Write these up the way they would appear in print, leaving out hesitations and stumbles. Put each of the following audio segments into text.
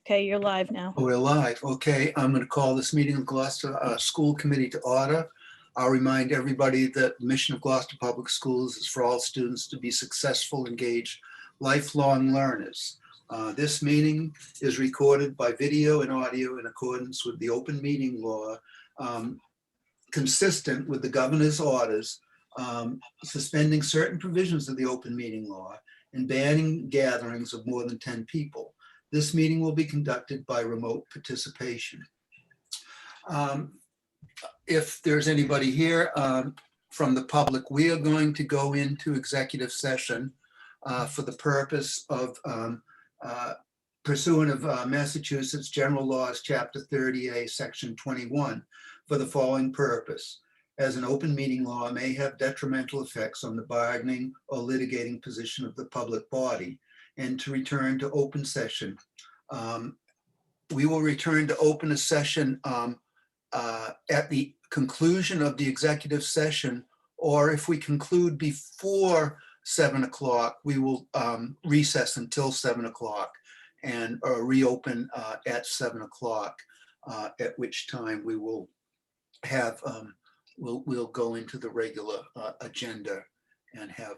Okay, you're live now. Oh, we're live. Okay, I'm going to call this meeting of Gloucester School Committee to order. I'll remind everybody that the mission of Gloucester Public Schools is for all students to be successful, engaged, lifelong learners. This meeting is recorded by video and audio in accordance with the open meeting law, consistent with the governor's orders, suspending certain provisions of the open meeting law and banning gatherings of more than 10 people. This meeting will be conducted by remote participation. If there's anybody here from the public, we are going to go into executive session for the purpose of pursuant of Massachusetts General Laws, Chapter 30A, Section 21, for the following purpose. As an open meeting law may have detrimental effects on the bargaining or litigating position of the public body, and to return to open session. We will return to open a session at the conclusion of the executive session, or if we conclude before 7 o'clock, we will recess until 7 o'clock and reopen at 7 o'clock, at which time we will have, we'll go into the regular agenda and have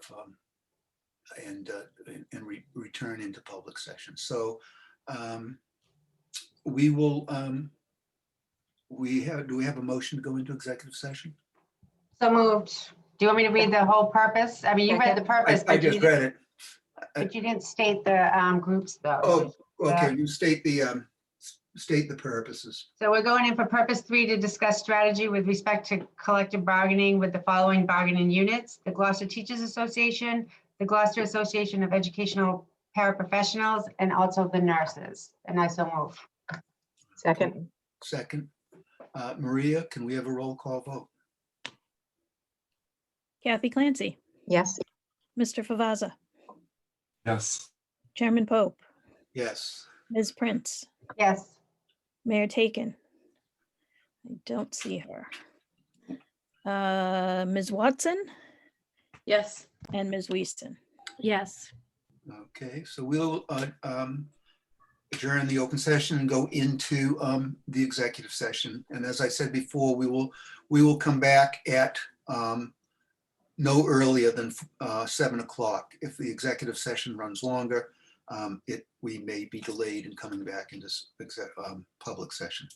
return into public session. So we will, do we have a motion to go into executive session? So moved. Do you want me to read the whole purpose? I mean, you read the purpose, I but you just read it. didn't state the groups though. Oh, okay, you state the purposes. So we're going in for purpose 3 to discuss strategy with respect to collective bargaining with the following bargaining units: the Gloucester Teachers Association, the Gloucester Association of Educational Paraprofessionals, and also the nurses. And I so move. Second. Second. Maria, can we have a roll call vote? Kathy Clancy, Yes. Mr. Favazza, Yes. Chairman Pope, Yes. Ms. Prince, Yes. Mayor Taken. I don't see her. Ms. Watson Yes. and Ms. Weaston. Yes. Okay, so we'll adjourn the open session and go into the executive session. And as I said before, we will come back at no earlier than 7 o'clock. If the executive session runs longer, we may be delayed in coming back into public session.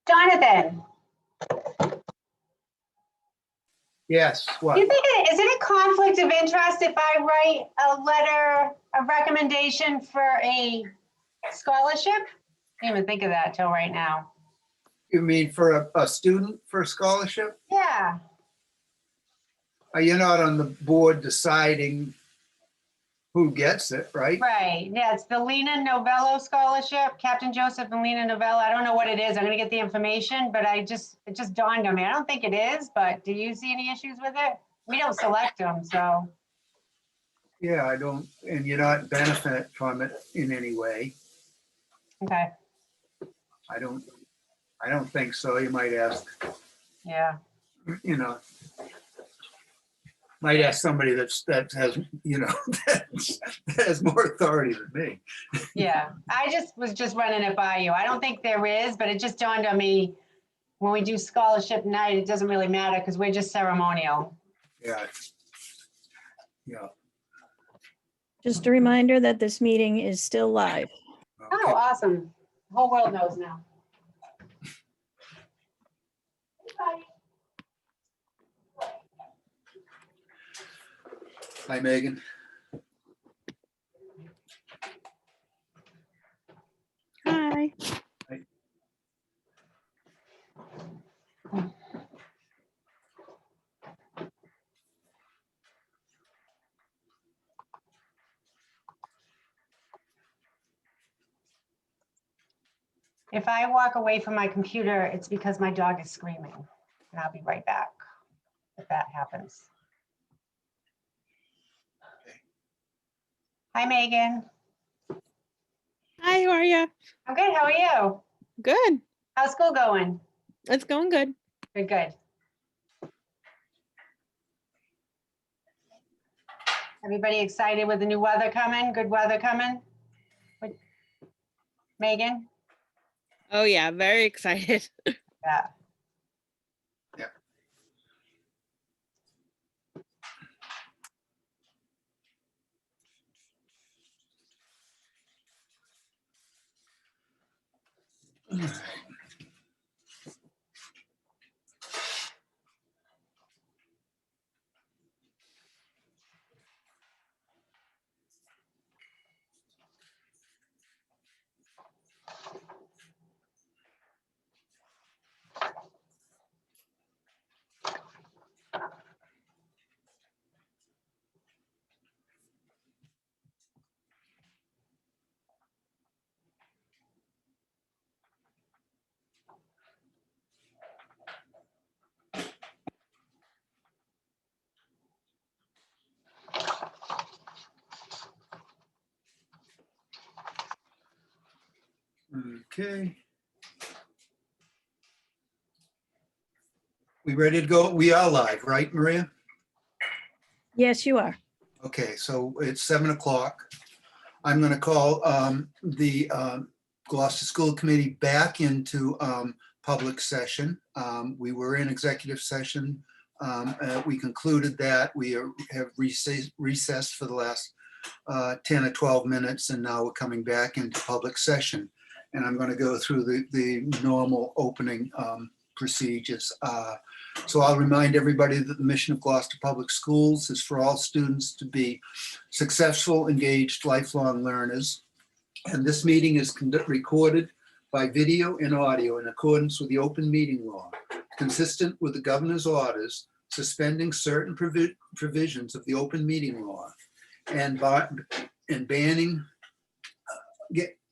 Jonathan, Yes, do what? you think, is it a conflict of interest if I write a letter, a recommendation for a scholarship? Didn't even think of that till right now. You mean for a student for a scholarship? Yeah, You're not on the board deciding who gets it, right? right. Yeah, it's the Lena Novello Scholarship, Captain Joseph and Lena Novello. I don't know what it is. I'm gonna get the information, but it just dawned on me. I don't think it is, but do you see any issues with it? We don't select them, so. Yeah, I don't, and you're not benefit from it in any way. Okay, I don't think so. You might ask, yeah, you know, might ask somebody that has, you know, that has more authority than me. yeah. I was just running it by you. I don't think there is, but it just dawned on me when we do scholarship night, it doesn't really matter because we're just ceremonial. Yeah. Yeah. Just a reminder that this meeting is still live. Oh, Okay. awesome. The whole world knows now. Hi, Megan. Hi. If I walk away from my computer, it's because my dog is screaming. And I'll be right back if that happens. Hi, Megan. Hi, how are you? I'm good. How are you? Good. How's school going? It's going good. Good, good. Everybody excited with the new weather coming? Good weather coming? Megan? Oh yeah, very excited. Yeah. Okay. We ready to go? We are live, right, Maria? Yes, you are. Okay, so it's 7 o'clock. I'm going to call the Gloucester School Committee back into public session. We were in executive session. We concluded that we have recessed for the last 10 or 12 minutes, and now we're coming back into public session. And I'm going to go through the normal opening procedures. So I'll remind everybody that the mission of Gloucester Public Schools is for all students to be successful, engaged, lifelong learners. And this meeting is recorded by video and audio in accordance with the open meeting law, consistent with the governor's orders suspending certain provisions of the open meeting law and banning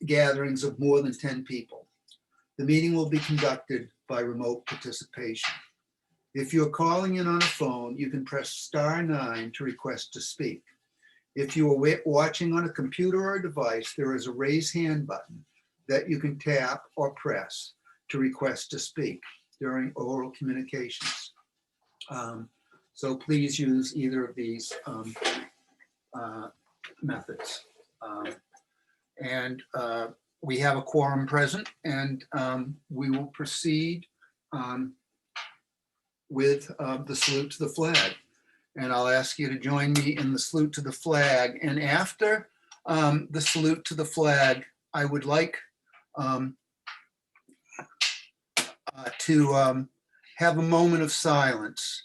gatherings of more than 10 people. The meeting will be conducted by remote participation. If you're calling in on a phone, you can press *9 to request to speak. If you are watching on a computer or device, there is a raise hand button that you can tap or press to request to speak during oral communications. So please use either of these methods. We have a quorum present, and we will proceed with the salute to the flag. And I'll ask you to join me in the salute to the flag. And after the salute to the flag, I would like to have a moment of silence,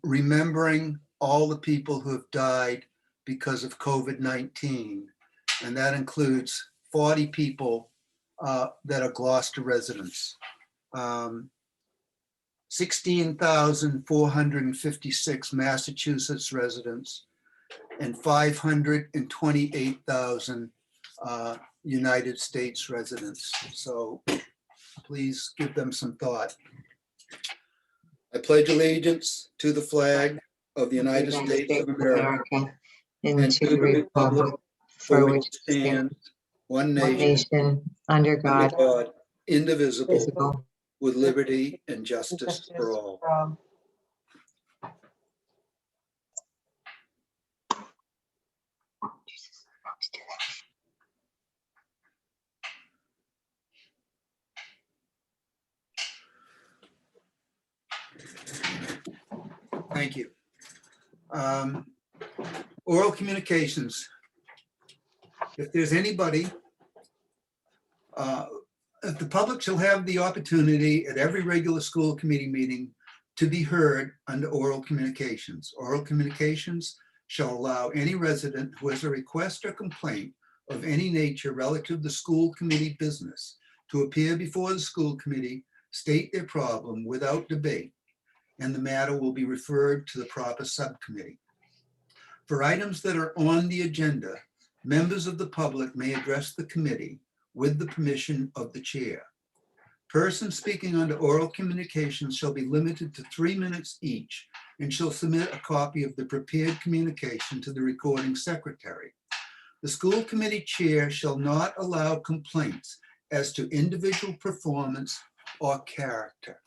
remembering all the people who have died because of COVID-19. And that includes 40 people that are Gloucester residents. 16,456 Massachusetts residents, and 528,000 United States residents. So please give them some thought. I pledge allegiance to the flag of the United States of America and to the republic for which it stands, one one nation, nation, under under God, God, indivisible, indivisible, with liberty and justice for all. Thank you. Oral communications. If there's anybody, if the public shall have the opportunity at every regular school committee meeting to be heard under oral communications. Oral communications shall allow any resident who has a request or complaint of any nature relative to school committee business to appear before the school committee, state their problem without debate, and the matter will be referred to the proper subcommittee. For items that are on the agenda, members of the public may address the committee with the permission of the chair. Persons speaking under oral communications shall be limited to 3 minutes each and shall submit a copy of the prepared communication to the recording secretary. The school committee chair shall not allow complaints as to individual performance or character.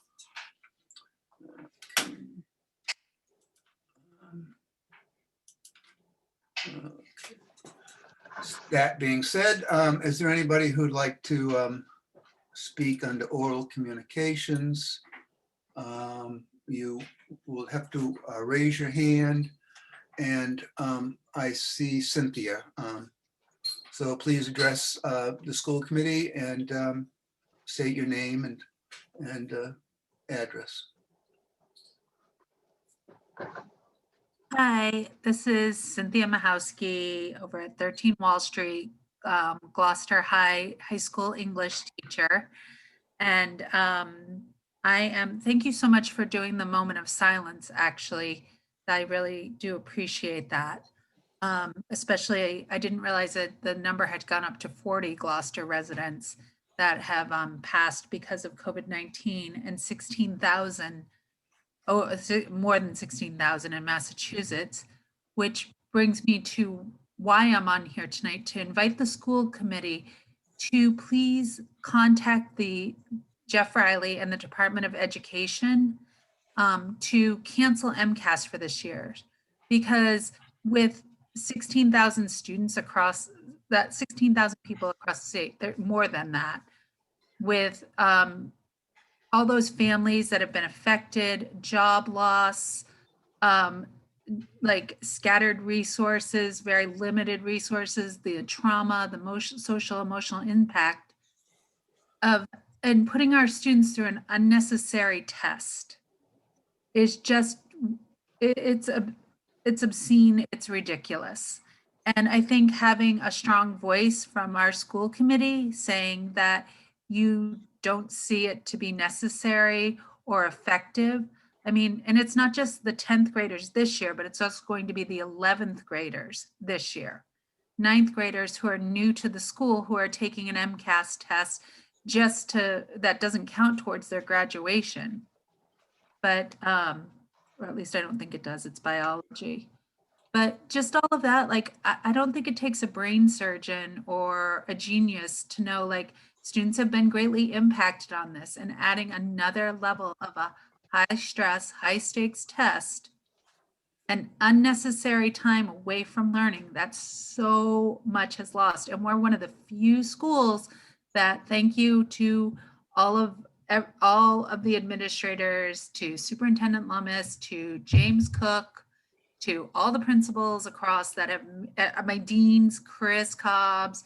That being said, is there anybody who'd like to speak under oral communications? You will have to raise your hand, and I see Cynthia. So please address the school committee and state your name and address. Hi, this is Cynthia Mahowski over at 13 Wall Street, Gloucester High School English teacher. And thank you so much for doing the moment of silence, actually. I really do appreciate that. Especially, I didn't realize that the number had gone up to 40 Gloucester residents that have passed because of COVID-19 and 16,000 more than 16,000 in Massachusetts, which brings me to why I'm on here tonight, to invite the school committee to please contact the Jeff Riley and the Department of Education to cancel MCAS for this year. Because with 16,000 students across that, 16,000 people across the state, they're more than that, with all those families that have been affected, job loss, like scattered resources, very limited resources, the trauma, the social emotional impact of, and putting our students through an unnecessary test is just, it's obscene, it's ridiculous. And I think having a strong voice from our school committee saying that you don't see it to be necessary or effective. I mean, and it's not just the 10th graders this year, but it's also going to be the 11th graders this year. 9th graders who are new to the school who are taking an MCAS test that doesn't count towards their graduation. But, or at least I don't think it does, it's biology. But just all of that, like, I don't think it takes a brain surgeon or a genius to know, like, students have been greatly impacted on this, and adding another level of a high stress, high stakes test, and unnecessary time away from learning, that so much has lost. And we're one of the few schools that, thank you to all of the administrators, to Superintendent Lummis, to James Cook, to all the principals across that have, my deans, Chris Cobbs,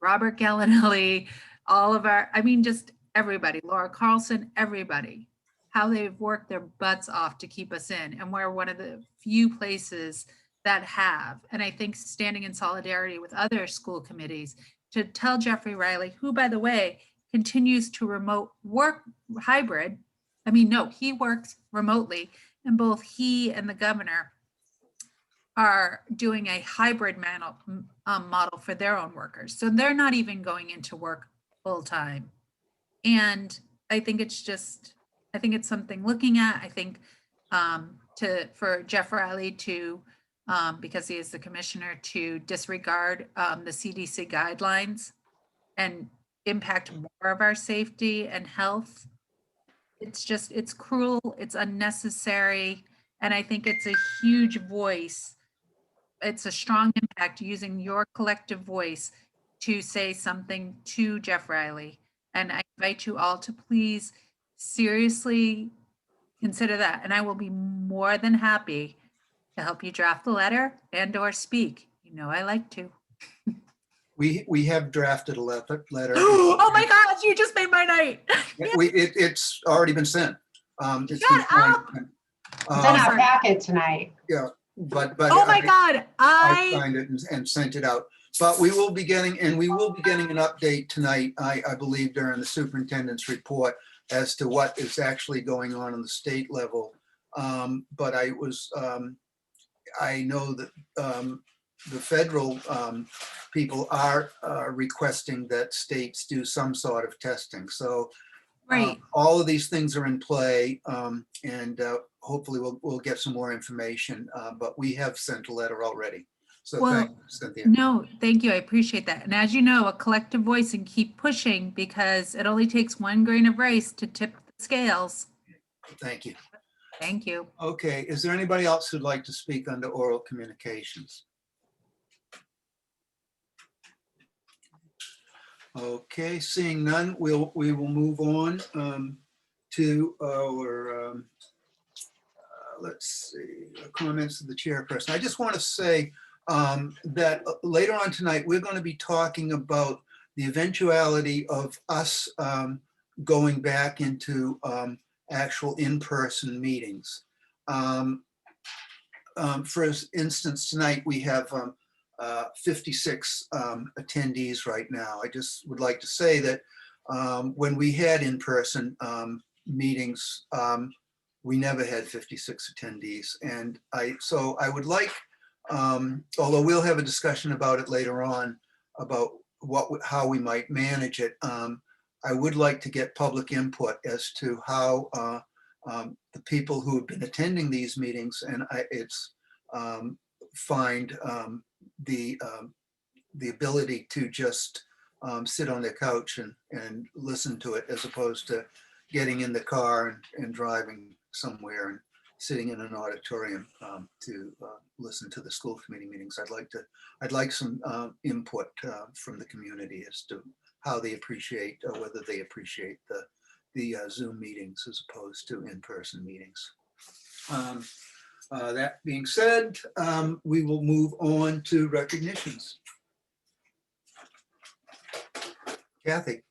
Robert Gallinelli, all of our, I mean, just everybody, Laura Carlson, everybody, how they've worked their butts off to keep us in. And we're one of the few places that have. And I think standing in solidarity with other school committees to tell Jeffrey Riley, who, by the way, continues to remote work hybrid. I mean, no, he works remotely, and both he and the governor are doing a hybrid model for their own workers. So they're not even going into work full time. And I think it's something looking at. I think for Jeff Riley to, because he is the commissioner, to disregard the CDC guidelines and impact more of our safety and health. It's cruel, it's unnecessary. And I think it's a huge voice. It's a strong impact using your collective voice to say something to Jeff Riley. And I invite you all to please seriously consider that. And I will be more than happy to help you draft the letter and or speak. You know, I like to. We have drafted a letter. Oh my gosh, you just made my night. It's already been sent. It's Shut been signed. up. It's in our sorry. packet tonight. Yeah, but. Oh my God, I signed it and sent it out. But we will be getting an update tonight, I believe, during the superintendent's report as to what is actually going on the state level. But I know that the federal people are requesting that states do some sort of testing. So Right. all of these things are in play, and hopefully we'll get some more information. But we have sent a letter already. So Well, thank you, Cynthia. No, thank you. I appreciate that. And as you know, a collective voice, and keep pushing, because it only takes one grain of rice to tip the scales. Thank you. Thank you. Okay, is there anybody else who'd like to speak under oral communications? Okay, seeing none, we will move on to our, let's see, comments of the chairperson. I just want to say that later on tonight, we're going to be talking about the eventuality of us going back into actual in-person meetings. For instance, tonight we have 56 attendees right now. I just would like to say that when we had in-person meetings, we never had 56 attendees. And so I would like, although we'll have a discussion about it later on, about how we might manage it, I would like to get public input as to how the people who have been attending these meetings, and find the ability to just sit on their couch and listen to it, as opposed to getting in the car and driving somewhere and sitting in an auditorium to listen to the school committee meetings. I'd like some input from the community as to how they appreciate, or whether they appreciate the Zoom meetings as opposed to in-person meetings. That being said, we will move on to recognitions. Kathy.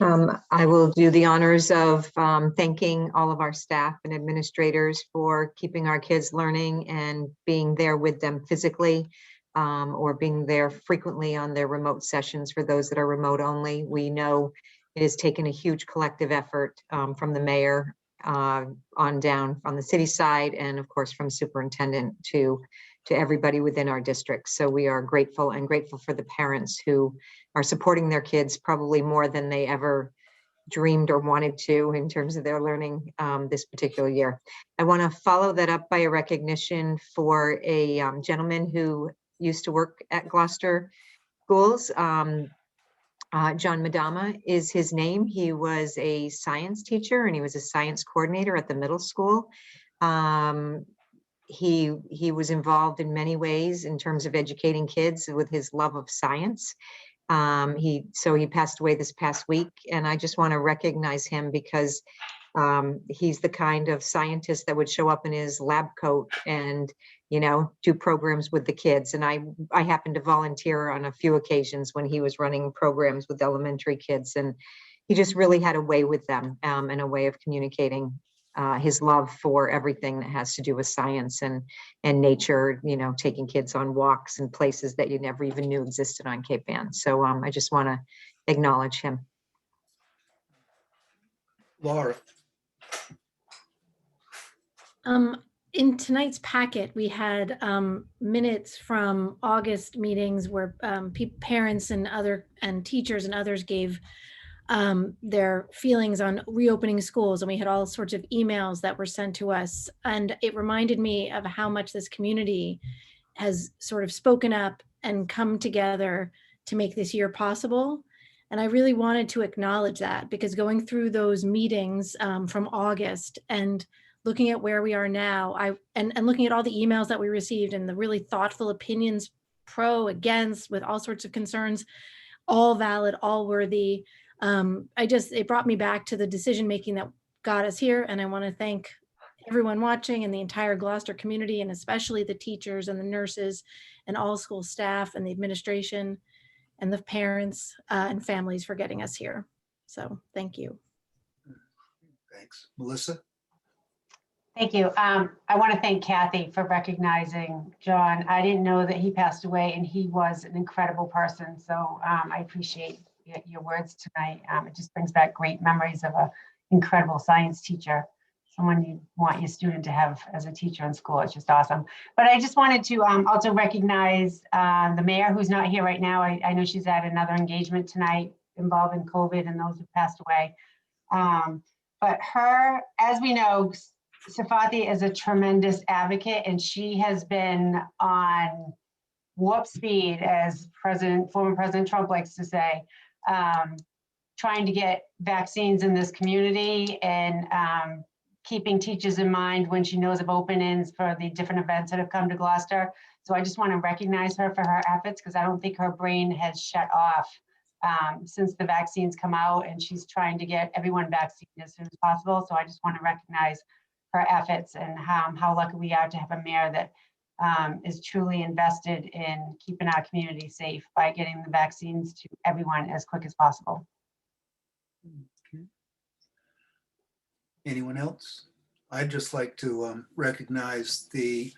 I will do the honors of thanking all of our staff and administrators for keeping our kids learning and being there with them physically, or being there frequently on their remote sessions for those that are remote only. We know it has taken a huge collective effort from the mayor on down on the city side, and of course from superintendent to everybody within our district. So we are grateful, and grateful for the parents who are supporting their kids probably more than they ever dreamed or wanted to in terms of their learning this particular year. I want to follow that up by a recognition for a gentleman who used to work at Gloucester Schools. John Madama is his name. He was a science teacher and he was a science coordinator at the middle school. He was involved in many ways in terms of educating kids with his love of science. So he passed away this past week, and I just want to recognize him because he's the kind of scientist that would show up in his lab coat and, do programs with the kids. And I happened to volunteer on a few occasions when he was running programs with elementary kids. And, he just really had a way with them, and a way of communicating his love for everything that has to do with science and nature, you know, taking kids on walks and places that you never even knew existed on Cape Ann. So I just want to acknowledge him. Laura, In tonight's packet, we had minutes from August meetings where parents and teachers and others gave their feelings on reopening schools, and we had all sorts of emails that were sent to us. And it reminded me of how much this community has sort of spoken up and come together to make this year possible. And I really wanted to acknowledge that, because going through those meetings from August and looking at where we are now, and looking at all the emails that we received and the really thoughtful opinions, pro, against, with all sorts of concerns, all valid, all worthy. It brought me back to the decision-making that got us here. And I want to thank everyone watching and the entire Gloucester community, and especially the teachers and the nurses and all school staff and the administration and the parents and families for getting us here. So thank you. thanks. Melissa? Thank you. I want to thank Kathy for recognizing John. I didn't know that he passed away, and he was an incredible person. So I appreciate your words tonight. It just brings back great memories of an incredible science teacher, someone you want your student to have as a teacher in school. It's just awesome. But I just wanted to also recognize the mayor, who's not here right now. I know she's at another engagement tonight involving COVID and those who passed away. But her, as we know, Safathi is a tremendous advocate, and she has been on warp speed, as former President Trump likes to say, trying to get vaccines in this community and keeping teachers in mind when she knows of openings for the different events that have come to Gloucester. So I just want to recognize her for her efforts, because I don't think her brain has shut off since the vaccines come out, and she's trying to get everyone vaccinated as soon as possible. So I just want to recognize her efforts and how lucky we are to have a mayor that is truly invested in keeping our community safe by getting the vaccines to everyone as quick as possible. Okay. Anyone else? I'd just like to recognize the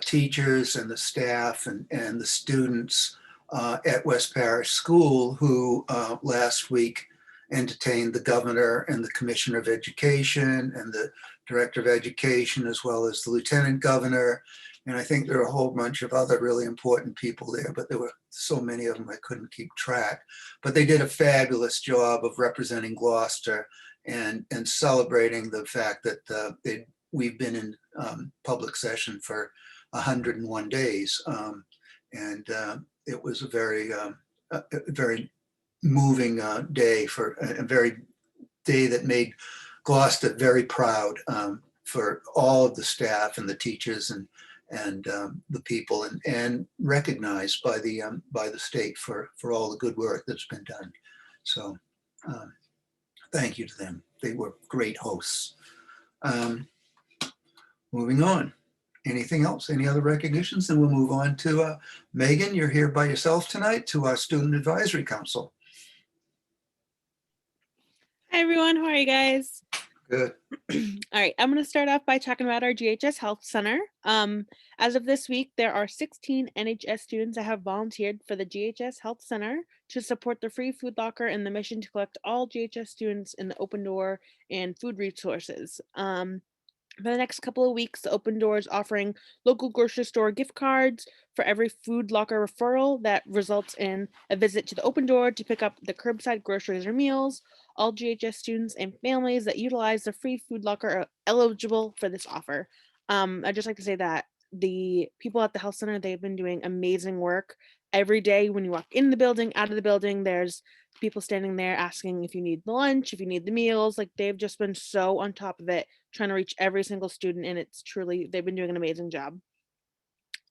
teachers and the staff and the students at West Parish School who last week entertained the governor and the commissioner of education and the director of education, as well as the lieutenant governor. And I think there are a whole bunch of other really important people there, but there were so many of them I couldn't keep track. But they did a fabulous job of representing Gloucester and celebrating the fact that we've been in public session for 101 days. And it was a very moving day, for a very day that made Gloucester very proud for all of the staff and the teachers and the people, and recognized by the state for all the good work that's been done. So thank you to them. They were great hosts. Moving on. Anything else? Any other recognitions? Then we'll move on to Megan. You're here by yourself tonight, to our Student Advisory Council. Hi, everyone. How are you guys? Good. All right, I'm going to start off by talking about our GHS Health Center. As of this week, there are 16 NHS students that have volunteered for the GHS Health Center to support the free food locker and the mission to collect all GHS students in the Open Door and food resources. For the next couple of weeks, the Open Door is offering local grocery store gift cards for every food locker referral that results in a visit to the Open Door to pick up the curbside groceries or meals. All GHS students and families that utilize the free food locker are eligible for this offer. I'd just like to say that the people at the health center, they've been doing amazing work. Every day when you walk in the building, out of the building, there's people standing there asking if you need the lunch, if you need the meals. Like, they've just been so on top of it, trying to reach every single student, and it's truly, they've been doing an amazing job.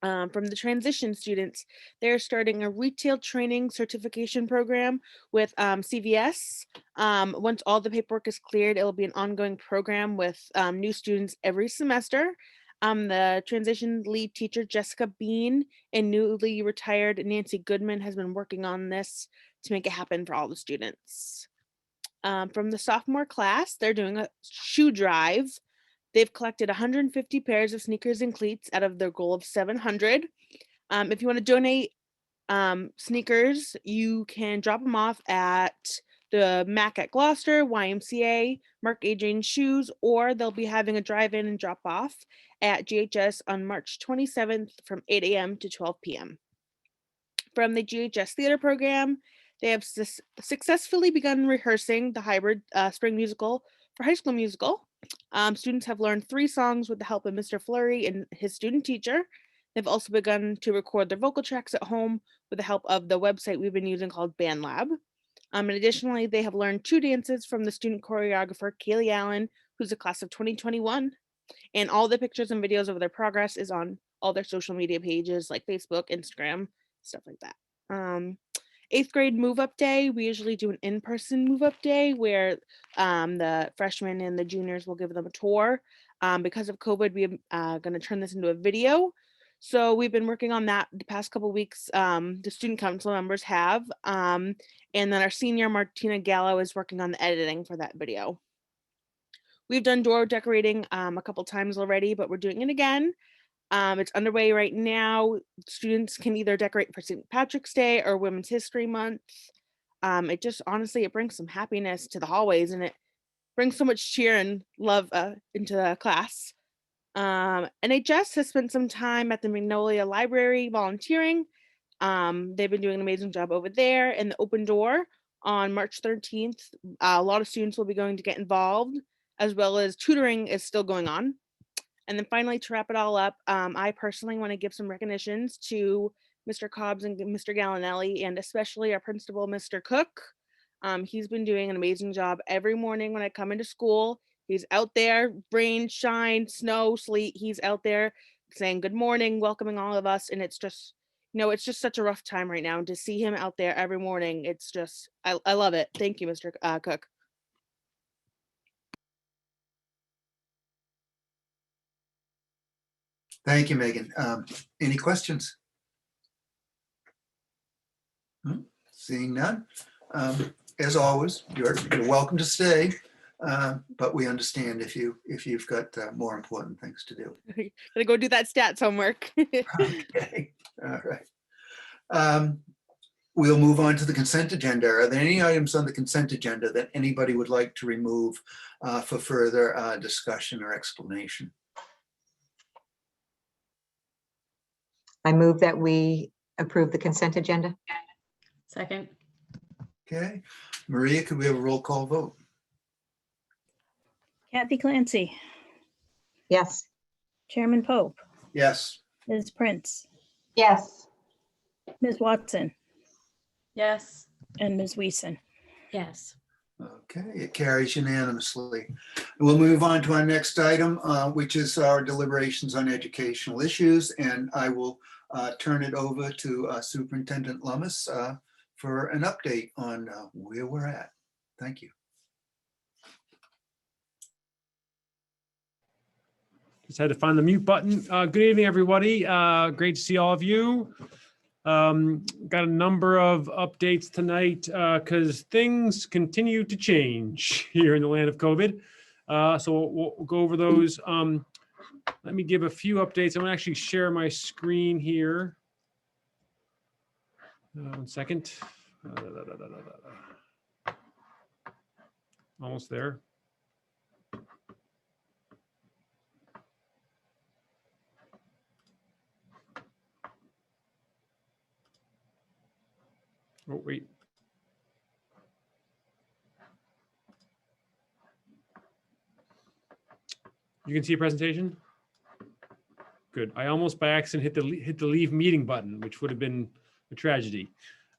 From the transition students, they're starting a retail training certification program with CVS. Once all the paperwork is cleared, it'll be an ongoing program with new students every semester. The transition lead teacher, Jessica Bean, and newly retired Nancy Goodman has been working on this to make it happen for all the students. From the sophomore class, they're doing a shoe drive. They've collected 150 pairs of sneakers and cleats out of their goal of 700. If you want to donate sneakers, you can drop them off at the Mac at Gloucester, YMCA, Mark Adrian Shoes, or they'll be having a drive-in and drop-off at GHS on March 27th from 8 a.m. to 12 p.m. From the GHS theater program, they have successfully begun rehearsing the hybrid spring musical for High School Musical. Students have learned 3 songs with the help of Mr. Flurry and his student teacher. They've also begun to record their vocal tracks at home with the help of the website we've been using called BandLab. And additionally, they have learned 2 dances from the student choreographer, Kaylee Allen, who's a class of 2021. And all the pictures and videos of their progress is on all their social media pages like Facebook, Instagram, stuff like that. 8th grade move-up day, we usually do an in-person move-up day where the freshmen and the juniors will give them a tour. Because of COVID, we're going to turn this into a video. So we've been working on that the past couple weeks. The student council members have, and then our senior Martina Gallo is working on the editing for that video. We've done door decorating a couple times already, but we're doing it again. It's underway right now. Students can either decorate for St. Patrick's Day or Women's History Month. It just honestly, it brings some happiness to the hallways, and it brings so much cheer and love into the class. NHS has spent some time at the Magnolia Library volunteering. They've been doing an amazing job over there. And the Open Door on March 13th, a lot of students will be going to get involved, as well as tutoring is still going on. And then finally, to wrap it all up, I personally want to give some recognitions to Mr. Cobbs and Mr. Gallinelli, and especially our principal, Mr. Cook. He's been doing an amazing job every morning when I come into school. He's out there, rain, shine, snow, sleet. He's out there saying good morning, welcoming all of us. And it's just, it's just such a rough time right now. And to see him out there every morning, it's just, I love it. Thank you, Mr. Cook. Thank you, Megan. Any questions? Seeing none. As always, you're welcome to stay, but we understand if you've got more important things to do. Gotta go do that stats homework. Okay, all right. We'll move on to the consent agenda. Are there any items on the consent agenda that anybody would like to remove for further discussion or explanation? I move that we approve the consent agenda. Second. Okay, Maria, could we have a roll call vote? Kathy Clancy, Yes. Chairman Pope, Yes. Ms. Prince, Yes. Ms. Watson, Yes. and Ms. Weason. Yes. Okay, it carries unanimously. We'll move on to our next item, which is our deliberations on educational issues, and I will turn it over to Superintendent Lummis for an update on where we're at. Thank you. Just had to find the mute button. Good evening, everybody. Great to see all of you. Got a number of updates tonight because things continue to change here in the land of COVID. So we'll go over those. Let me give a few updates. I'm gonna actually share my screen here. 1 second. Almost there. Oh, wait. You can see a presentation? Good. I almost by accident hit the leave meeting button, which would have been a tragedy.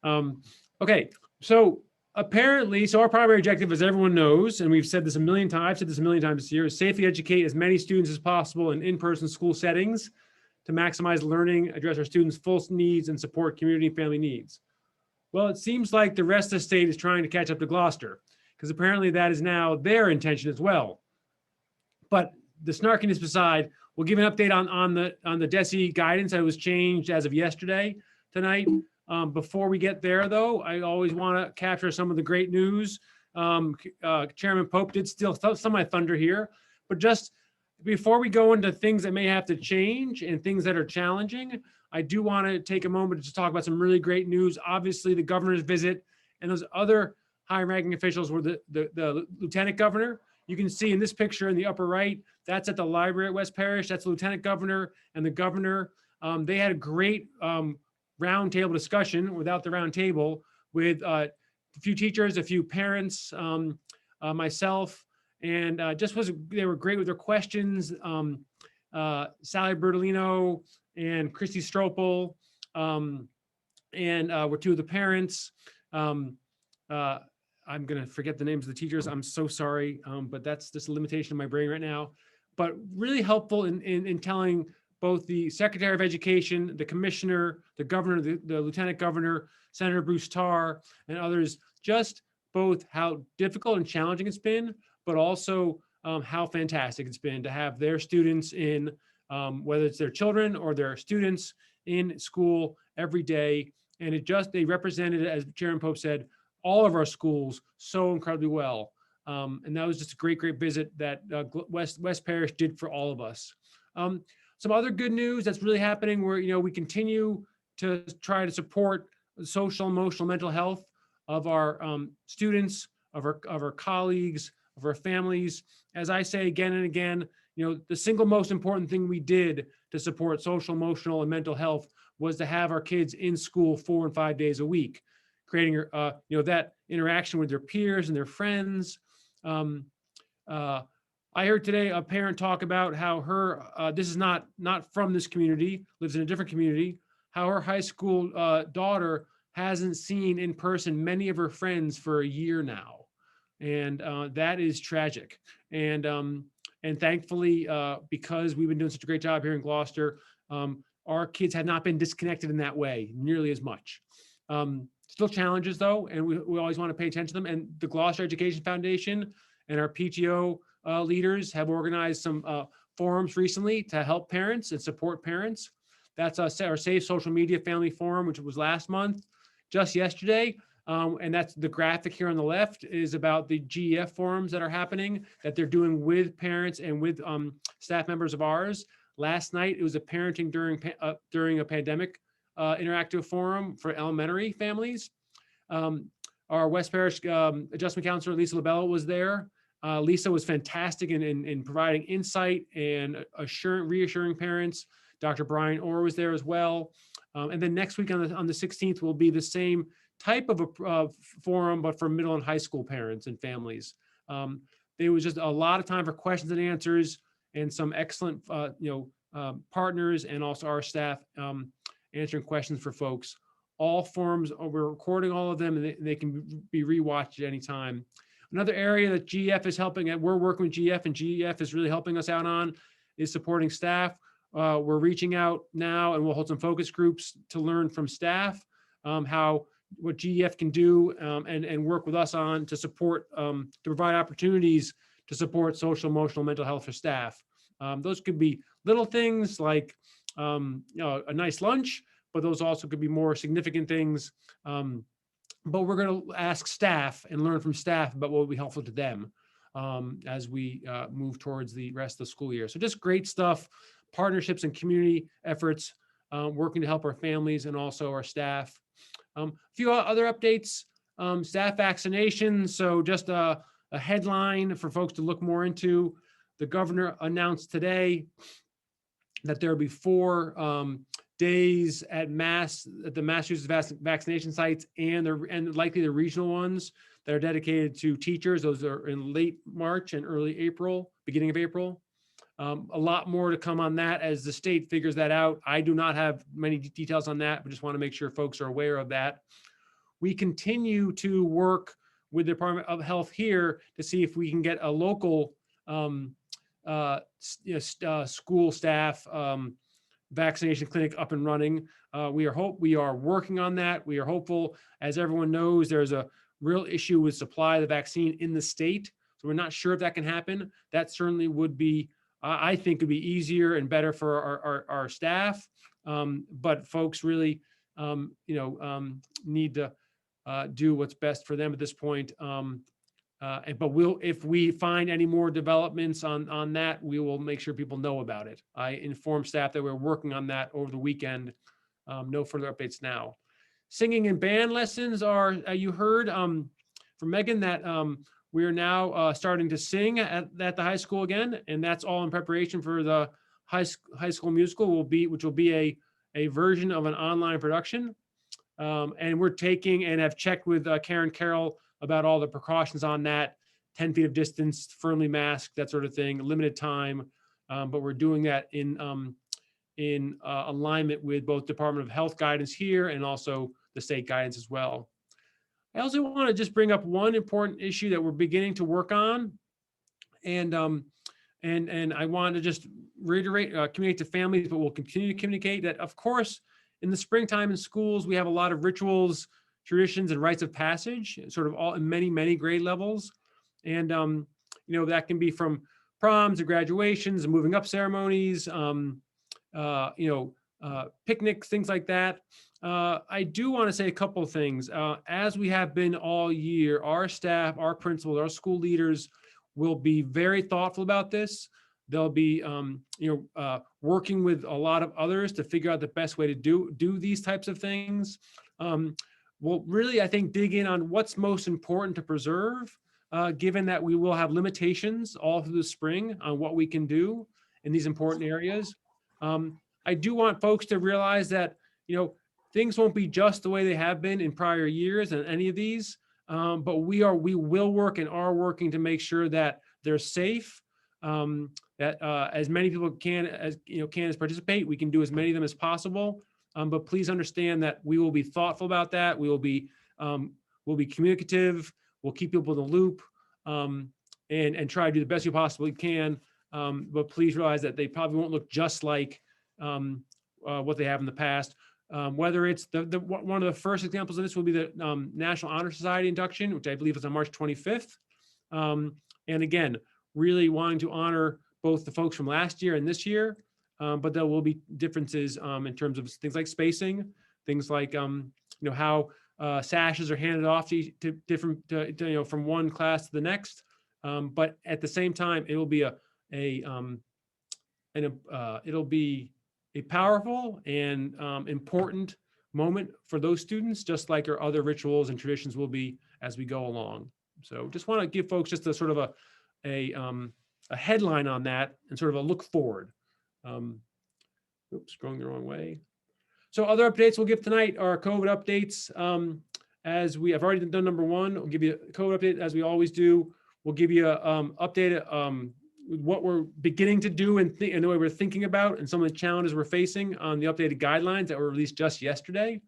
Okay, so apparently, our primary objective, as everyone knows, and we've said this a million times, I've said this a million times this year, is safely educate as many students as possible in in-person school settings to maximize learning, address our students' full needs, and support community and family needs. Well, it seems like the rest of the state is trying to catch up to Gloucester, because apparently that is now their intention as well. But the snarkiness beside, we'll give an update on the DESE guidance that was changed as of yesterday tonight. Before we get there, though, I always want to capture some of the great news. Chairman Pope did steal some of my thunder here, but just before we go into things that may have to change and things that are challenging, I do want to take a moment to talk about some really great news. Obviously, the governor's visit and those other high-ranking officials were the lieutenant governor. You can see in this picture in the upper right, that's at the library at West Parish. That's the lieutenant governor and the governor. They had a great roundtable discussion without the round table with a few teachers, a few parents, myself, and they were great with their questions. Sally Bertolino and Christy Stropel, were two of the parents. I'm going to forget the names of the teachers. I'm so sorry, but that's just a limitation of my brain right now. But really helpful in telling both the Secretary of Education, the Commissioner, the Governor, the Lieutenant Governor, Senator Bruce Tarr, and others, just both how difficult and challenging it's been, but also how fantastic it's been to have their students in, whether it's their children or their students in school every day. And they represented, as Chairman Pope said, all of our schools so incredibly well. And that was just a great, great visit that West Parish did for all of us. Some other good news that's really happening where, we continue to try to support the social, emotional, mental health of our students, of our colleagues, of our families. As I say again and again, the single most important thing we did to support social, emotional, and mental health was to have our kids in school 4 and 5 days a week, creating that interaction with their peers and their friends. I heard today a parent talk about how her, this is not from this community, lives in a different community, how her high school daughter hasn't seen in person many of her friends for a year now. And that is tragic. And thankfully, because we've been doing such a great job here in Gloucester, our kids have not been disconnected in that way nearly as much. Still challenges though, and we always want to pay attention to them. And the Gloucester Education Foundation and our PTO leaders have organized some forums recently to help parents and support parents. That's our Safe Social Media Family Forum, which was last month, just yesterday. And that's the graphic here on the left is about the GEF forums that are happening that they're doing with parents and with staff members of ours. Last night, it was a parenting during a pandemic interactive forum for elementary families. Our West Parish adjustment counselor, Lisa Labella, was there. Lisa was fantastic in providing insight and reassuring parents. Dr. Brian Orr was there as well. And then next week on the 16th will be the same type of a forum, but for middle and high school parents and families. There was just a lot of time for questions and answers and some excellent partners and also our staff answering questions for folks. All forums, we're recording all of them and they can be rewatched at any time. Another area that GEF is helping at, we're working with GEF and GEF is really helping us out on, is supporting staff. We're reaching out now and we'll hold some focus groups to learn from staff what GEF can do and work with us on to support, to provide opportunities to support social, emotional, mental health for staff. Those could be little things like a nice lunch, but those also could be more significant things. But we're going to ask staff and learn from staff about what would be helpful to them as we move towards the rest of the school year. So just great stuff, partnerships and community efforts, working to help our families and also our staff. A few other updates, staff vaccinations. So just a headline for folks to look more into. The governor announced today that there will be 4 days at the Massachusetts vaccination sites and likely the regional ones that are dedicated to teachers. Those are in late March and early April, beginning of April. A lot more to come on that as the state figures that out. I do not have many details on that, but just want to make sure folks are aware of that. We continue to work with the Department of Health here to see if we can get a local school staff vaccination clinic up and running. We are working on that. We are hopeful. As everyone knows, there's a real issue with supply of the vaccine in the state. So we're not sure if that can happen. That certainly would be I think would be easier and better for our staff. But folks really, need to do what's best for them at this point. But if we find any more developments on that, we will make sure people know about it. I inform staff that we're working on that over the weekend. No further updates now. Singing and band lessons are, you heard from Megan that we are now starting to sing at the high school again, and that's all in preparation for the high school musical, which will be a version of an online production. And we're taking and have checked with Karen Carroll about all the precautions on that, 10 feet of distance, firmly masked, that sort of thing, limited time. But we're doing that in alignment with both Department of Health guidance here and also the state guidance as well. I also want to just bring up one important issue that we're beginning to work on. And I want to just reiterate, communicate to families, but we'll continue to communicate that, of course, in the springtime in schools, we have a lot of rituals, traditions, and rites of passage, sort of all in many grade levels. And, that can be from proms to graduations and moving up ceremonies, picnics, things like that. I do want to say a couple of things. As we have been all year, our staff, our principals, our school leaders will be very thoughtful about this. They'll be, working with a lot of others to figure out the best way to do these types of things. We'll really, I think, dig in on what's most important to preserve, given that we will have limitations all through the spring on what we can do in these important areas. I do want folks to realize that, things won't be just the way they have been in prior years and any of these, but we will work and are working to make sure that they're safe, that as many people can participate. We can do as many of them as possible. But please understand that we will be thoughtful about that. We'll be communicative. We'll keep people in the loop, and try to do the best we possibly can. But please realize that they probably won't look just like what they have in the past. Whether it's one of the first examples of this will be the National Honor Society induction, which I believe is on March 25th. And again, really wanting to honor both the folks from last year and this year. But there will be differences in terms of things like spacing, things like how sashes are handed off to different, from one class to the next. But at the same time, it will be it'll be a powerful and important moment for those students, just like our other rituals and traditions will be as we go along. So just want to give folks just a sort of a headline on that and sort of a look forward. Oops, going the wrong way. So other updates we'll give tonight are COVID updates. As we have already done number one, we'll give you a COVID update as we always do. We'll give you an update what we're beginning to do and the way we're thinking about and some of the challenges we're facing on the updated guidelines that were released just yesterday.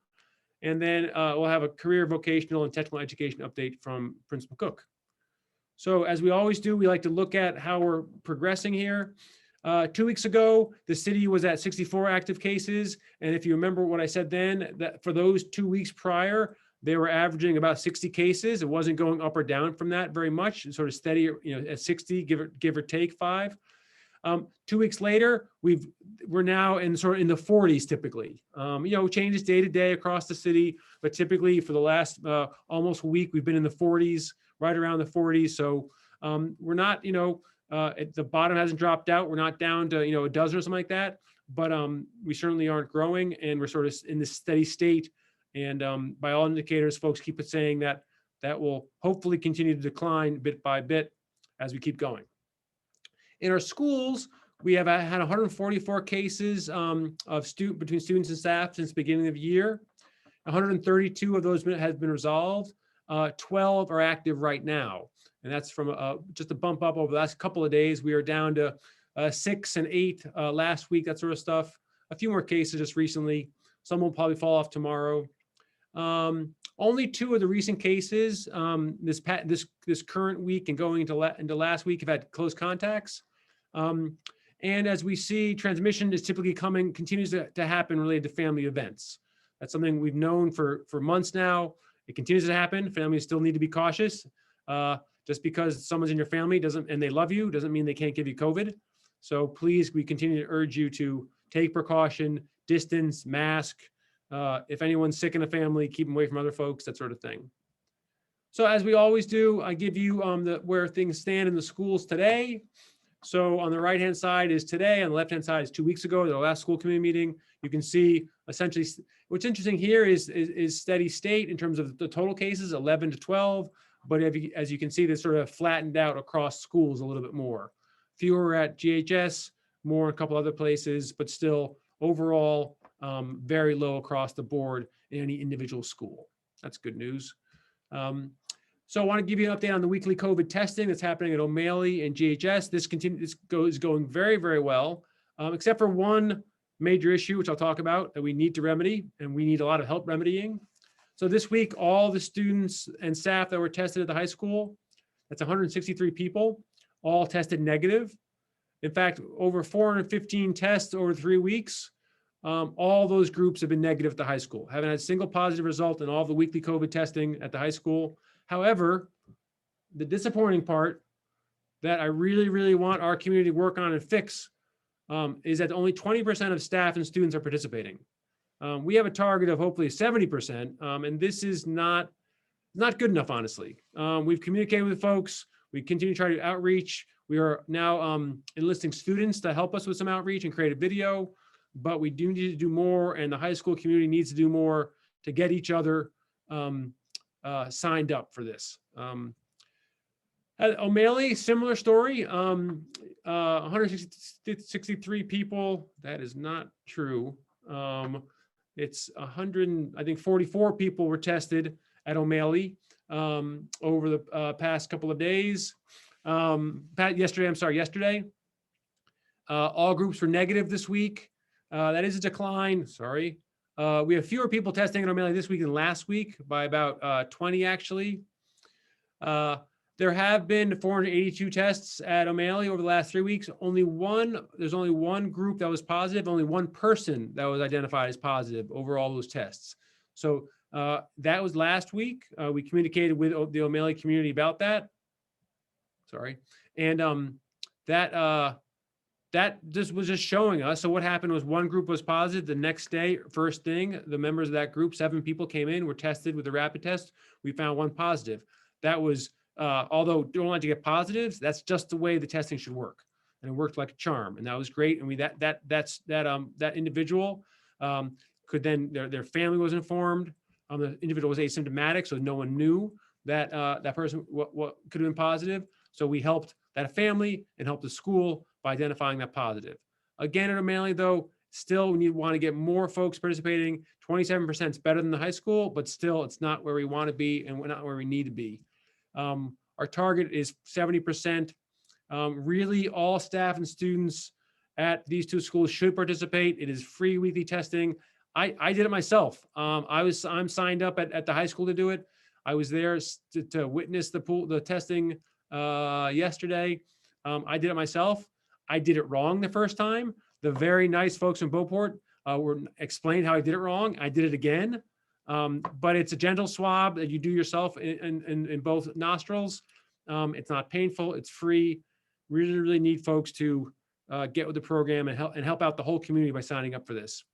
And then we'll have a career, vocational, and technical education update from Principal Cook. So as we always do, we like to look at how we're progressing here. 2 weeks ago, the city was at 64 active cases. And if you remember what I said then, that for those 2 weeks prior, they were averaging about 60 cases. It wasn't going up or down from that very much. It's sort of steady, at 60, give or take 5. 2 weeks later, we're now in sort of in the 40s typically. Changes day to day across the city, but typically for the last almost week, we've been in the 40s, right around the 40s. So we're not, the bottom hasn't dropped out. We're not down to, a dozen or something like that, but we certainly aren't growing, and we're sort of in this steady state. And by all indicators, folks keep saying that will hopefully continue to decline bit by bit as we keep going. In our schools, we have had 144 cases between students and staff since the beginning of the year. 132 of those have been resolved. 12 are active right now. And that's from just a bump up over the last couple of days. We are down to 6 and 8 last week, that sort of stuff. A few more cases just recently. Some will probably fall off tomorrow. Only 2 of the recent cases this current week and going into last week have had close contacts. And as we see, transmission is typically continues to happen related to family events. That's something we've known for months now. It continues to happen. Families still need to be cautious. Just because someone's in your family and they love you doesn't mean they can't give you COVID. So please, we continue to urge you to take precaution, distance, mask. If anyone's sick in the family, keep them away from other folks, that sort of thing. So as we always do, I give you where things stand in the schools today. So on the right-hand side is today, on the left-hand side is 2 weeks ago, the last school committee meeting. You can see essentially, what's interesting here is steady state in terms of the total cases, 11 to 12. But as you can see, this sort of flattened out across schools a little bit more. Fewer at GHS, more in a couple other places, but still overall very low across the board in any individual school. That's good news. So I want to give you an update on the weekly COVID testing that's happening at O'Malley and GHS. This is going very, very well, except for one major issue, which I'll talk about, that we need to remedy, and we need a lot of help remedying. So this week, all the students and staff that were tested at the high school, that's 163 people, all tested negative. In fact, over 415 tests over 3 weeks. All those groups have been negative at the high school. Haven't had a single positive result in all of the weekly COVID testing at the high school. However, the disappointing part that I really, really want our community to work on and fix is that only 20% of staff and students are participating. We have a target of hopefully 70%, and this is not good enough, honestly. We've communicated with folks. We continue to try to outreach. We are now enlisting students to help us with some outreach and create a video, but we do need to do more, and the high school community needs to do more to get each other signed up for this. At O'Malley, similar story, 163 people. That is not true. It's 144 people were tested at O'Malley over the past couple of days. Yesterday. All groups were negative this week. That is a decline, sorry. We have fewer people testing at O'Malley this week than last week by about 20 actually. There have been 482 tests at O'Malley over the last 3 weeks. There's only one group that was positive, only one person that was identified as positive over all those tests. So that was last week. We communicated with the O'Malley community about that. Sorry. And that just was just showing us. So what happened was one group was positive. The next day, first thing, the members of that group, 7 people came in, were tested with a rapid test. We found one positive. That was, although don't like to get positives, that's just the way the testing should work. And it worked like a charm. And that was great. And that individual could then, their family was informed. The individual was asymptomatic, so no one knew that that person what could have been positive. So we helped that family and helped the school by identifying that positive. Again, at O'Malley, though, still we want to get more folks participating. 27% is better than the high school, but still it's not where we want to be and we're not where we need to be. Our target is 70%. Really, all staff and students at these 2 schools should participate. It is free weekly testing. I did it myself. I'm signed up at the high school to do it. I was there to witness the testing yesterday. I did it myself. I did it wrong the first time. The very nice folks in Beauport explained how I did it wrong. I did it again. But it's a gentle swab that you do yourself in both nostrils. It's not painful. It's free. Really, really need folks to get with the program and help out the whole community by signing up for this.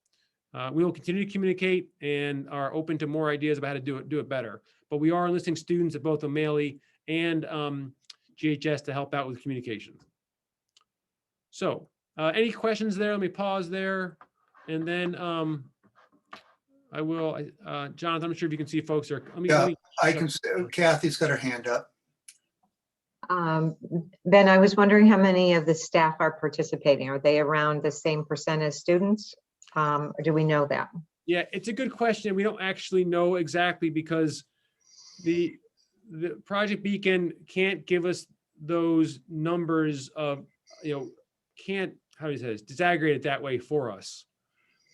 We will continue to communicate and are open to more ideas about how to do it better. But we are enlisting students at both O'Malley and GHS to help out with communication. So any questions there? Let me pause there. And then I will, Jonathan, I'm not sure if you can see folks there. I can see Kathy's got her hand up. Ben, I was wondering how many of the staff are participating. Are they around the same percent as students? Or do we know that? Yeah, it's a good question. We don't actually know exactly because the Project Beacon can't give us those numbers of, can't, how do you say this, disaggregate it that way for us.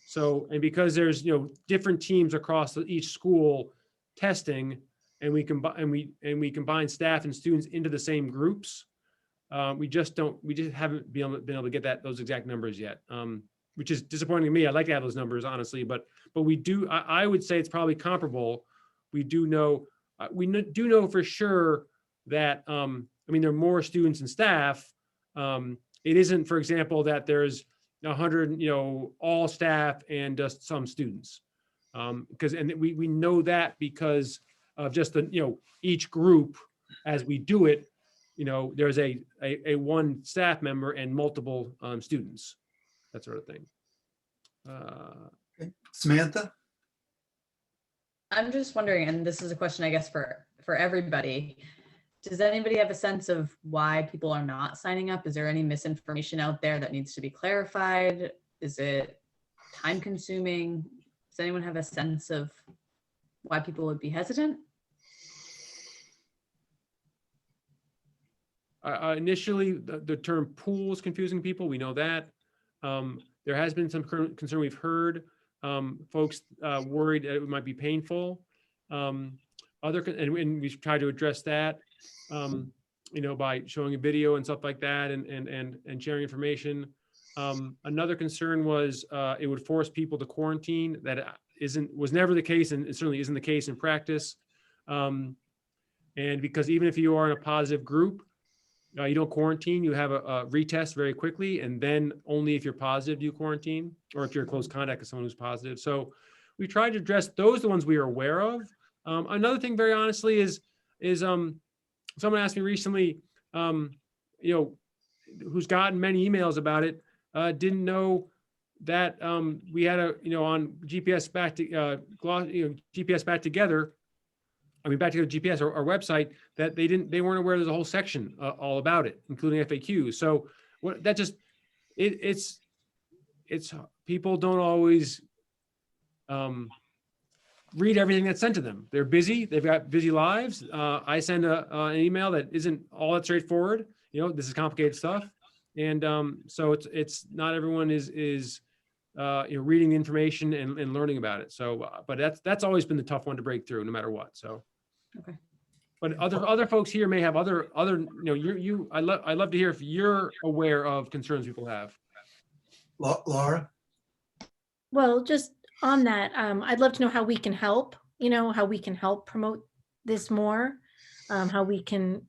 So, and because there's, different teams across each school testing, and we combine staff and students into the same groups, we just haven't been able to get those exact numbers yet, which is disappointing to me. I'd like to have those numbers, honestly, but we do. I would say it's probably comparable. We do know for sure that there are more students and staff, it isn't, for example, that there's 100, all staff and just some students. Because, and we know that because of just the, each group, as we do it, there's a one staff member and multiple students, that sort of thing. Okay. Samantha? I'm just wondering, and this is a question, I guess, for everybody. Does anybody have a sense of why people are not signing up? Is there any misinformation out there that needs to be clarified? Is it time consuming? Does anyone have a sense of why people would be hesitant? Initially, the term pool is confusing people. We know that. There has been some concern we've heard. Folks worried that it might be painful. And we've tried to address that, by showing a video and stuff like that, and sharing information. Another concern was it would force people to quarantine. That was never the case, and it certainly isn't the case in practice. And because even if you are in a positive group, you don't quarantine, you have a retest very quickly, and then only if you're positive do you quarantine, or if you're in close contact with someone who's positive. So we tried to address those, the ones we are aware of. Another thing, very honestly, is someone asked me recently, who's gotten many emails about it, didn't know that we had on GPS back to GPS back together. Back to GPS, our website, that they weren't aware there's a whole section all about it, including FAQs. So it's people don't always read everything that's sent to them. They're busy. They've got busy lives. I send an email that isn't all that straightforward. This is complicated stuff. And so it's not everyone is reading the information and learning about it. So, but that's always been the tough one to break through, no matter what. So. Okay. But other folks here may have other I love to hear if you're aware of concerns people have. Laura? Well, just on that, I'd love to know how we can help, how we can help promote this more, how we can,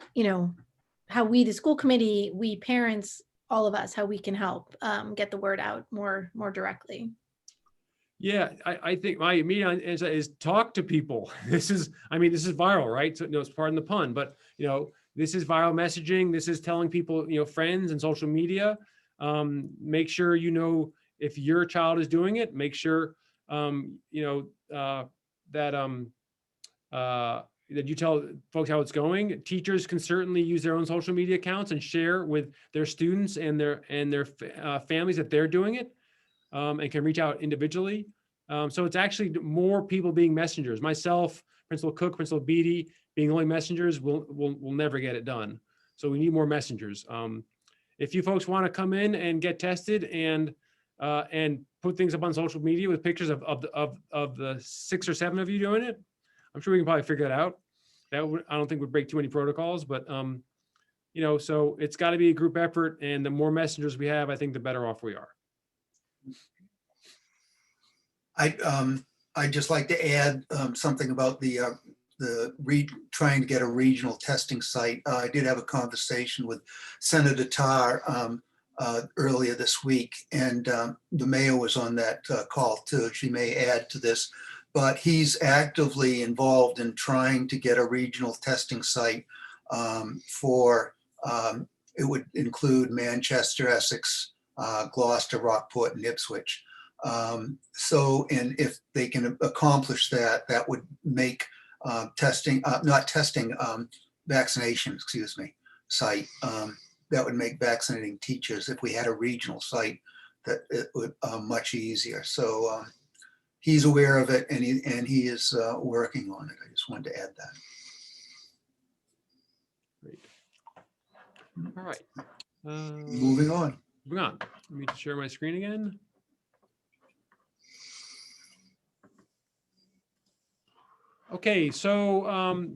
how we, the school committee, we parents, all of us, how we can help get the word out more directly. Yeah, I think my immediate answer is talk to people. This is viral, right? So, it's pardon the pun, but, this is viral messaging. This is telling people, friends and social media. Make sure, if your child is doing it, make sure, that you tell folks how it's going. Teachers can certainly use their own social media accounts and share with their students and their families that they're doing it. And can reach out individually. So it's actually more people being messengers. Myself, Principal Cook, Principal Beatty, being only messengers will never get it done. So we need more messengers. If you folks want to come in and get tested and put things up on social media with pictures of the 6 or 7 of you doing it, I'm sure we can probably figure that out. I don't think would break too many protocols, but so it's got to be a group effort, and the more messengers we have, I think the better off we are. I'd just like to add something about trying to get a regional testing site. I did have a conversation with Senator Tarr earlier this week, and the mayor was on that call too. She may add to this, but he's actively involved in trying to get a regional testing site it would include Manchester, Essex, Gloucester, Rockport, and Ipswich. And if they can accomplish that, that would make vaccination, site. That would make vaccinating teachers, if we had a regional site, that it would much easier. So he's aware of it, and he is working on it. I just wanted to add that. Great. All right. Moving on. Moving on. Let me share my screen again. Okay, so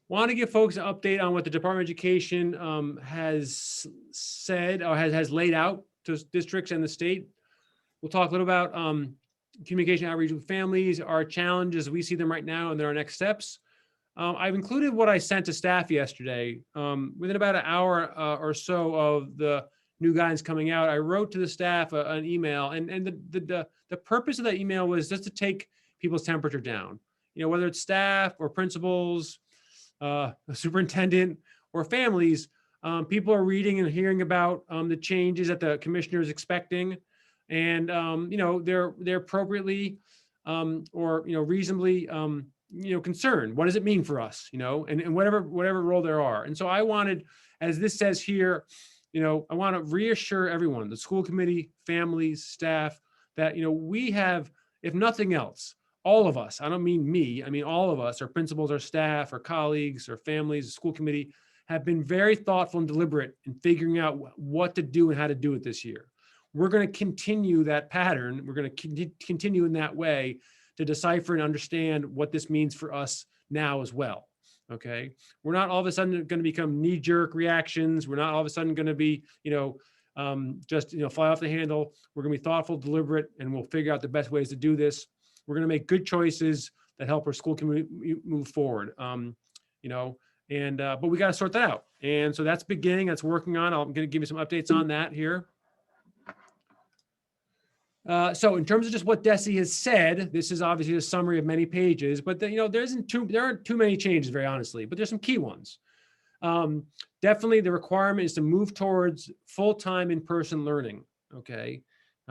want to give folks an update on what the Department of Education has said or has laid out to districts and the state. We'll talk a little about communication outreach with families, our challenges, we see them right now, and then our next steps. I've included what I sent to staff yesterday. Within about an hour or so of the new guidance coming out, I wrote to the staff an email, and the purpose of that email was just to take people's temperature down. Whether it's staff or principals, a superintendent or families, people are reading and hearing about the changes that the commissioner is expecting, and they're appropriately or reasonably concerned. What does it mean for us? And whatever role there are. And so I wanted, as this says here, I want to reassure everyone, the school committee, families, staff, that we have, if nothing else, all of us, I don't mean me, I mean all of us, our principals, our staff, our colleagues, our families, the school committee, have been very thoughtful and deliberate in figuring out what to do and how to do it this year. We're going to continue that pattern. We're going to continue in that way to decipher and understand what this means for us now as well. Okay. We're not all of a sudden going to become knee-jerk reactions. We're not all of a sudden going to be, just, fly off the handle. We're going to be thoughtful, deliberate, and we'll figure out the best ways to do this. We're going to make good choices that help our school community move forward. But we got to sort that out. And so that's beginning, that's working on. I'm going to give you some updates on that here. So in terms of just what DESE has said, this is obviously a summary of many pages, but there aren't too many changes, very honestly, but there's some key ones. Definitely the requirement is to move towards full-time in-person learning. Okay.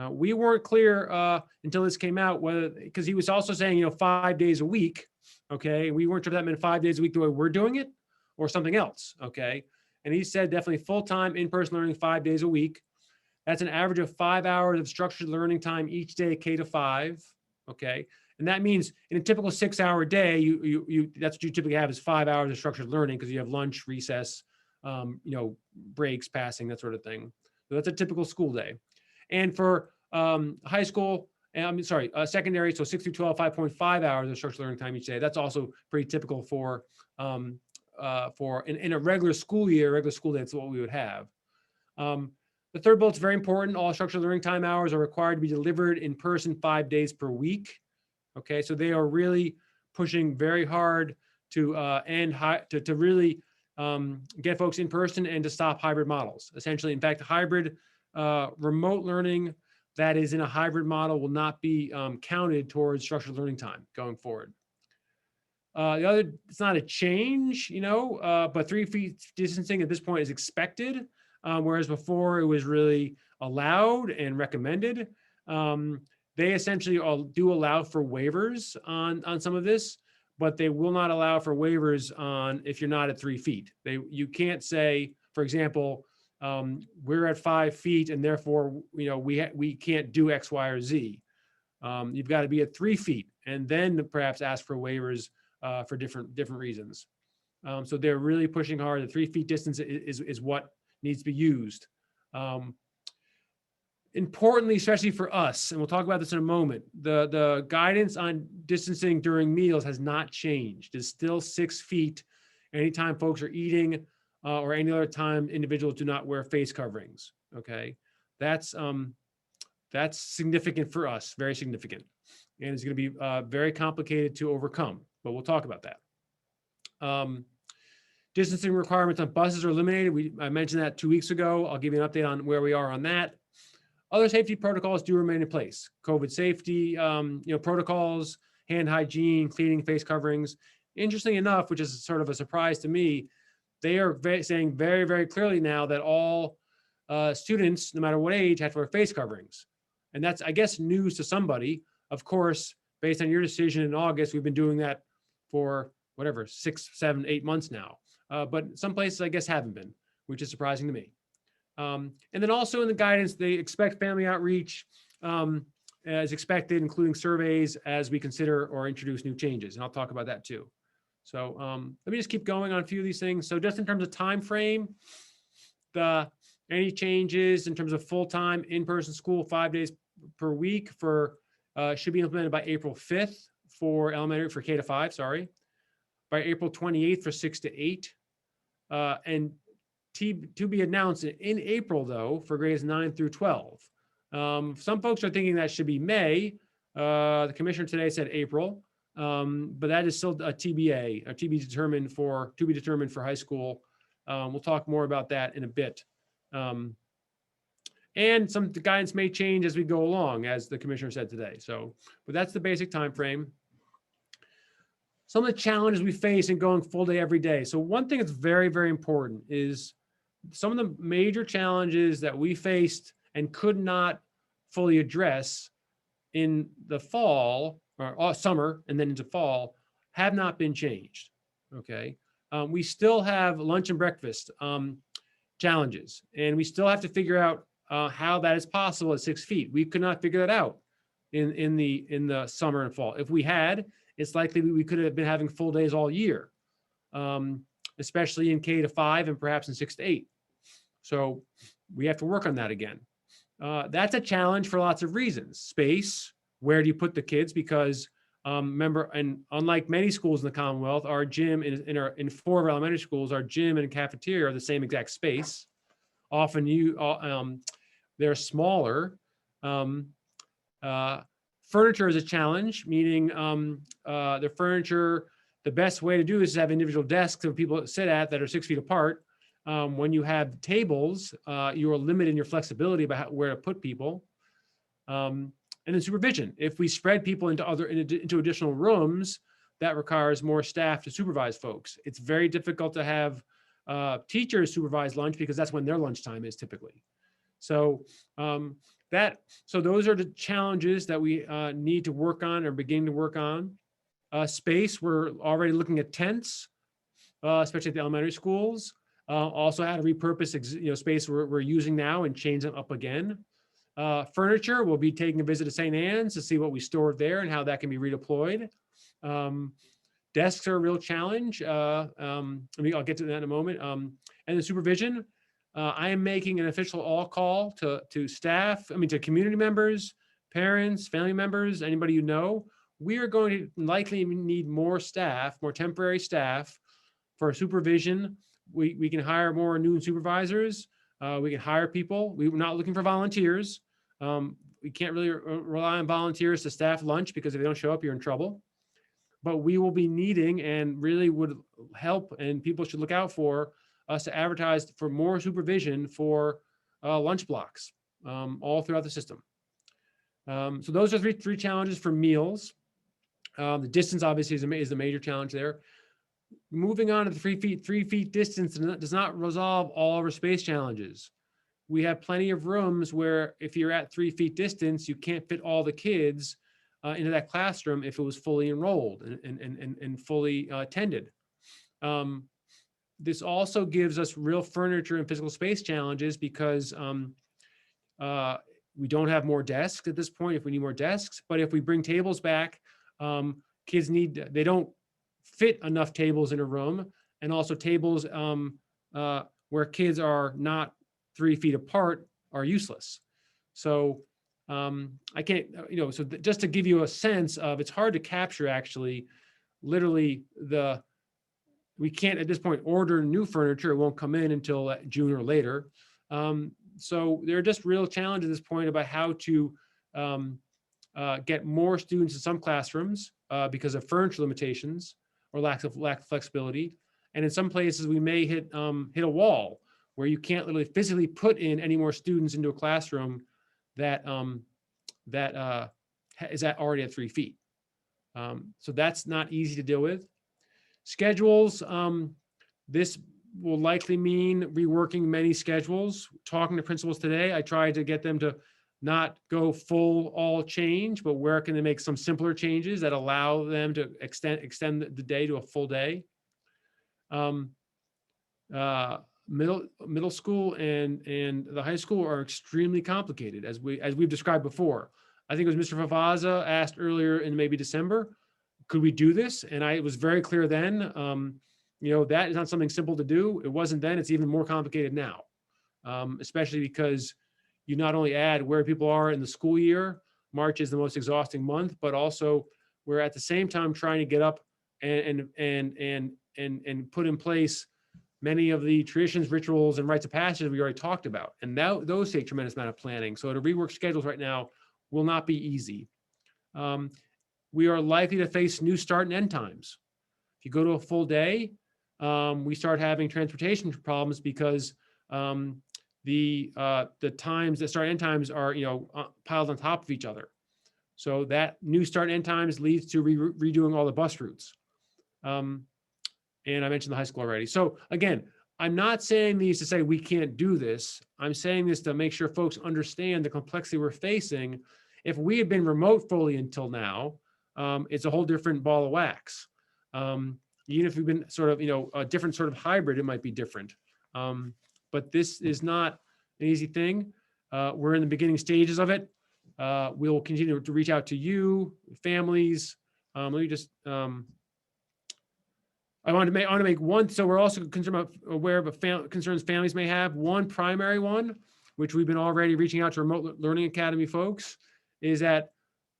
We weren't clear until this came out whether, because he was also saying, 5 days a week. Okay. We weren't sure if that meant 5 days a week the way we're doing it or something else. Okay. And he said definitely full-time in-person learning 5 days a week. That's an average of 5 hours of structured learning time each day, K-5. Okay. And that means in a typical 6-hour day, that's what you typically have is 5 hours of structured learning because you have lunch, recess, breaks, passing, that sort of thing. So that's a typical school day. And for high school, secondary, so 6 through 12, 5.5 hours of structured learning time each day. That's also pretty typical for in a regular school year, regular school day, that's what we would have. The third bullet's very important. All structured learning time hours are required to be delivered in person 5 days per week. Okay, so they are really pushing very hard to to really get folks in person and to stop hybrid models. Essentially, in fact, hybrid remote learning that is in a hybrid model will not be counted towards structured learning time going forward. The other, it's not a change, but 3 feet distancing at this point is expected. Whereas before it was really allowed and recommended. They essentially do allow for waivers on some of this, but they will not allow for waivers on if you're not at 3 feet. You can't say, for example, we're at 5 feet and therefore we can't do X, Y, or Z. You've got to be at 3 feet and then perhaps ask for waivers for different reasons. So they're really pushing hard. The 3 feet distance is what needs to be used. Importantly, especially for us, and we'll talk about this in a moment, the guidance on distancing during meals has not changed. It's still 6 feet anytime folks are eating or any other time individuals do not wear face coverings. Okay, that's significant for us, very significant, and it's going to be very complicated to overcome. But we'll talk about that. Distancing requirements on buses are eliminated. I mentioned that 2 weeks ago. I'll give you an update on where we are on that. Other safety protocols do remain in place. COVID safety, protocols, hand hygiene, cleaning, face coverings. Interesting enough, which is sort of a surprise to me, they are saying very, very clearly now that all students, no matter what age, have to wear face coverings. And that's, I guess, news to somebody. Of course, based on your decision in August, we've been doing that for whatever, 6, 7, 8 months now. But some places, I guess, haven't been, which is surprising to me. And then also in the guidance, they expect family outreach as expected, including surveys as we consider or introduce new changes. And I'll talk about that too. So let me just keep going on a few of these things. So just in terms of time frame, any changes in terms of full-time in-person school 5 days per week should be implemented by April 5th for K-5, sorry. By April 28th for 6 to 8. And to be announced in April, though, for grades 9 through 12. Some folks are thinking that should be May. The commissioner today said April. but that is still a TBA, or to be determined for high school. We'll talk more about that in a bit. And some the guidance may change as we go along, as the commissioner said today. So, but that's the basic time frame. Some of the challenges we face in going full day every day. So one thing that's very, very important is some of the major challenges that we faced and could not fully address in the fall or summer and then into fall have not been changed. Okay. We still have lunch and breakfast challenges, and we still have to figure out how that is possible at 6 feet. We could not figure that out in the summer and fall. If we had, it's likely we could have been having full days all year, especially in K-5 and perhaps in 6 to 8. So we have to work on that again. That's a challenge for lots of reasons. Space, where do you put the kids? Because remember, and unlike many schools in the Commonwealth, our gym in 4 of our elementary schools, our gym and cafeteria are the same exact space. Often they're smaller. Furniture is a challenge, meaning the furniture, the best way to do this is have individual desks that people sit at that are 6 feet apart. When you have tables, you are limited in your flexibility about where to put people. And then supervision. If we spread people into additional rooms, that requires more staff to supervise folks. It's very difficult to have teachers supervise lunch because that's when their lunchtime is typically. So those are the challenges that we need to work on or begin to work on. Space, we're already looking at tents, especially at the elementary schools. Also how to repurpose space we're using now and change them up again. Furniture, we'll be taking a visit to St. Anne's to see what we stored there and how that can be redeployed. Desks are a real challenge. I'll get to that in a moment. And the supervision, I am making an official all call to staff, to community members, parents, family members, anybody you know. We are going to likely need more staff, more temporary staff for supervision. We can hire more noon supervisors. We can hire people. We're not looking for volunteers. We can't really rely on volunteers to staff lunch because if they don't show up, you're in trouble. But we will be needing and really would help, and people should look out for us to advertise for more supervision for lunch blocks all throughout the system. So those are three challenges for meals. The distance obviously is the major challenge there. Moving on to the 3 feet distance does not resolve all of our space challenges. We have plenty of rooms where if you're at 3 feet distance, you can't fit all the kids into that classroom if it was fully enrolled and fully attended. This also gives us real furniture and physical space challenges because we don't have more desks at this point if we need more desks, but if we bring tables back, kids they don't fit enough tables in a room, and also tables where kids are not 3 feet apart are useless. So I can't, so just to give you a sense of, it's hard to capture actually, literally we can't at this point order new furniture. It won't come in until June or later. So there are just real challenges at this point about how to get more students in some classrooms because of furniture limitations or lack of flexibility. And in some places we may hit a wall where you can't literally physically put in any more students into a classroom that is already at 3 feet. So that's not easy to deal with. Schedules, this will likely mean reworking many schedules. Talking to principals today, I tried to get them to not go full all change, but where can they make some simpler changes that allow them to extend the day to a full day. Middle school and the high school are extremely complicated, as we've described before. I think it was Mr. Favaza asked earlier in maybe December, could we do this? And I was very clear then, that is not something simple to do. It wasn't then, it's even more complicated now, especially because you not only add where people are in the school year, March is the most exhausting month, but also we're at the same time trying to get up and put in place many of the traditions, rituals, and rites of passage we already talked about. And those take a tremendous amount of planning. So to rework schedules right now will not be easy. we are likely to face new start and end times. If you go to a full day, we start having transportation problems because the times, the start and end times are, piled on top of each other. So that new start and end times leads to redoing all the bus routes. And I mentioned the high school already. So again, I'm not saying these to say we can't do this. I'm saying this to make sure folks understand the complexity we're facing. If we had been remote fully until now, it's a whole different ball of wax. Even if we've been sort of, a different sort of hybrid, it might be different. But this is not an easy thing. We're in the beginning stages of it. We will continue to reach out to you, families. Let me just, I want to make one, so we're also aware of concerns families may have. One primary one, which we've been already reaching out to Remote Learning Academy folks, is that,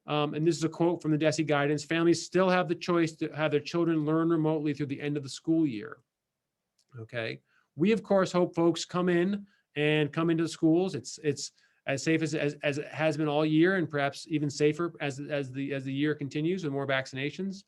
and this is a quote from the DESE guidance, families still have the choice to have their children learn remotely through the end of the school year. Okay. We, of course, hope folks come into the schools. It's as safe as it has been all year, and perhaps even safer as the year continues with more vaccinations.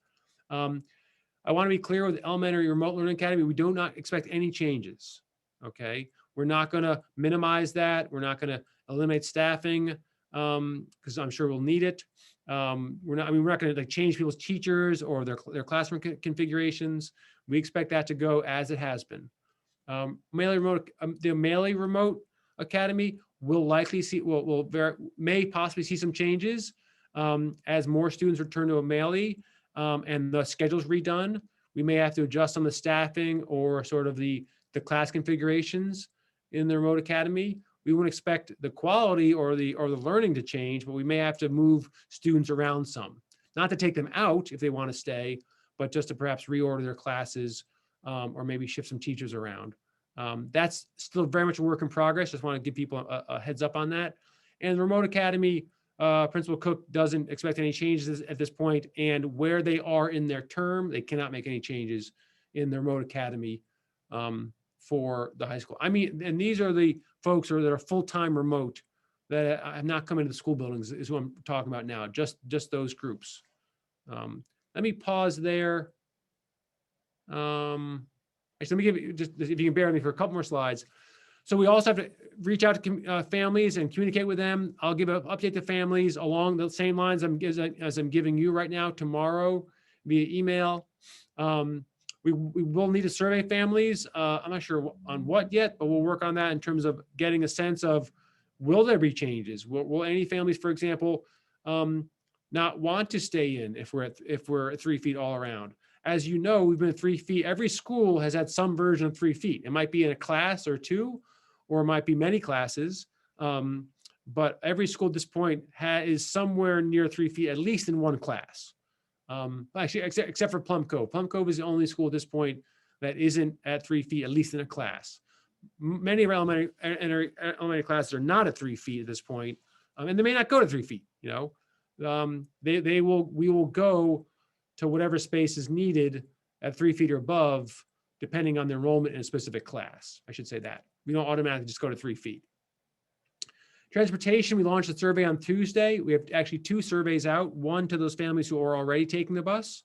I want to be clear with Elementary Remote Learning Academy, we do not expect any changes. Okay. We're not going to minimize that. We're not going to eliminate staffing because I'm sure we'll need it. We're not going to change people's teachers or their classroom configurations. We expect that to go as it has been. The Melee Remote Academy will likely see, may possibly see some changes as more students return to a Melee and the schedule's redone. We may have to adjust some of the staffing or sort of the class configurations in the Remote Academy. We wouldn't expect the quality or the learning to change, but we may have to move students around some. Not to take them out if they want to stay, but just to perhaps reorder their classes or maybe shift some teachers around. That's still very much a work in progress. Just want to give people a heads up on that. And the Remote Academy, Principal Cook doesn't expect any changes at this point, and where they are in their term, they cannot make any changes in the Remote Academy for the high school. I mean, and these are the folks that are full-time remote that have not come into the school buildings is what I'm talking about now, just those groups. Let me pause there. Actually, let me give you, just if you can bear with me for a couple more slides. So we also have to reach out to families and communicate with them. I'll give an update to families along the same lines as I'm giving you right now tomorrow via email. We will need to survey families. I'm not sure on what yet, but we'll work on that in terms of getting a sense of, will there be changes? Will any families, for example, not want to stay in if we're at 3 feet all around? As you know, we've been at 3 feet. Every school has had some version of 3 feet. It might be in a class or two, or it might be many classes. But every school at this point is somewhere near 3 feet, at least in one class. Actually, except for Plum Cove. Plum Cove is the only school at this point that isn't at 3 feet, at least in a class. Many of our elementary classes are not at 3 feet at this point, and they may not go to 3 feet. We will go to whatever space is needed at 3 feet or above, depending on the enrollment in a specific class. I should say that. We don't automatically just go to 3 feet. Transportation, we launched a survey on Tuesday. We have actually 2 surveys out, one to those families who are already taking the bus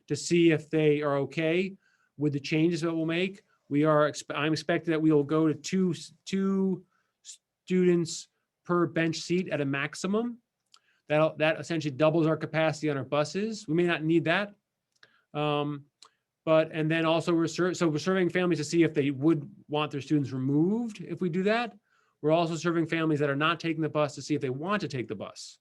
to see if they are okay with the changes that we'll make. I'm expecting that we will go to two students per bench seat at a maximum. That essentially doubles our capacity on our buses. We may not need that. And then also we're surveying families to see if they would want their students removed if we do that. We're also serving families that are not taking the bus to see if they want to take the bus.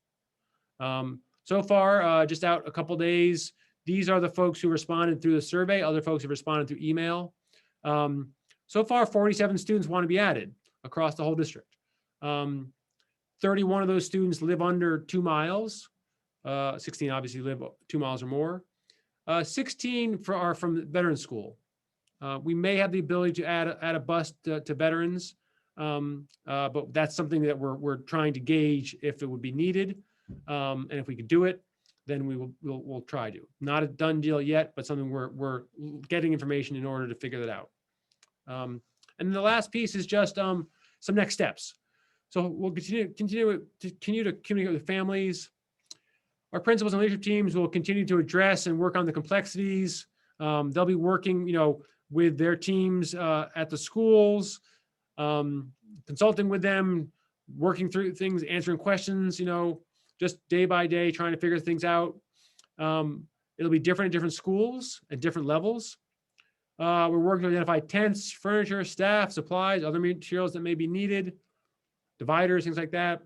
So far, just out a couple days, these are the folks who responded through the survey. Other folks have responded through email. So far, 47 students want to be added across the whole district. 31 of those students live under 2 miles. 16 obviously live 2 miles or more. 16 are from the Veterans School. We may have the ability to add a bus to veterans. But that's something that we're trying to gauge if it would be needed. And if we could do it, then we'll try to. Not a done deal yet, but something we're getting information in order to figure that out. And the last piece is just some next steps. So we'll continue to communicate with families. our principals and leadership teams will continue to address and work on the complexities. They'll be working, with their teams at the schools, consulting with them, working through things, answering questions, just day by day, trying to figure things out. It'll be different at different schools at different levels. We're working to identify tents, furniture, staff, supplies, other materials that may be needed, dividers, things like that.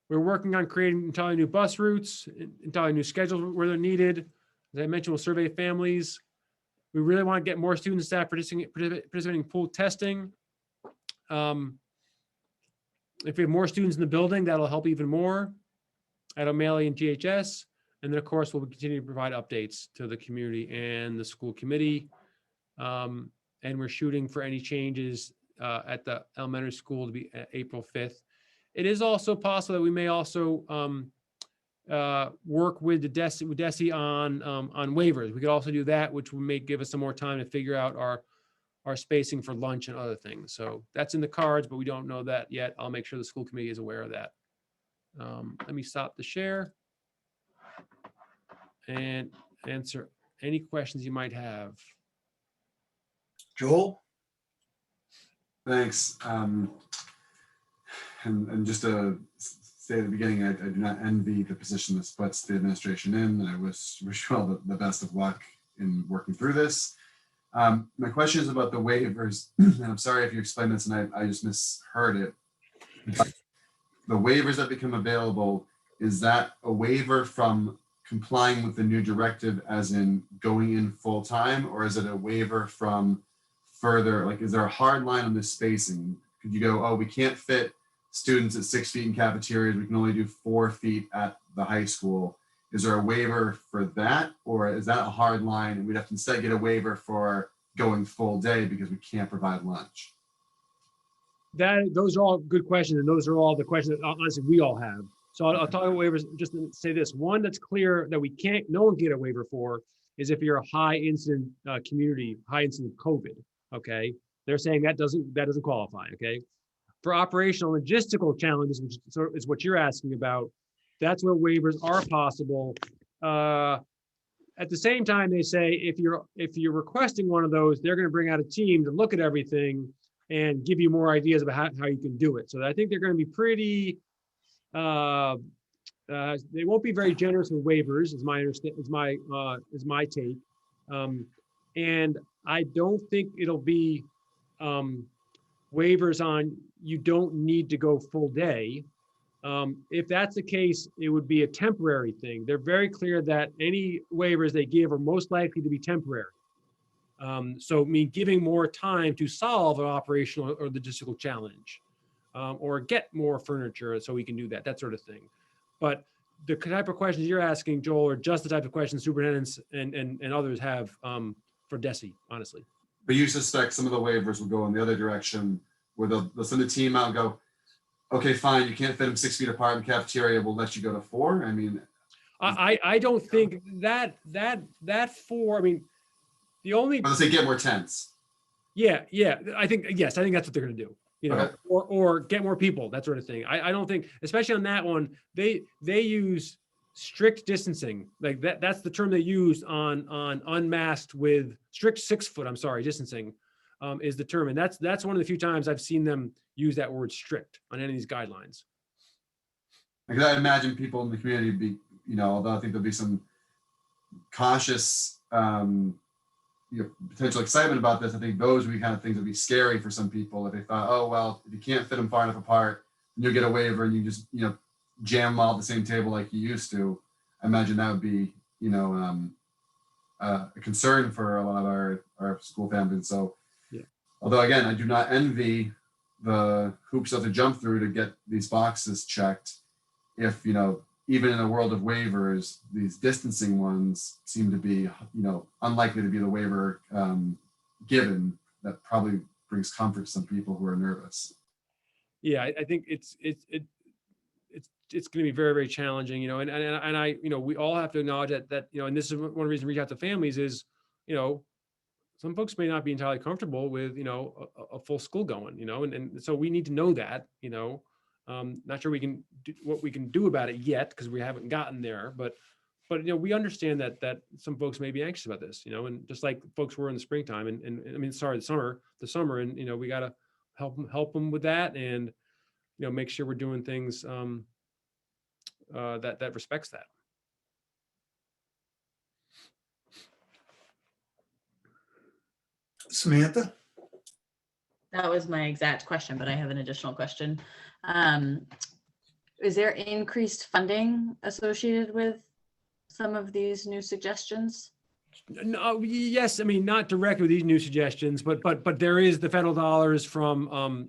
We're working on creating entirely new bus routes, entirely new schedules where they're needed. As I mentioned, we'll survey families. We really want to get more student staff participating in pool testing. If we have more students in the building, that'll help even more at O'Malley and GHS. And then, of course, we'll continue to provide updates to the community and the school committee. And we're shooting for any changes at the elementary school to be April 5th. It is also possible that we may also work with the DESE on waivers. We could also do that, which may give us some more time to figure out our spacing for lunch and other things. So that's in the cards, but we don't know that yet. I'll make sure the school committee is aware of that. Let me stop the share and answer any questions you might have. Joel? Thanks. And just to say at the beginning, I do not envy the position that splits the administration in. And I wish you all the best of luck in working through this. My question is about the waivers, and I'm sorry if you explained this and I just misheard it. But the waivers that become available, is that a waiver from complying with the new directive as in going in full time, or is it a waiver from further, like, is there a hard line on this spacing? Could you go, oh, we can't fit students at 6 feet in cafeterias, we can only do 4 feet at the high school? Is there a waiver for that, or is that a hard line and we'd have to instead get a waiver for going full day because we can't provide lunch? Those are all good questions, and those are all the questions that honestly we all have. So I'll talk about waivers. Just to say this, one that's clear that no one can get a waiver for is if you're a high incident community, high incident COVID. Okay, they're saying that doesn't qualify. Okay, for operational logistical challenges, which is what you're asking about, that's where waivers are possible. At the same time, they say if you're requesting one of those, they're going to bring out a team to look at everything and give you more ideas about how you can do it. So I think they're going to be pretty. They won't be very generous with waivers, is my take. And I don't think it'll be waivers on you don't need to go full day. If that's the case, it would be a temporary thing. They're very clear that any waivers they give are most likely to be temporary. So I mean, giving more time to solve an operational or logistical challenge, or get more furniture so we can do that sort of thing. But the type of questions you're asking, Joel, are just the type of questions superintendents and others have for DESE, honestly. But you suspect some of the waivers will go in the other direction, where they'll send a team out and go, okay, fine, you can't fit them 6 feet apart in the cafeteria, we'll let you go to 4. I mean, I don't think that 4, I mean, the only. Let's say get more tents. Yeah, I think that's what they're going to do. Okay. Or get more people, that sort of thing. I don't think, especially on that one, they use strict distancing. Like that's the term they use on unmasked with strict 6 foot, distancing is the term. And that's one of the few times I've seen them use that word strict on any of these guidelines. Because I imagine people in the community be, although I think there'll be some cautious, potential excitement about this, I think those would be kind of things that would be scary for some people if they thought, oh, well, if you can't fit them far enough apart, you'll get a waiver and you just, jam them all at the same table like you used to. I imagine that would be, a concern for a lot of our school families. So, yeah. Although again, I do not envy the hoops you have to jump through to get these boxes checked. If, even in a world of waivers, these distancing ones seem to be, unlikely to be the waiver given. That probably brings comfort to some people who are nervous. Yeah, I think it's going to be very, very challenging, and I, we all have to acknowledge that, and this is one of the reasons we reach out to families is, some folks may not be entirely comfortable with, a full school going, and so we need to know that, Not sure we can do what we can do about it yet because we haven't gotten there, but we understand that some folks may be anxious about this, and just like folks were in the springtime and I mean, sorry, the summer, and we got to help them with that, and make sure we're doing things that respects that. Samantha? That was my exact question, but I have an additional question. Is there increased funding associated with some of these new suggestions? No, yes, I mean, not directly with these new suggestions, but there is the federal dollars from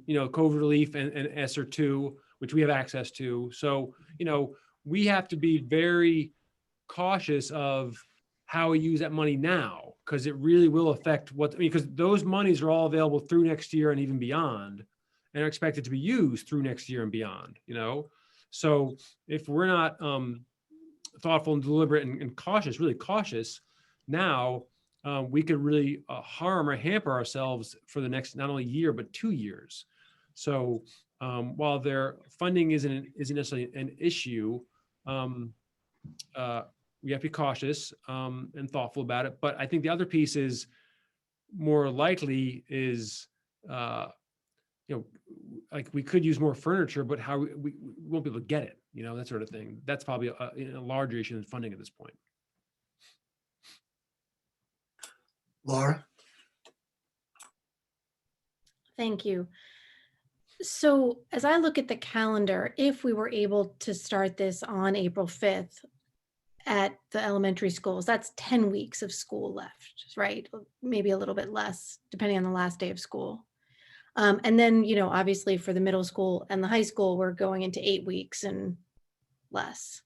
COVID relief and ESSER 2, which we have access to. So we have to be very cautious of how we use that money now, because it really will affect because those monies are all available through next year and even beyond, and are expected to be used through next year and beyond. So if we're not thoughtful and deliberate and cautious, really cautious now, we could really harm or hamper ourselves for the next not only year but 2 years. So while their funding isn't necessarily an issue, we have to be cautious and thoughtful about it. But I think the other piece is more likely is, like we could use more furniture, but how we won't be able to get it, that sort of thing. That's probably a larger issue than funding at this point. Laura? Thank you. So as I look at the calendar, if we were able to start this on April 5th at the elementary schools, that's 10 weeks of school left, right? Maybe a little bit less, depending on the last day of school. And then, obviously for the middle school and the high school, we're going into 8 weeks and less.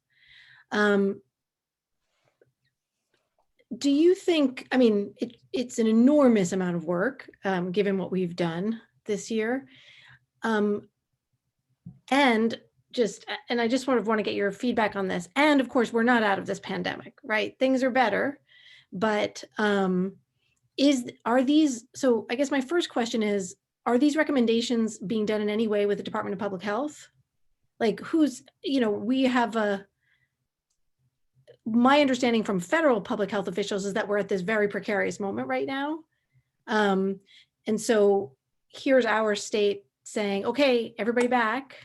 Do you think, I mean, it's an enormous amount of work, given what we've done this year. And I just want to get your feedback on this. And of course, we're not out of this pandemic, right? Things are better, but so I guess my first question is, are these recommendations being done in any way with the Department of Public Health? Like we have my understanding from federal public health officials is that we're at this very precarious moment right now. And so here's our state saying, okay, everybody back,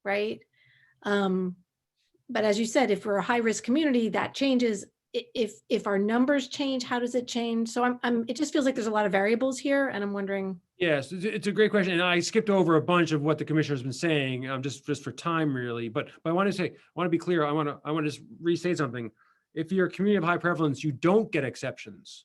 right? But as you said, if we're a high-risk community, that changes. If our numbers change, how does it change? So it just feels like there's a lot of variables here, and I'm wondering. Yes, it's a great question, and I skipped over a bunch of what the commissioner's been saying, just for time, really. But I want to be clear. I want to just restate something. If you're a community of high prevalence, you don't get exceptions,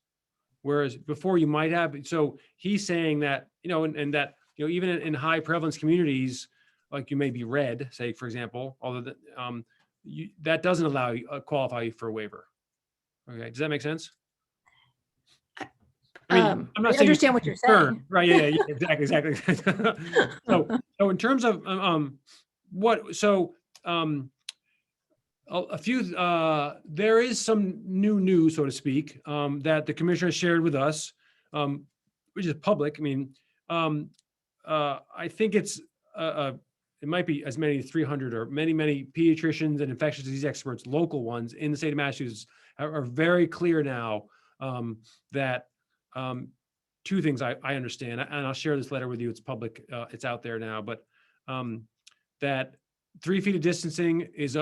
whereas before you might have. So he's saying that and that even in high prevalence communities, like you may be red, say for example, although that doesn't allow you qualify you for a waiver. Okay, does that make sense? I mean, I'm not saying understand what you're saying. Right? Yeah, exactly. So in terms of there is some new news, so to speak, that the commissioner shared with us, which is public. I mean, I think it might be as many as 300 or many pediatricians and infectious disease experts, local ones in the state of Massachusetts, are very clear now that two things I understand, and I'll share this letter with you. It's public, it's out there now, but that 3 feet of distancing is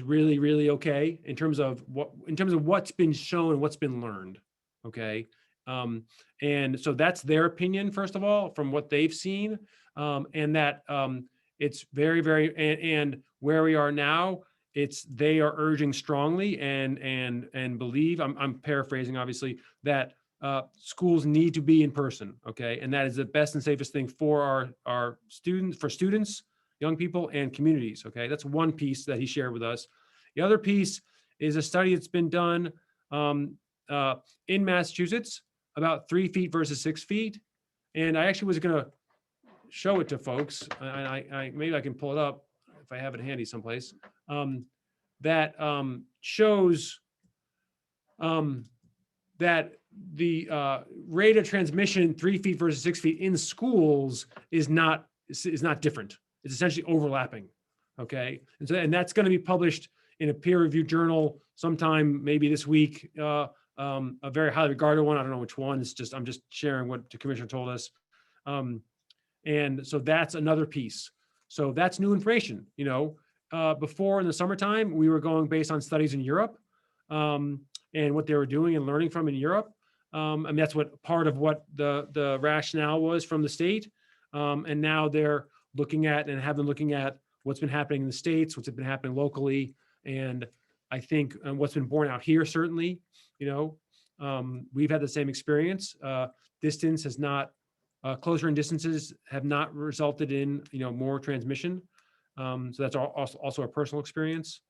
really, really okay in terms of what's been shown and what's been learned. Okay. And so that's their opinion, first of all, from what they've seen. And that it's very, very, and where we are now, they are urging strongly and believe, I'm paraphrasing obviously, that schools need to be in person. Okay. And that is the best and safest thing for our students, young people, and communities. Okay. That's one piece that he shared with us. The other piece is a study that's been done in Massachusetts about 3 feet versus 6 feet. And I actually was going to show it to folks. I maybe I can pull it up if I have it handy someplace. That shows that the rate of transmission 3 feet versus 6 feet in schools is not different. It's essentially overlapping. Okay. And that's going to be published in a peer-reviewed journal sometime maybe this week. A very highly regarded one. I don't know which one. I'm just sharing what the commissioner told us. And so that's another piece. So that's new information. Before in the summertime, we were going based on studies in Europe and what they were doing and learning from in Europe. And that's part of what the rationale was from the state. And now they're looking at what's been happening in the States, what's been happening locally. And I think what's been borne out here, certainly, we've had the same experience. Distance has not, closer in distances have not resulted in, more transmission. So that's also a personal experience.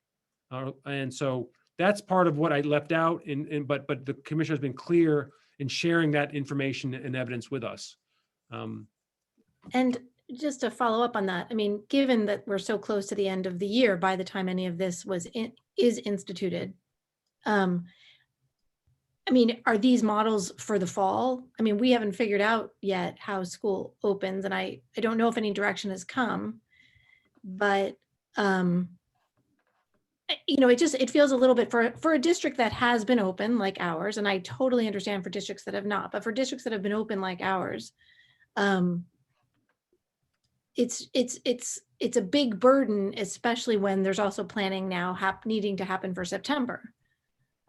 And so that's part of what I left out but the commissioner has been clear in sharing that information and evidence with us. And just to follow up on that, I mean, given that we're so close to the end of the year, by the time any of this is instituted, I mean, are these models for the fall? I mean, we haven't figured out yet how school opens, and I don't know if any direction has come, but it feels a little bit for a district that has been open like ours, and I totally understand for districts that have not, but for districts that have been open like ours, it's a big burden, especially when there's also planning now needing to happen for September,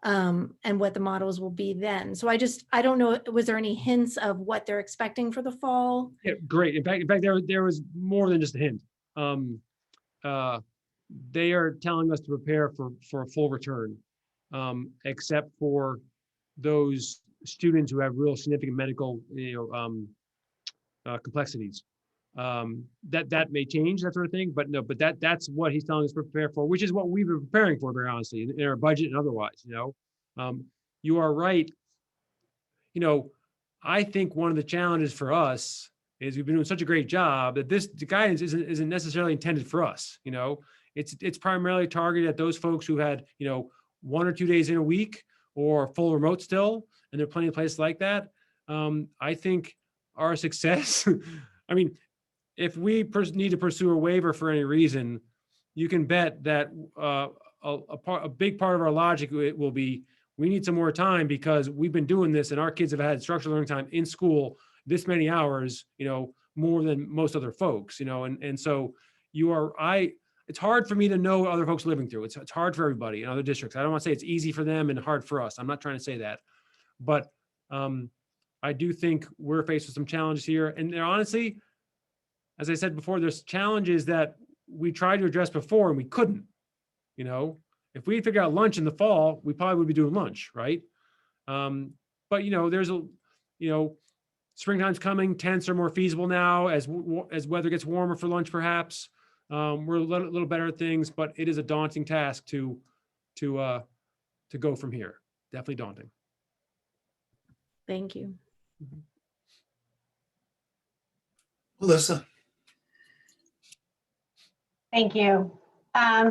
and what the models will be then. So I don't know, was there any hints of what they're expecting for the fall? Yeah, great. In fact, there was more than just a hint. They are telling us to prepare for a full return, except for those students who have real significant medical, complexities. That may change, that sort of thing, but no, but that's what he's telling us to prepare for, which is what we've been preparing for, very honestly, in our budget and otherwise. You are right. I think one of the challenges for us is we've been doing such a great job that the guidance isn't necessarily intended for us. It's primarily targeted at those folks who had 1 or 2 days in a week or full remote still, and there are plenty of places like that. I think our success, I mean, if we need to pursue a waiver for any reason, you can bet that a big part of our logic will be, we need some more time because we've been doing this and our kids have had structured learning time in school this many hours, more than most other folks, and so it's hard for me to know what other folks are living through. It's hard for everybody in other districts. I don't want to say it's easy for them and hard for us. I'm not trying to say that, but I do think we're faced with some challenges here. And honestly, as I said before, there's challenges that we tried to address before and we couldn't. If we figure out lunch in the fall, we probably would be doing lunch, right? But there's springtime's coming. Tents are more feasible now as weather gets warmer for lunch, perhaps. We're a little better at things, but it is a daunting task to go from here. Definitely daunting. Thank you. Melissa. Thank you.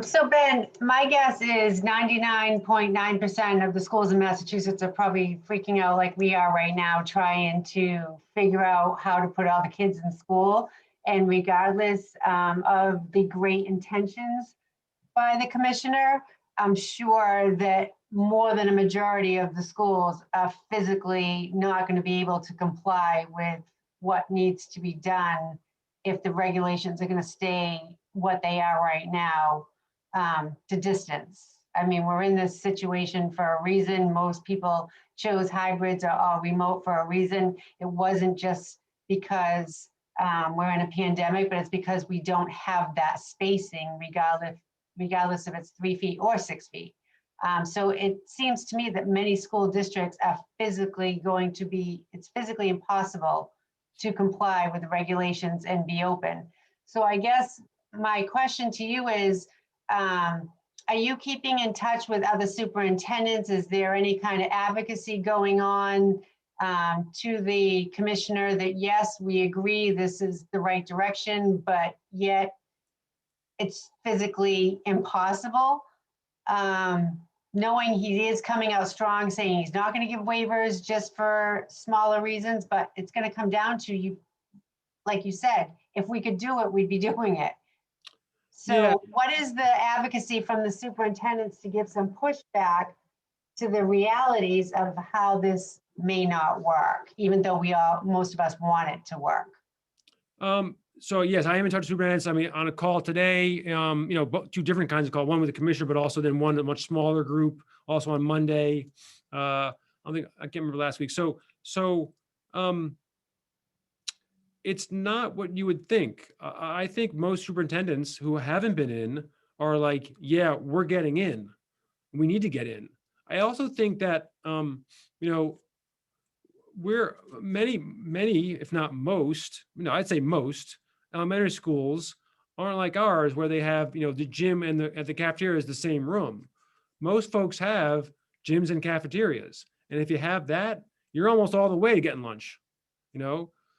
So Ben, my guess is 99.9% of the schools in Massachusetts are probably freaking out like we are right now, trying to figure out how to put all the kids in school. And regardless of the great intentions by the commissioner, I'm sure that more than a majority of the schools are physically not going to be able to comply with what needs to be done if the regulations are going to stay what they are right now, to distance. I mean, we're in this situation for a reason. Most people chose hybrids or all remote for a reason. It wasn't just because we're in a pandemic, but it's because we don't have that spacing regardless if it's 3 feet or 6 feet. So it seems to me that many school districts are it's physically impossible to comply with the regulations and be open. So I guess my question to you is, are you keeping in touch with other superintendents? Is there any kind of advocacy going on to the commissioner that, yes, we agree this is the right direction, but yet it's physically impossible? Knowing he is coming out strong, saying he's not going to give waivers just for smaller reasons, but it's going to come down to, you, like you said, if we could do it, we'd be doing it. Yeah. So what is the advocacy from the superintendents to give some pushback to the realities of how this may not work, even though most of us want it to work? So yes, I am in touch with superintendents. I mean, on a call today, two different kinds of call, one with the commissioner, but also then one, a much smaller group, also on Monday. I can't remember last week. So it's not what you would think. I think most superintendents who haven't been in are like, yeah, we're getting in. We need to get in. I also think that, we're many, if not most, I'd say most elementary schools aren't like ours where they have, the gym and the cafeteria is the same room. Most folks have gyms and cafeterias. And if you have that, you're almost all the way to getting lunch,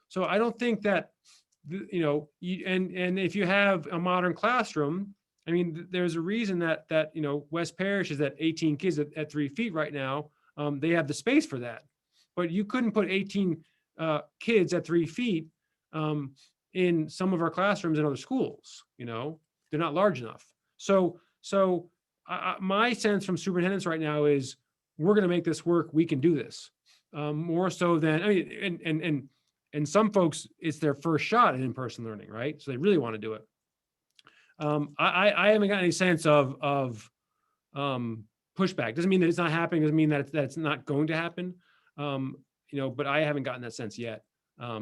So I don't think that, and if you have a modern classroom, I mean, there's a reason that West Parish is at 18 kids at 3 feet right now. They have the space for that. But you couldn't put 18 kids at 3 feet in some of our classrooms in other schools. They're not large enough. So my sense from superintendents right now is we're going to make this work. We can do this more so than, and some folks, it's their first shot at in-person learning, right? So they really want to do it. I haven't got any sense of pushback. Doesn't mean that it's not happening. Doesn't mean that it's not going to happen. But I haven't gotten that sense yet. I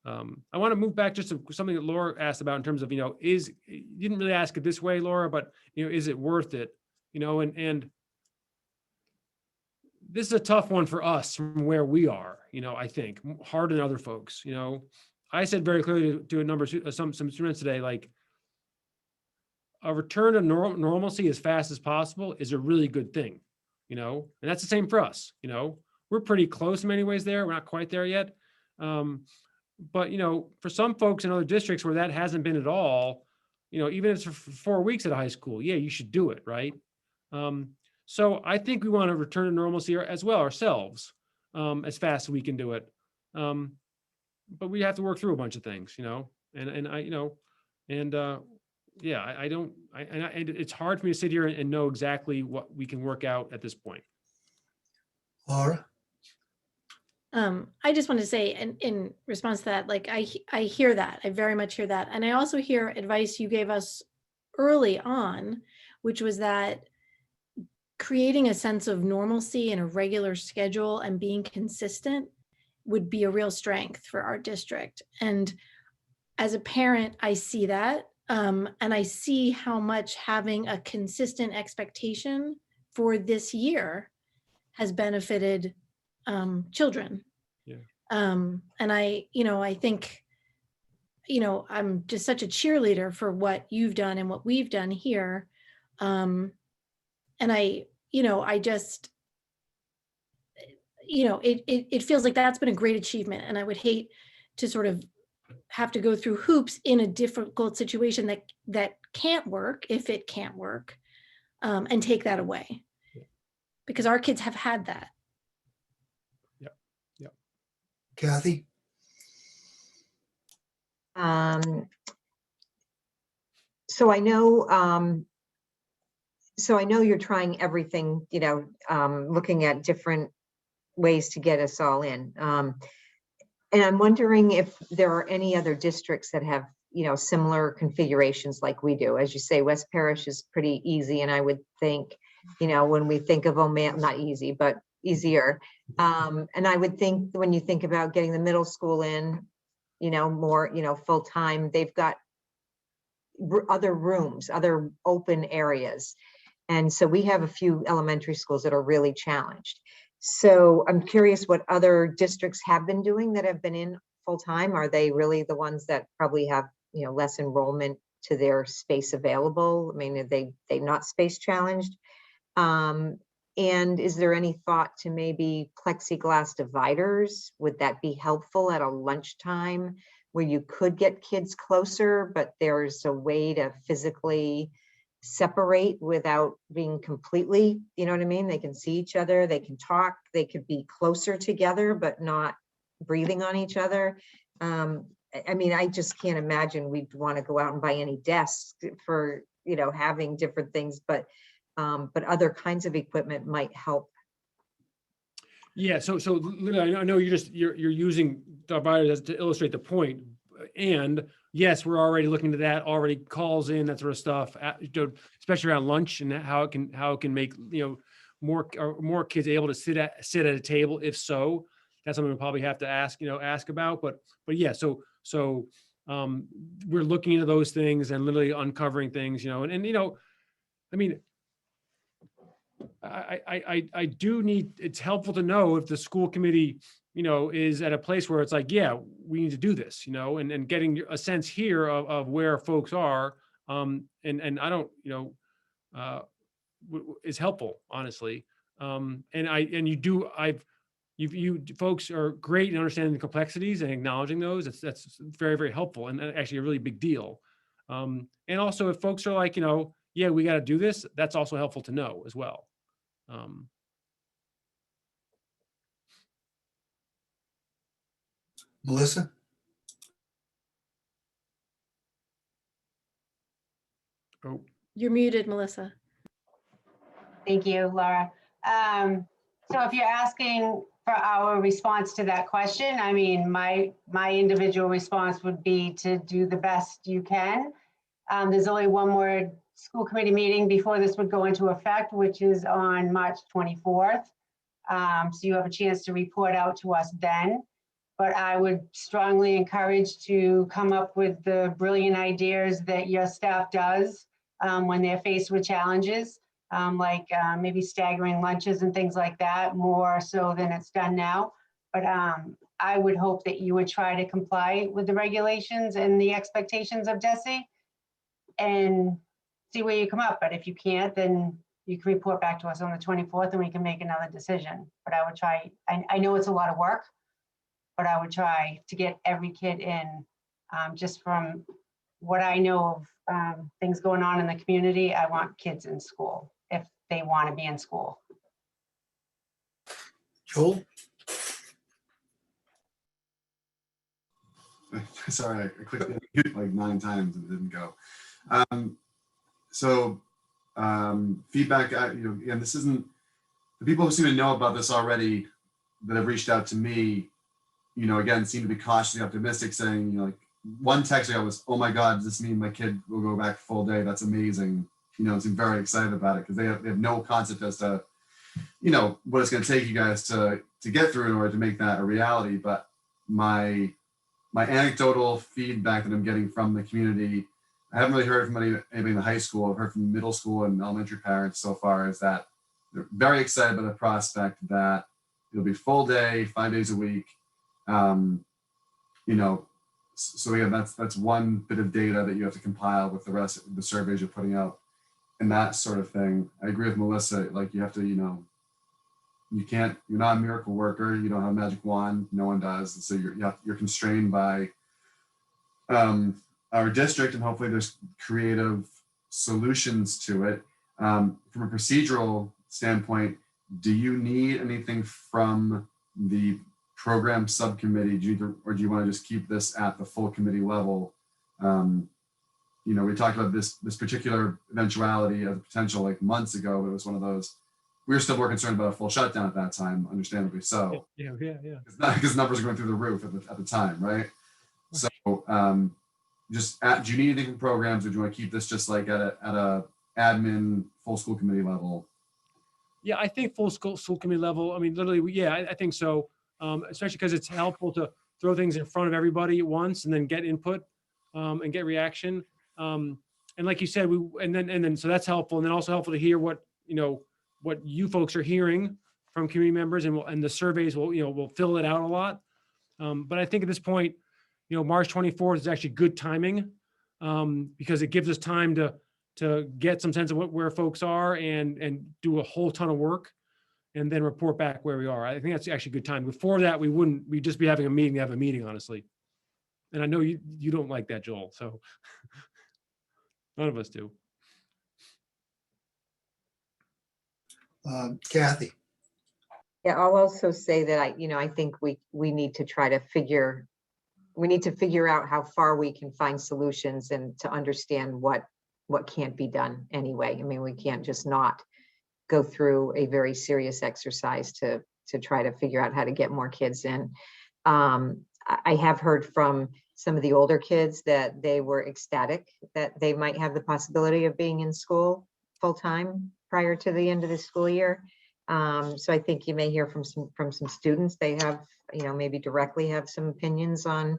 want to move back just to something that Laura asked about in terms of, you didn't really ask it this way, Laura, but, is it worth it? And this is a tough one for us from where we are, I think harder than other folks. I said very clearly to a number of some students today, like a return to normalcy as fast as possible is a really good thing, and that's the same for us. We're pretty close in many ways there. We're not quite there yet. But, for some folks in other districts where that hasn't been at all, even if it's for 4 weeks at a high school, yeah, you should do it, right? So I think we want to return to normalcy as well ourselves, as fast as we can do it. But we have to work through a bunch of things, it's hard for me to sit here and know exactly what we can work out at this point. Laura? I just want to say, in response to that, like I hear that, I very much hear that. And I also hear advice you gave us early on, which was that creating a sense of normalcy and a regular schedule and being consistent would be a real strength for our district. And as a parent, I see that. And I see how much having a consistent expectation for this year has benefited children. Yeah. And I think, I'm just such a cheerleader for what you've done and what we've done here. And I just, it feels like that's been a great achievement. And I would hate to sort of have to go through hoops in a difficult situation that can't work, if it can't work, and take that away. Because our kids have had that. Kathy? So I know you're trying everything, looking at different ways to get us all in. And I'm wondering if there are any other districts that have, similar configurations like we do. As you say, West Parish is pretty easy. And I would think, when we think of not easy, but easier. And I would think when you think about getting the middle school in, more, full time, they've got other rooms, other open areas. And so we have a few elementary schools that are really challenged. So I'm curious what other districts have been doing that have been in full time. Are they really the ones that probably have, less enrollment to their space available? I mean, are they not space challenged? And is there any thought to maybe plexiglass dividers? Would that be helpful at a lunchtime where you could get kids closer, but there's a way to physically separate without being completely, you know what I mean? They can see each other, they can talk, they could be closer together, but not breathing on each other. I mean, I just can't imagine we'd want to go out and buy any desks for, having different things, but other kinds of equipment might help. Yeah, so literally, I know you're using dividers to illustrate the point. And yes, we're already looking to that, already calls in, that sort of stuff, especially around lunch and how it can make, more kids able to sit at a table. If so, that's something we'll probably have to ask about. But yeah, so we're looking into those things and literally uncovering things, I mean, I do need, it's helpful to know if the school committee, is at a place where it's like, yeah, we need to do this, and getting a sense here of where folks are. And I don't, is helpful, honestly. You folks are great in understanding the complexities and acknowledging those. That's very, very helpful and actually a really big deal. And also if folks are like, yeah, we got to do this, that's also helpful to know as well. Melissa? Oh, You're muted, Melissa. Thank you, Laura. So if you're asking for our response to that question, I mean, my individual response would be to do the best you can. There's only one more school committee meeting before this would go into effect, which is on March 24th. So you have a chance to report out to us then. But I would strongly encourage to come up with the brilliant ideas that your staff does when they're faced with challenges, like maybe staggering lunches and things like that, more so than it's done now. But I would hope that you would try to comply with the regulations and the expectations of DESE and see where you come up. But if you can't, then you can report back to us on the 24th and we can make another decision. But I would try, I know it's a lot of work, but I would try to get every kid in. Just from what I know of things going on in the community, I want kids in school if they want to be in school. Joel? Sorry, I clicked it like 9 times and it didn't go. Feedback, and this isn't, the people who seem to know about this already that have reached out to me, again, seem to be cautiously optimistic, saying, like, one text I got was, "Oh my God, does this mean my kid will go back full day? That's amazing." Seem very excited about it because they have no concept as to, what it's going to take you guys to get through in order to make that a reality. But my anecdotal feedback that I'm getting from the community, I haven't really heard from anybody in the high school. I've heard from middle school and elementary parents so far, is that they're very excited by the prospect that it'll be full day, 5 days a week. So again, that's one bit of data that you have to compile with the rest of the surveys you're putting out and that sort of thing. I agree with Melissa, like you have to, you're not a miracle worker. You don't have a magic wand. No one does. And so you're constrained by our district, and hopefully there's creative solutions to it. From a procedural standpoint, do you need anything from the program subcommittee? Or do you want to just keep this at the full committee level? We talked about this particular eventuality of the potential like months ago, but it was one of those, we were still more concerned about a full shutdown at that time, understandably so. yeah. Because numbers are going through the roof at the time, right? So do you need anything from programs, or do you want to keep this just like at a admin full school committee level? Yeah, I think full school committee level. I mean, literally, yeah, I think so. Especially because it's helpful to throw things in front of everybody at once and then get input and get reaction. And like you said, so that's helpful. And then also helpful to hear what you folks are hearing from community members, and the surveys will fill it out a lot. But I think at this point, March 24th is actually good timing because it gives us time to get some sense of where folks are and do a whole ton of work and then report back where we are. I think that's actually a good time. Before that, we'd just be having a meeting to have a meeting, honestly. And I know you don't like that, Joel, so none of us do. Kathy? Yeah, I'll also say that I think we need to try to figure we need to figure out how far we can find solutions and to understand what can't be done anyway. I mean, we can't just not go through a very serious exercise to try to figure out how to get more kids in. I have heard from some of the older kids that they were ecstatic that they might have the possibility of being in school full-time prior to the end of the school year. So I think you may hear from some students. They have, maybe directly have some opinions on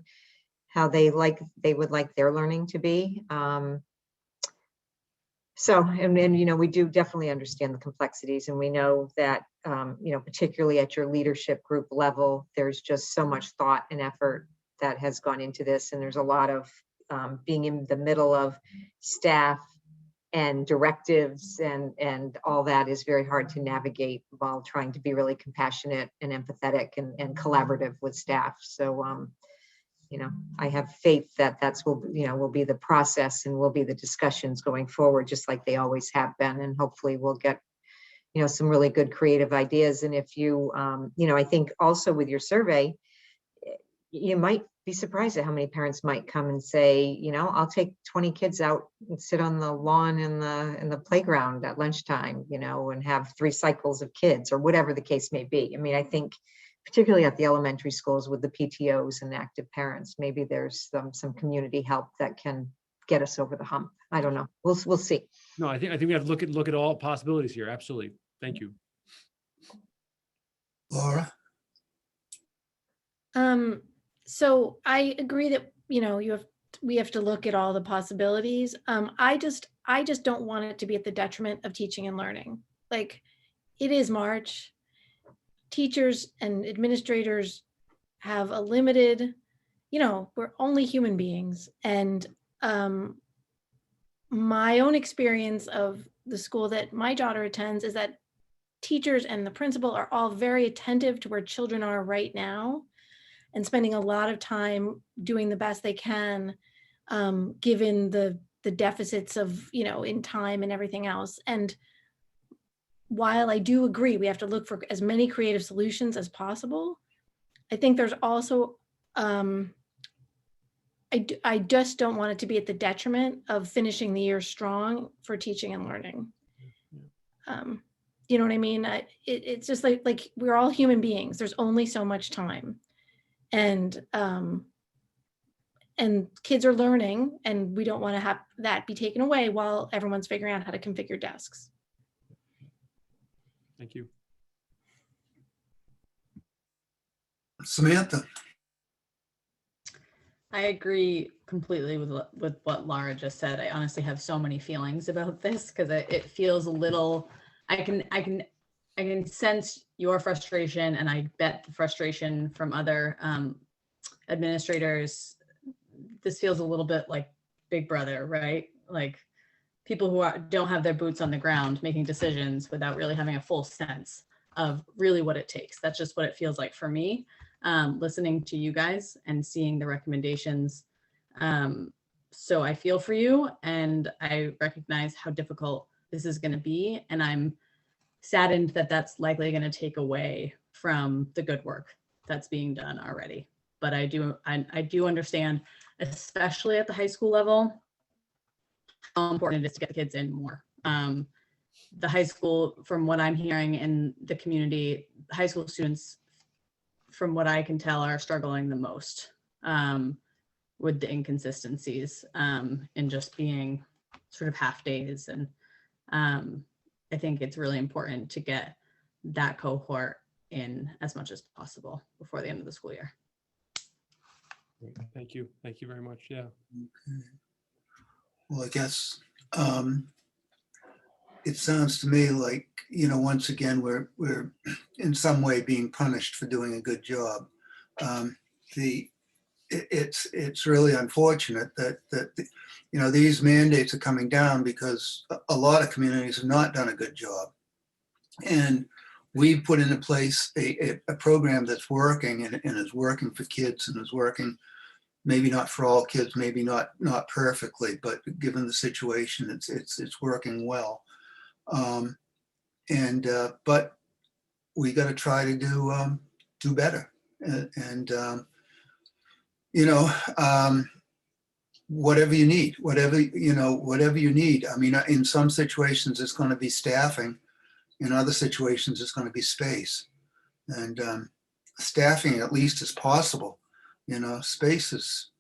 how they would like their learning to be. And we do definitely understand the complexities, and we know that, particularly at your leadership group level, there's just so much thought and effort that has gone into this. And there's a lot of being in the middle of staff and directives and all that is very hard to navigate while trying to be really compassionate and empathetic and collaborative with staff. So, I have faith that will be the process and will be the discussions going forward, just like they always have been. And hopefully we'll get, some really good creative ideas. And if you, I think also with your survey, you might be surprised at how many parents might come and say, I'll take 20 kids out and sit on the lawn in the playground at lunchtime, and have 3 cycles of kids, or whatever the case may be. I mean, I think particularly at the elementary schools with the PTOs and active parents, maybe there's some community help that can get us over the hump. I don't know. We'll see. No, I think we have to look at all possibilities here. Absolutely. Thank you. Laura? So I agree that, we have to look at all the possibilities. I just don't want it to be at the detriment of teaching and learning. Like, it is March. Teachers and administrators have a limited, we're only human beings. And my own experience of the school that my daughter attends is that teachers and the principal are all very attentive to where children are right now and spending a lot of time doing the best they can, given the deficits of, in time and everything else. And while I do agree we have to look for as many creative solutions as possible, I think there's also, I just don't want it to be at the detriment of finishing the year strong for teaching and learning. You know what I mean? It's just like we're all human beings. There's only so much time. And kids are learning, and we don't want to have that be taken away while everyone's figuring out how to configure desks. Thank you. Samantha? I agree completely with what Laura just said. I honestly have so many feelings about this because it feels a little, I can sense your frustration, and I bet the frustration from other administrators. This feels a little bit like Big Brother, right? Like people who don't have their boots on the ground making decisions without really having a full sense of really what it takes. That's just what it feels like for me, listening to you guys and seeing the recommendations. So I feel for you, and I recognize how difficult this is going to be. And I'm saddened that that's likely going to take away from the good work that's being done already. But I do understand, especially at the high school level, how important it is to get the kids in more. The high school, from what I'm hearing in the community, high school students, from what I can tell, are struggling the most with the inconsistencies in just being sort of half days. And I think it's really important to get that cohort in as much as possible before the end of the school year. Great. Thank you. Thank you very much. Yeah. Okay. Well, I guess it sounds to me like, once again, we're in some way being punished for doing a good job. It's really unfortunate that these mandates are coming down because a lot of communities have not done a good job. And we've put into place a program that's working and is working for kids and is working, maybe not for all kids, maybe not perfectly, but given the situation, it's working well. But we got to try to do better. And you know, whatever you need, whatever you need. I mean, in some situations, it's going to be staffing. In other situations, it's going to be space. And staffing at least is possible. You know, space is,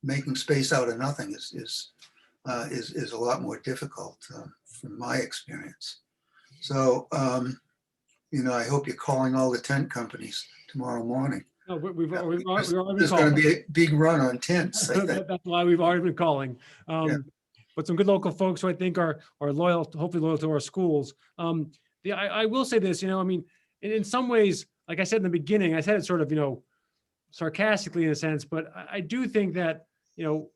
making space out of nothing is a lot more difficult from my experience. So, you know, I hope you're calling all the tent companies tomorrow morning. No, we've already been There's going calling. to be a big run on tents, I think. That's why we've already been calling. Yeah. But some good local folks who I think are loyal, hopefully loyal to our schools. I will say this, you know, I mean, in some ways, like I said in the beginning, I said it sort of, you know, sarcastically in a sense, but I do think that, you know,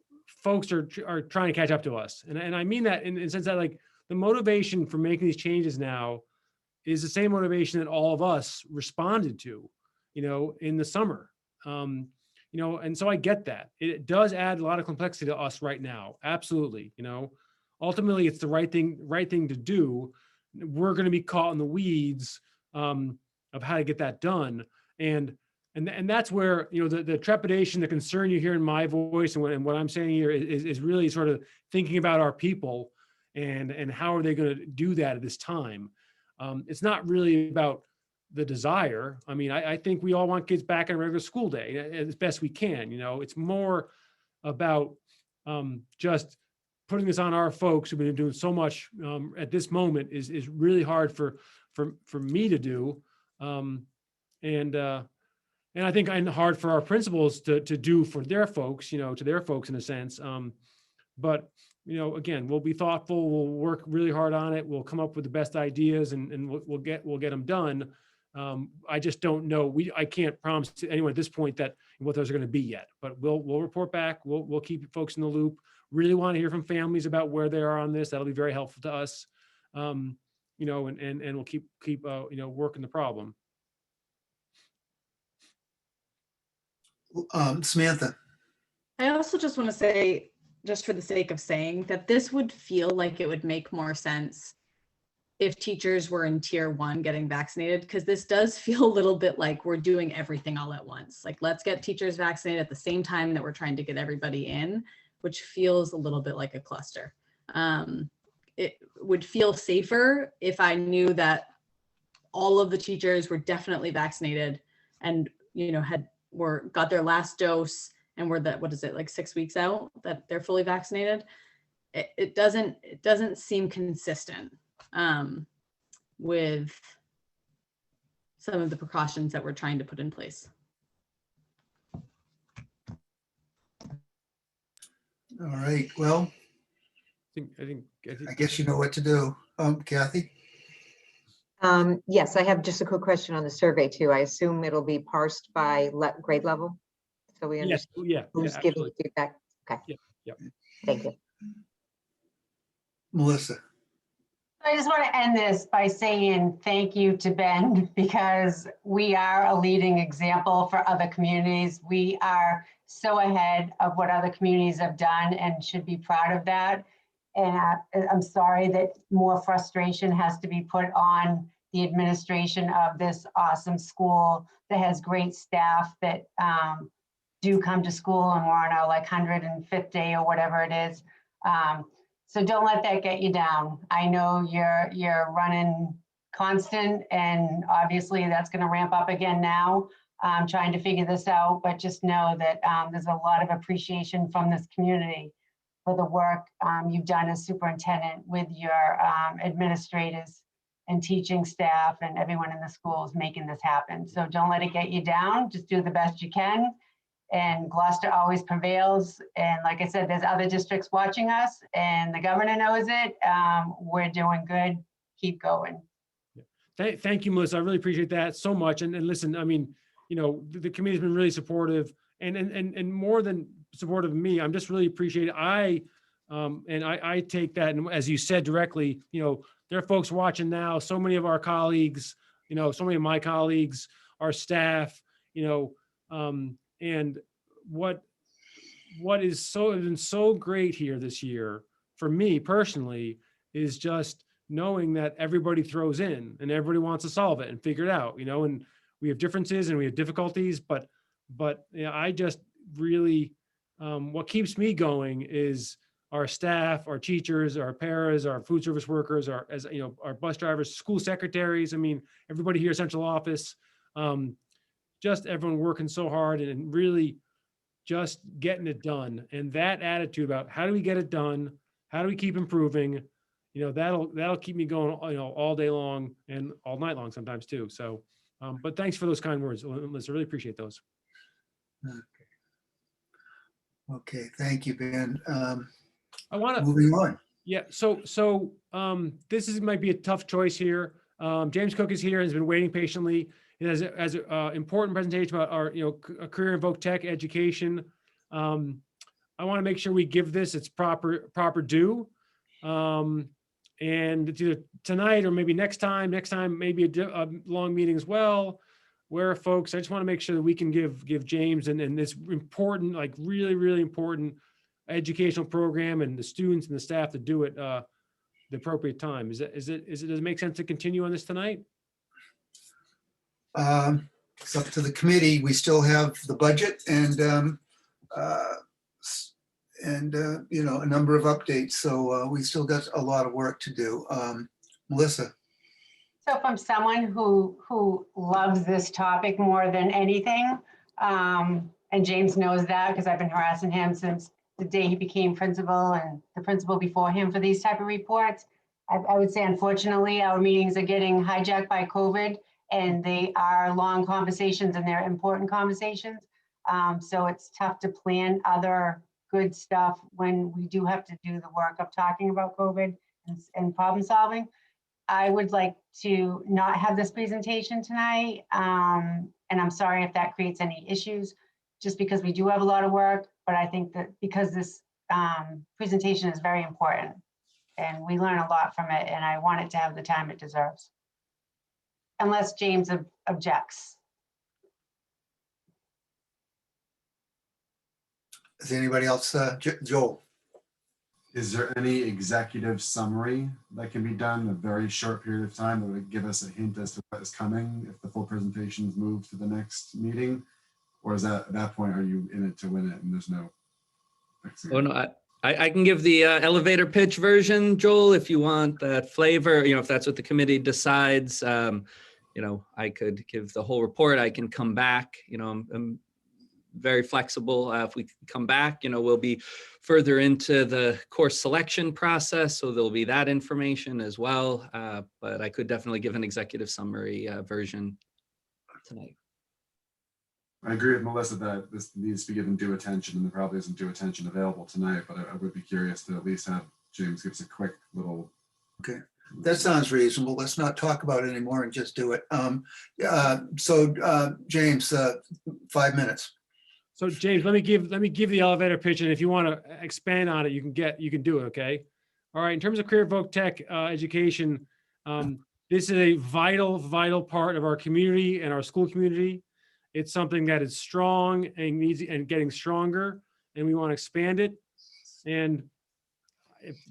folks are trying to catch up to us. And I mean that in the sense that, like, the motivation for making these changes now is the same motivation that all of us responded to, you know, in the summer. You know, and so I get that. It does add a lot of complexity to us right now. Absolutely. You know, ultimately it's the right thing to do. We're going to be caught in the weeds of how to get that done. And that's where, you know, the trepidation, the concern you hear in my voice and what I'm saying here is really sort of thinking about our people and how are they going to do that at this time. It's not really about the desire. I mean, I think we all want kids back on a regular school day as best we can. You know, it's more about just putting this on our folks who've been doing so much at this moment is really hard for me to do. And I think hard for our principals to do for their folks, you know, to their folks in a sense. But, you know, again, we'll be thoughtful. We'll work really hard on it. We'll come up with the best ideas and we'll get them done. I just don't know. I can't promise to anyone at this point that what those are going to be yet, but we'll report back. We'll keep folks in the loop. Really want to hear from families about where they are on this. That'll be very helpful to us. You know, and we'll keep you know, working the problem. Samantha. I also just want to say, just for the sake of saying, that this would feel like it would make more sense if teachers were in tier 1 getting vaccinated, because this does feel a little bit like we're doing everything all at once. Like, let's get teachers vaccinated at the same time that we're trying to get everybody in, which feels a little bit like a cluster. It would feel safer if I knew that all of the teachers were definitely vaccinated and, you know, got their last dose and were what is it, like 6 weeks out that they're fully vaccinated. It doesn't seem consistent with some of the precautions that we're trying to put in place. All right. Well, I I guess you know what to do. Kathy? Yes, I have just a quick question on the survey too. I assume it'll be parsed by grade level? So we yes, understand yeah, who's yeah, giving absolutely. feedback. Okay. Yep. Thank you. Melissa? I just want to end this by saying thank you to Ben, because we are a leading example for other communities. We are so ahead of what other communities have done and should be proud of that. And I'm sorry that more frustration has to be put on the administration of this awesome school that has great staff that do come to school, and we're on our like 105th day or whatever it is. So don't let that get you down. I know you're running constant, and obviously that's going to ramp up again now, trying to figure this out, but just know that there's a lot of appreciation from this community for the work you've done as superintendent with your administrators and teaching staff and everyone in the schools making this happen. So don't let it get you down. Just do the best you can. And Gloucester always prevails. And like I said, there's other districts watching us and the governor knows it. We're doing good. Keep going. Thank you, Melissa. I really appreciate that so much. And listen, I mean, you know, the committee's been really supportive and more than supportive of me. I'm just really appreciative. I take that, and as you said directly, you know, there are folks watching now, so many of our colleagues, you know, so many of my colleagues, our staff, you know, and what is been so great here this year for me personally is just knowing that everybody throws in and everybody wants to solve it and figure it out, you know, and we have differences and we have difficulties, but you know, really, what keeps me going is our staff, our teachers, our paras, our food service workers, our, as you know, our bus drivers, school secretaries. I mean, everybody here, central office, just everyone working so hard and really just getting it done. And that attitude about how do we get it done? How do we keep improving? You know, that'll keep me going, you know, all day long and all night long sometimes too. So, but thanks for those kind words, Melissa. Really appreciate those. Okay, thank you, Ben. I want to, Moving on. yeah. So this might be a tough choice here. James Cook is here and has been waiting patiently. It has an important presentation about our, you know, a career in voc tech education. I want to make sure we give this its proper due. And it's either tonight or maybe next time maybe a long meeting as well, where folks, I just want to make sure that we can give James and this important, like really important educational program and the students and the staff to do it the appropriate time. Does it make sense to continue on this tonight? It's up to the committee. We still have the budget and you know, a number of updates. So we still got a lot of work to do. Melissa. So from someone who loves this topic more than anything, and James knows that because I've been harassing him since the day he became principal and the principal before him for these type of reports. I would say, unfortunately, our meetings are getting hijacked by COVID, and they are long conversations and they're important conversations. So it's tough to plan other good stuff when we do have to do the work of talking about COVID and problem solving. I would like to not have this presentation tonight. And I'm sorry if that creates any issues, just because we do have a lot of work, but I think that because this presentation is very important and we learn a lot from it, and I want it to have the time it deserves. Unless James objects. Is anybody else? Joel? Is there any executive summary that can be done in a very short period of time that would give us a hint as to what is coming if the full presentation is moved to the next meeting? Or is that at that point, are you in it to win it and there's no fixing it? Oh, no, I can give the elevator pitch version, Joel, if you want that flavor, you know, if that's what the committee decides. You know, I could give the whole report. I can come back, you know, I'm very flexible. If we come back, you know, we'll be further into the course selection process. So there'll be that information as well. But I could definitely give an executive summary version tonight. I agree with Melissa that this needs to be given due attention, and there probably isn't due attention available tonight, but I would be curious to at least have James give us a quick little. Okay, that sounds reasonable. Let's not talk about it anymore and just do it. James, 5 minutes. So James, let me give the elevator pitch, and if you want to expand on it, you can do it. Okay. All right. In terms of career voc tech education, this is a vital part of our community and our school community. It's something that is strong and needs and getting stronger, and we want to expand it. And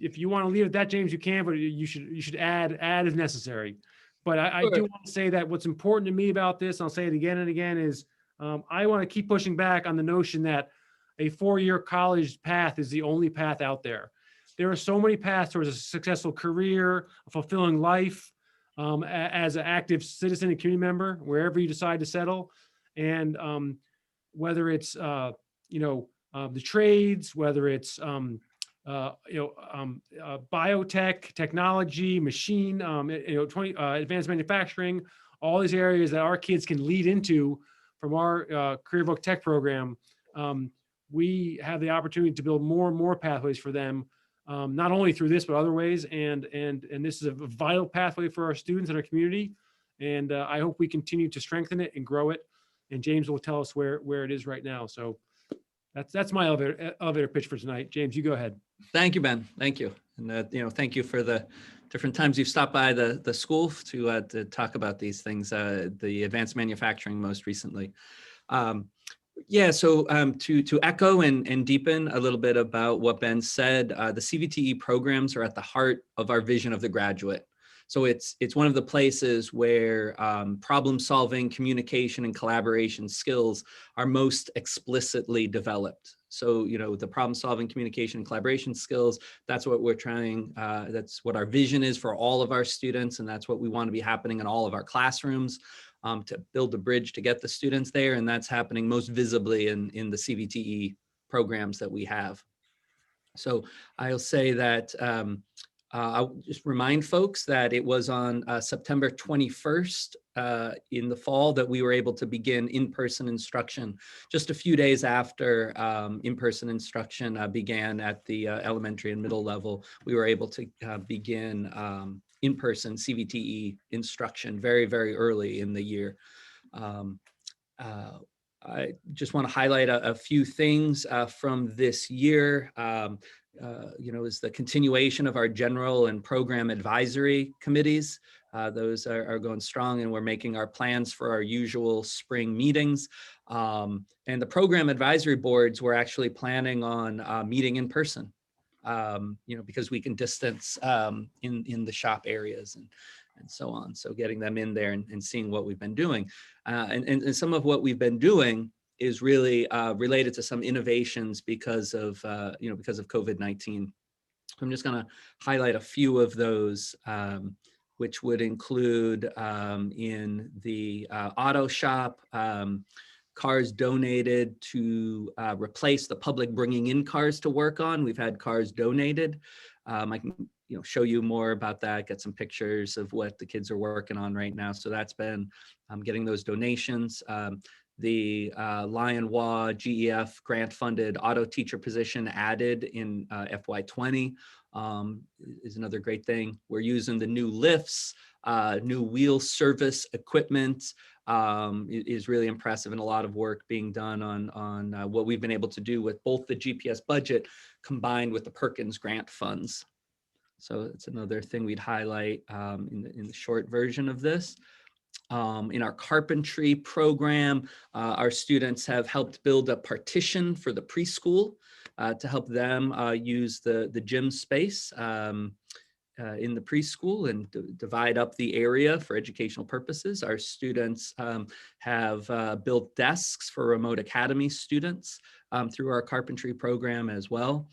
if you want to leave it at that, James, you can, but you should add as necessary. But I do want to say that what's important to me about this, and I'll say it again and again, is I want to keep pushing back on the notion that a 4-year college path is the only path out there. There are so many paths towards a successful career, a fulfilling life as an active citizen and community member, wherever you decide to settle. And whether it's, the trades, whether it's, biotech, technology, machine, advanced manufacturing, all these areas that our kids can lead into from our Career Voc Tech program, we have the opportunity to build more and more pathways for them, not only through this, but other ways. And this is a vital pathway for our students and our community. And I hope we continue to strengthen it and grow it. And James will tell us where it is right now. So that's my elevator pitch for tonight. James, you go ahead. Thank you, Ben. Thank you. And, thank you for the different times you've stopped by the school to talk about these things, the advanced manufacturing most recently. To echo and deepen a little bit about what Ben said, the CVTE programs are at the heart of our vision of the graduate. So it's one of the places where problem solving, communication, and collaboration skills are most explicitly developed. So, you know, the problem solving, communication, and collaboration skills, that's what we're trying, that's what our vision is for all of our students. And that's what we want to be happening in all of our classrooms, to build a bridge to get the students there. And that's happening most visibly in the CVTE programs that we have. So I'll say that I'll just remind folks that it was on September 21st in the fall that we were able to begin in-person instruction. Just a few days after in-person instruction began at the elementary and middle level, we were able to begin in-person CVTE instruction very, very early in the year. I just want to highlight a few things from this year. You know, is the continuation of our general and program advisory committees. Those are going strong, and we're making our plans for our usual spring meetings. And the program advisory boards, we're actually planning on meeting in person, you know, because we can distance in the shop areas and so on. So getting them in there and seeing what we've been doing. And some of what we've been doing is really related to some innovations because of, you know, because of COVID-19. So I'm just going to highlight a few of those, which would include in the auto shop, cars donated to replace the public bringing in cars to work on. We've had cars donated. I can, you know, show you more about that, get some pictures of what the kids are working on right now. So that's been getting those donations. The Lion Wah GEF grant funded auto teacher position added in FY20 is another great thing. We're using the new lifts, new wheel service equipment is really impressive, and a lot of work being done on what we've been able to do with both the GPS budget combined with the Perkins grant funds. So it's another thing we'd highlight in the short version of this. In our carpentry program, our students have helped build a partition for the preschool to help them use the gym space in the preschool and divide up the area for educational purposes. Our students have built desks for remote academy students through our carpentry program as well.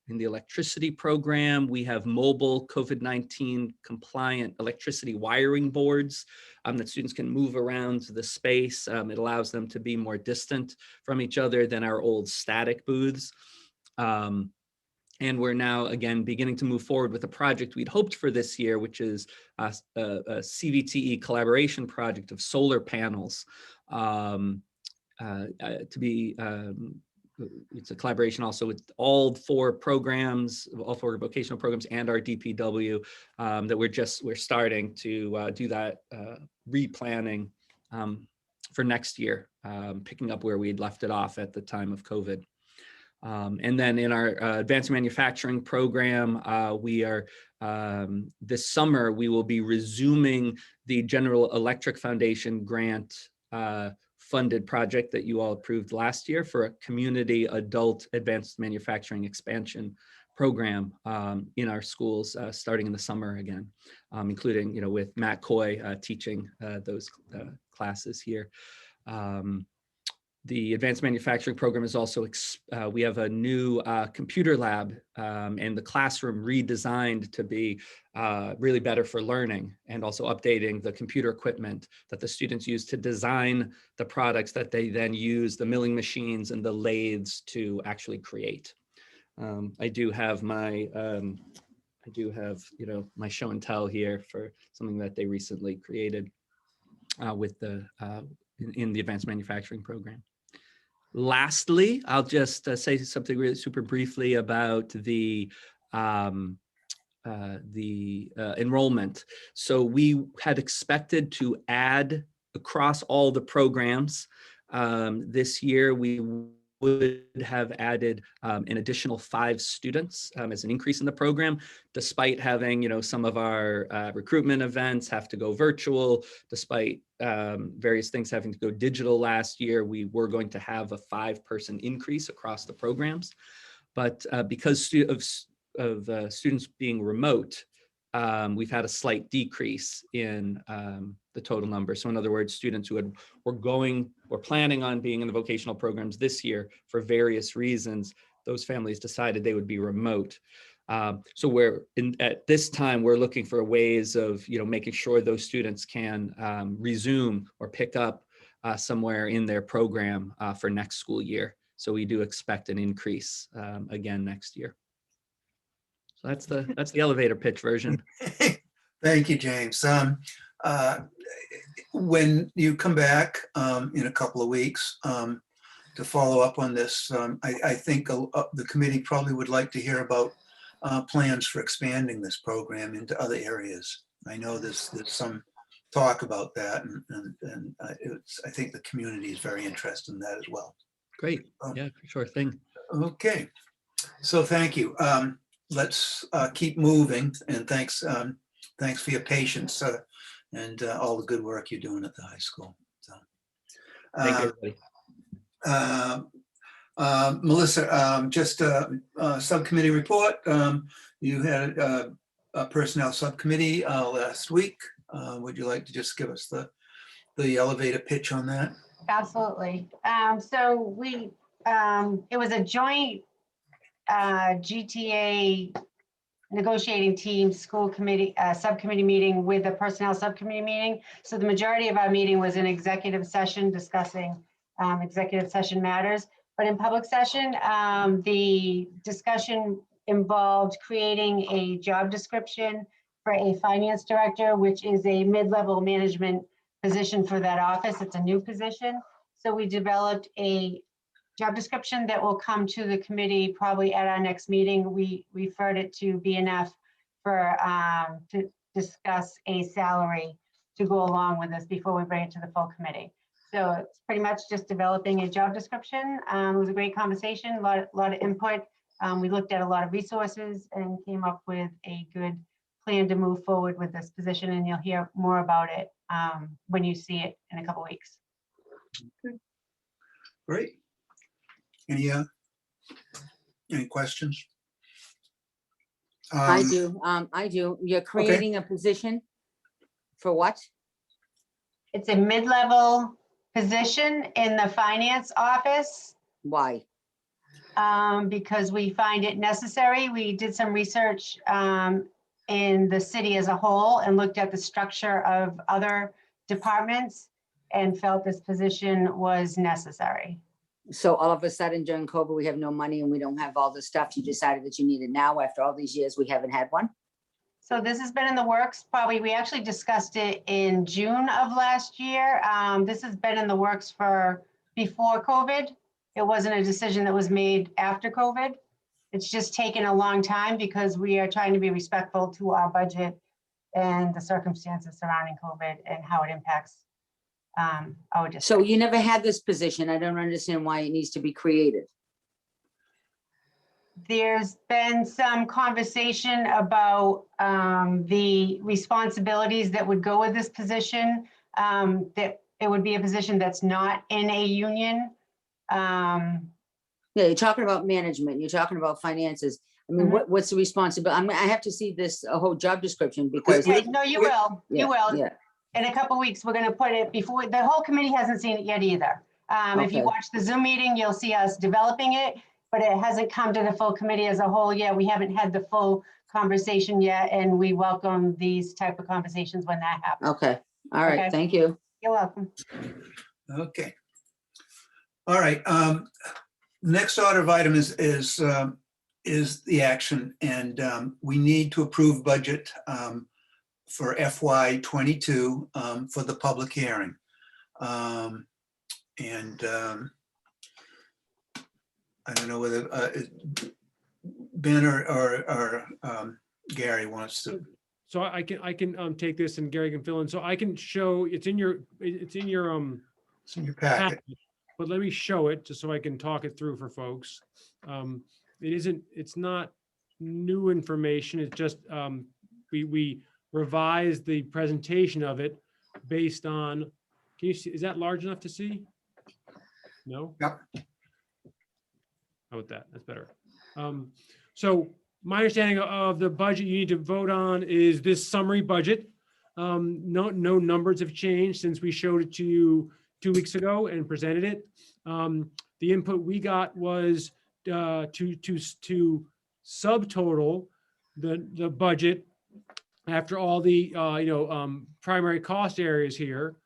In the electricity program, we have mobile COVID-19 compliant electricity wiring boards that students can move around the space. It allows them to be more distant from each other than our old static booths. And we're now, again, beginning to move forward with a project we'd hoped for this year, which is a CVTE collaboration project of solar panels to be it's a collaboration also with all four programs, all four vocational programs and our DPW that we're starting to do that replanning for next year, picking up where we'd left it off at the time of COVID. And then in our advanced manufacturing program, we are, this summer, we will be resuming the General Electric Foundation grant funded project that you all approved last year for a community adult advanced manufacturing expansion program in our schools starting in the summer again, including, you know, with Matt Coy teaching those classes here. The advanced manufacturing program is also, we have a new computer lab and the classroom redesigned to be really better for learning, and also updating the computer equipment that the students use to design the products that they then use the milling machines and the lathes to actually create. I do have my, you know, my show and tell here for something that they recently created with the, in the advanced manufacturing program. Lastly, I'll just say something really super briefly about the enrollment. So we had expected to add across all the programs. This year, we would have added an additional 5 students as an increase in the program, despite having, you know, some of our recruitment events have to go virtual, despite various things having to go digital last year. We were going to have a 5-person increase across the programs, but because of students being remote, we've had a slight decrease in the total number. So in other words, students who were planning on being in the vocational programs this year for various reasons, those families decided they would be remote. So at this time, we're looking for ways of, making sure those students can resume or pick up somewhere in their program for next school year. So we do expect an increase again next year. So that's the elevator pitch version. Thank you, James. When you come back in a couple of weeks to follow up on this, I think the committee probably would like to hear about plans for expanding this program into other areas. I know there's some talk about that, and I think the community is very interested in that as well. Great. Yeah, sure thing. Okay, so thank you. Let's keep moving, and thanks for your patience and all the good work you're doing at the high school. So, Thank you, everybody. Melissa, just a subcommittee report. You had a personnel subcommittee last week. Would you like to just give us the elevator pitch on that? Absolutely. So it was a joint GTA negotiating team school committee subcommittee meeting with the personnel subcommittee meeting. So the majority of our meeting was in executive session discussing executive session matters. But in public session, the discussion involved creating a job description for a finance director, which is a mid-level management position for that office. It's a new position. So we developed a job description that will come to the committee probably at our next meeting. We referred it to BNF for to discuss a salary to go along with this before we bring it to the full committee. So it's pretty much just developing a job description. It was a great conversation, a lot of input. We looked at a lot of resources and came up with a good plan to move forward with this position, and you'll hear more about it when you see it in a couple weeks. Okay. Great. Any questions? I do. You're creating a position for what? It's a mid-level position in the finance office. Why? Because we find it necessary. We did some research in the city as a whole and looked at the structure of other departments and felt this position was necessary. So all of a sudden during COVID, we have no money and we don't have all this stuff. You decided that you need it now after all these years, we haven't had one? So this has been in the works. Probably we actually discussed it in June of last year. This has been in the works for before COVID. It wasn't a decision that was made after COVID. It's just taken a long time because we are trying to be respectful to our budget and the circumstances surrounding COVID and how it impacts our district. So you never had this position. I don't understand why it needs to be created. There's been some conversation about the responsibilities that would go with this position, that it would be a position that's not in a union. Yeah, you're talking about management, you're talking about finances. I mean, what's the responsibility? I have to see this whole job description because. No, you will. You will. Yeah. In a couple of weeks, we're going to put it before, the whole committee hasn't seen it yet either. If you Okay. watch the Zoom meeting, you'll see us developing it, but it hasn't come to the full committee as a whole yet. We haven't had the full conversation yet, and we welcome these type of conversations when that happens. Okay, all right, Okay. thank you. You're welcome. Okay. All right. Next order of item is the action, and we need to approve budget for FY '22 for the public hearing. I don't know whether Ben or Gary wants to. So I can take this and Gary can fill in. So I can show, it's in your It's in your packet. packet, but let me show it just so I can talk it through for folks. It's not new information. It's just, we revised the presentation of it based on, can you see, is that large enough to see? No? Yep. How about that? That's better. So my understanding of the budget you need to vote on is this summary budget. No numbers have changed since we showed it to you 2 weeks ago and presented it. The input we got was to subtotal the budget after all the primary cost areas here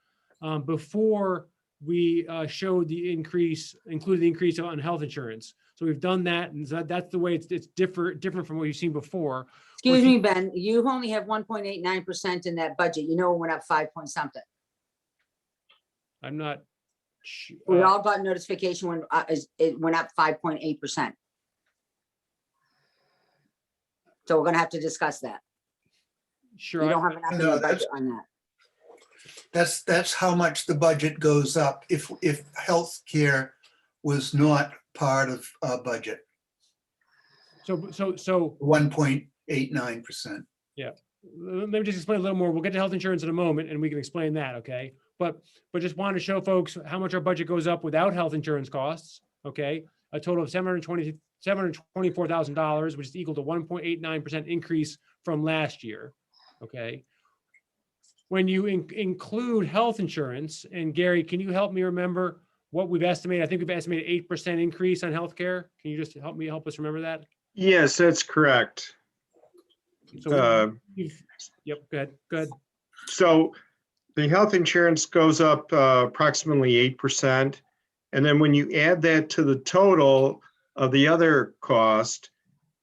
before we showed the increase, included the increase on health insurance. So we've done that, and so that's the way it's different from what you've seen before. Excuse me, Ben, you only have 1.89% in that budget. You know, it went up 5 point something. I'm not. We all got notification when it went up 5.8%. So we're gonna have to discuss that. Sure. You don't have enough in No, the budget on that. That's how much the budget goes up if healthcare was not part of our budget, So 1.89%. let me just explain a little more. We'll get to health insurance in a moment and we can explain that, okay? But just wanted to show folks how much our budget goes up without health insurance costs, okay? A total of $724,000, which is equal to 1.89% increase from last year, okay? When you include health insurance, and Gary, can you help me remember what we've estimated? I think we've estimated 8% increase on healthcare. Can you just help us remember that? Yes, that's correct. So yep, go ahead. So the health insurance goes up approximately 8%. And then when you add that to the total of the other cost,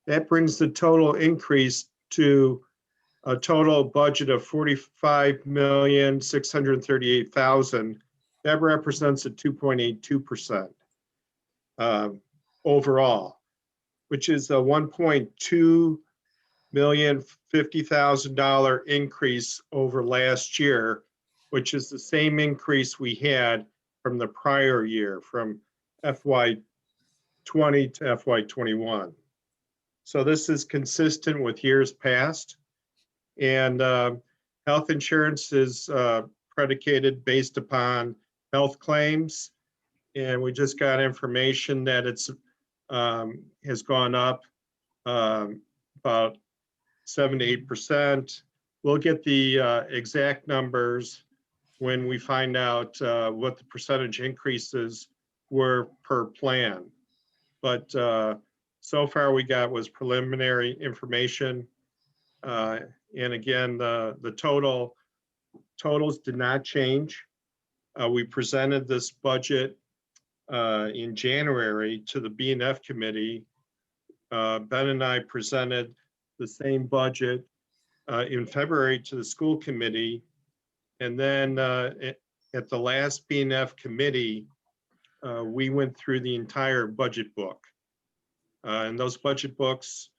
that brings the total increase to a total budget of $45,638,000. That represents a 2.82% overall, which is a $1.250,000 increase over last year, which is the same increase we had from the prior year, from FY20 to FY21. So this is consistent with years past. And health insurance is predicated based upon health claims. And we just got information that it's has gone up about 7 to 8%. We'll get the exact numbers when we find out what the percentage increases were per plan. But so far we got was preliminary information. And again, the totals did not change. We presented this budget in January to the B&F committee. Ben and I presented the same budget in February to the school committee. And then at the last B&F committee, we went through the entire budget book. And those budget books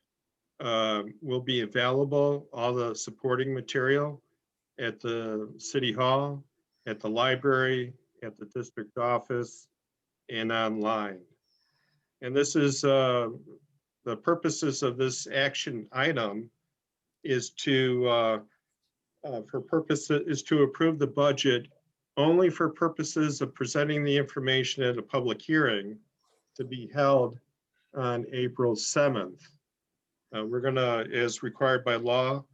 will be available, all the supporting material at the City Hall, at the library, at the district office, and online. And this is the purposes of this action item is to approve the budget only for purposes of presenting the information at a public hearing to be held on April 7th. We're gonna, as required by law,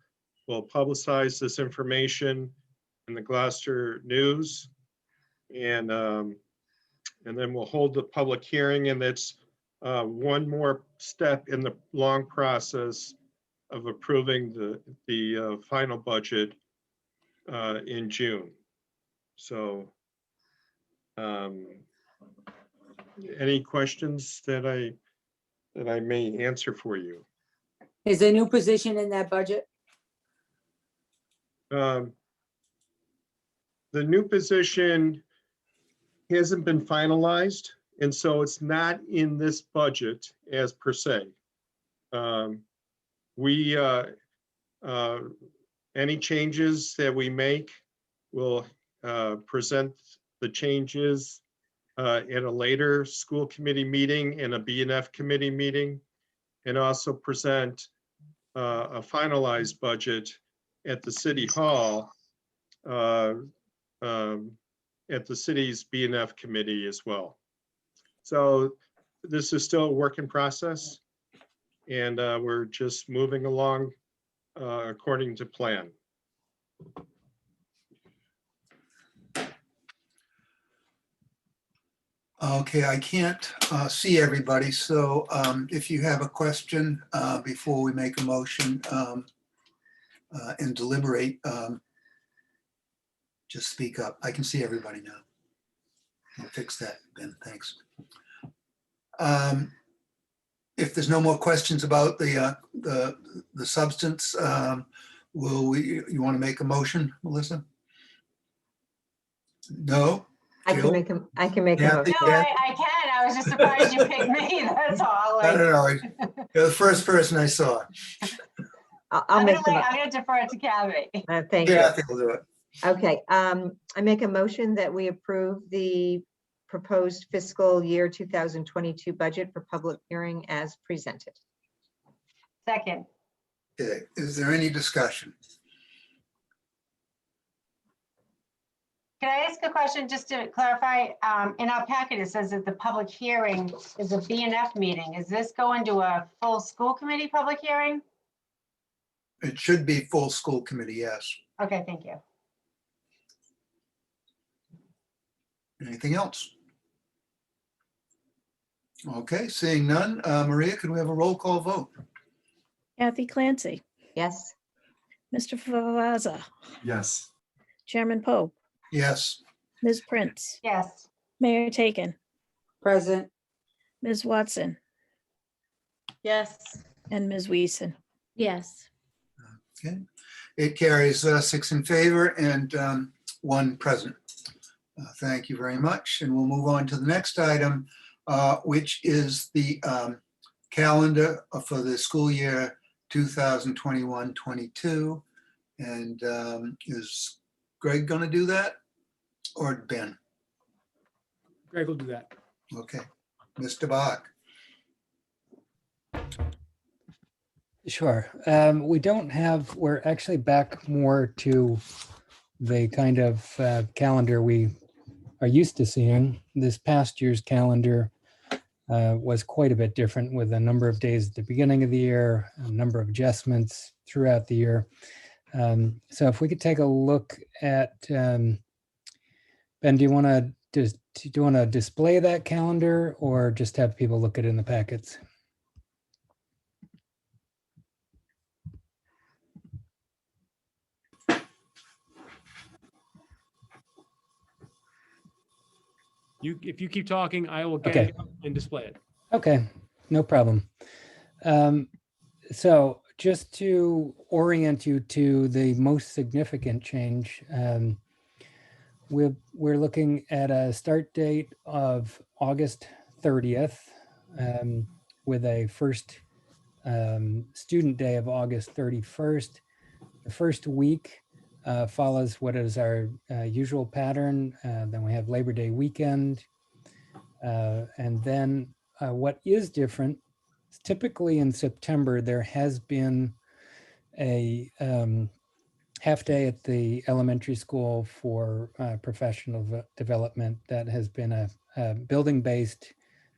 we'll publicize this information in the Gloucester News, and then we'll hold the public hearing, and that's one more step in the long process of approving the final budget in June. So, any questions that I may answer for you? Is there a new position in that budget? The new position hasn't been finalized, and so it's not in this budget as per se. Any changes that we make, we'll present the changes at a later school committee meeting and a B&F committee meeting, and also present a finalized budget at the City Hall, at the city's B&F committee as well. So this is still a work in process. and we're just moving along according to plan. Okay, I can't see everybody, so if you have a question before we make a motion and deliberate, just speak up. I can see everybody now. I'll fix that, Ben, thanks. If there's no more questions about the substance, you want to make a motion, Melissa? No? I can Jill? make a, I can make a Yeah, motion. No, I can. I was just surprised you picked me. That's all. I don't Like, know. You're the first person I saw. I'll I'm make gonna, the, I'm gonna defer it to Kathy. thank you. Kathy will do it. Okay, I make a motion that we approve the proposed fiscal year 2022 budget for public hearing as presented. Second. Okay, is there any discussion? Can I ask a question just to clarify? In our packet, it says that the public hearing is a BNF meeting. Is this going to a full school committee public hearing? It should be full school committee, yes. Okay, thank you. Anything else? Okay, seeing none. Maria, could we have a roll call vote? Kathy Clancy, Yes, Mr. Favazza, Yes. Chairman Pope, Yes. Ms. Prince, Yes. Mayor Taken, Present. Ms. Watson, Yes. and Ms. Weason. Yes. Okay, it carries 6 in favor and 1 present. Thank you very much. And we'll move on to the next item, which is the calendar for the school year 2021-22. And is Greg going to do that or Ben? Greg will do that. Okay, Mr. Bach. Sure. We don't have, we're actually back more to the kind of calendar we are used to seeing. This past year's calendar was quite a bit different, with a number of days at the beginning of the year, a number of adjustments throughout the year. So if we could take a look at, Ben, do you want to display that calendar or just have people look at it in the packets? If you keep talking, I will Okay. get it and display it. Okay, no problem. So just to orient you to the most significant change, we're looking at a start date of August 30th with a first student day of August 31st. The first week follows what is our usual pattern. Then we have Labor Day weekend. And then what is different, typically in September, there has been a half day at the elementary school for professional development. That has been a building-based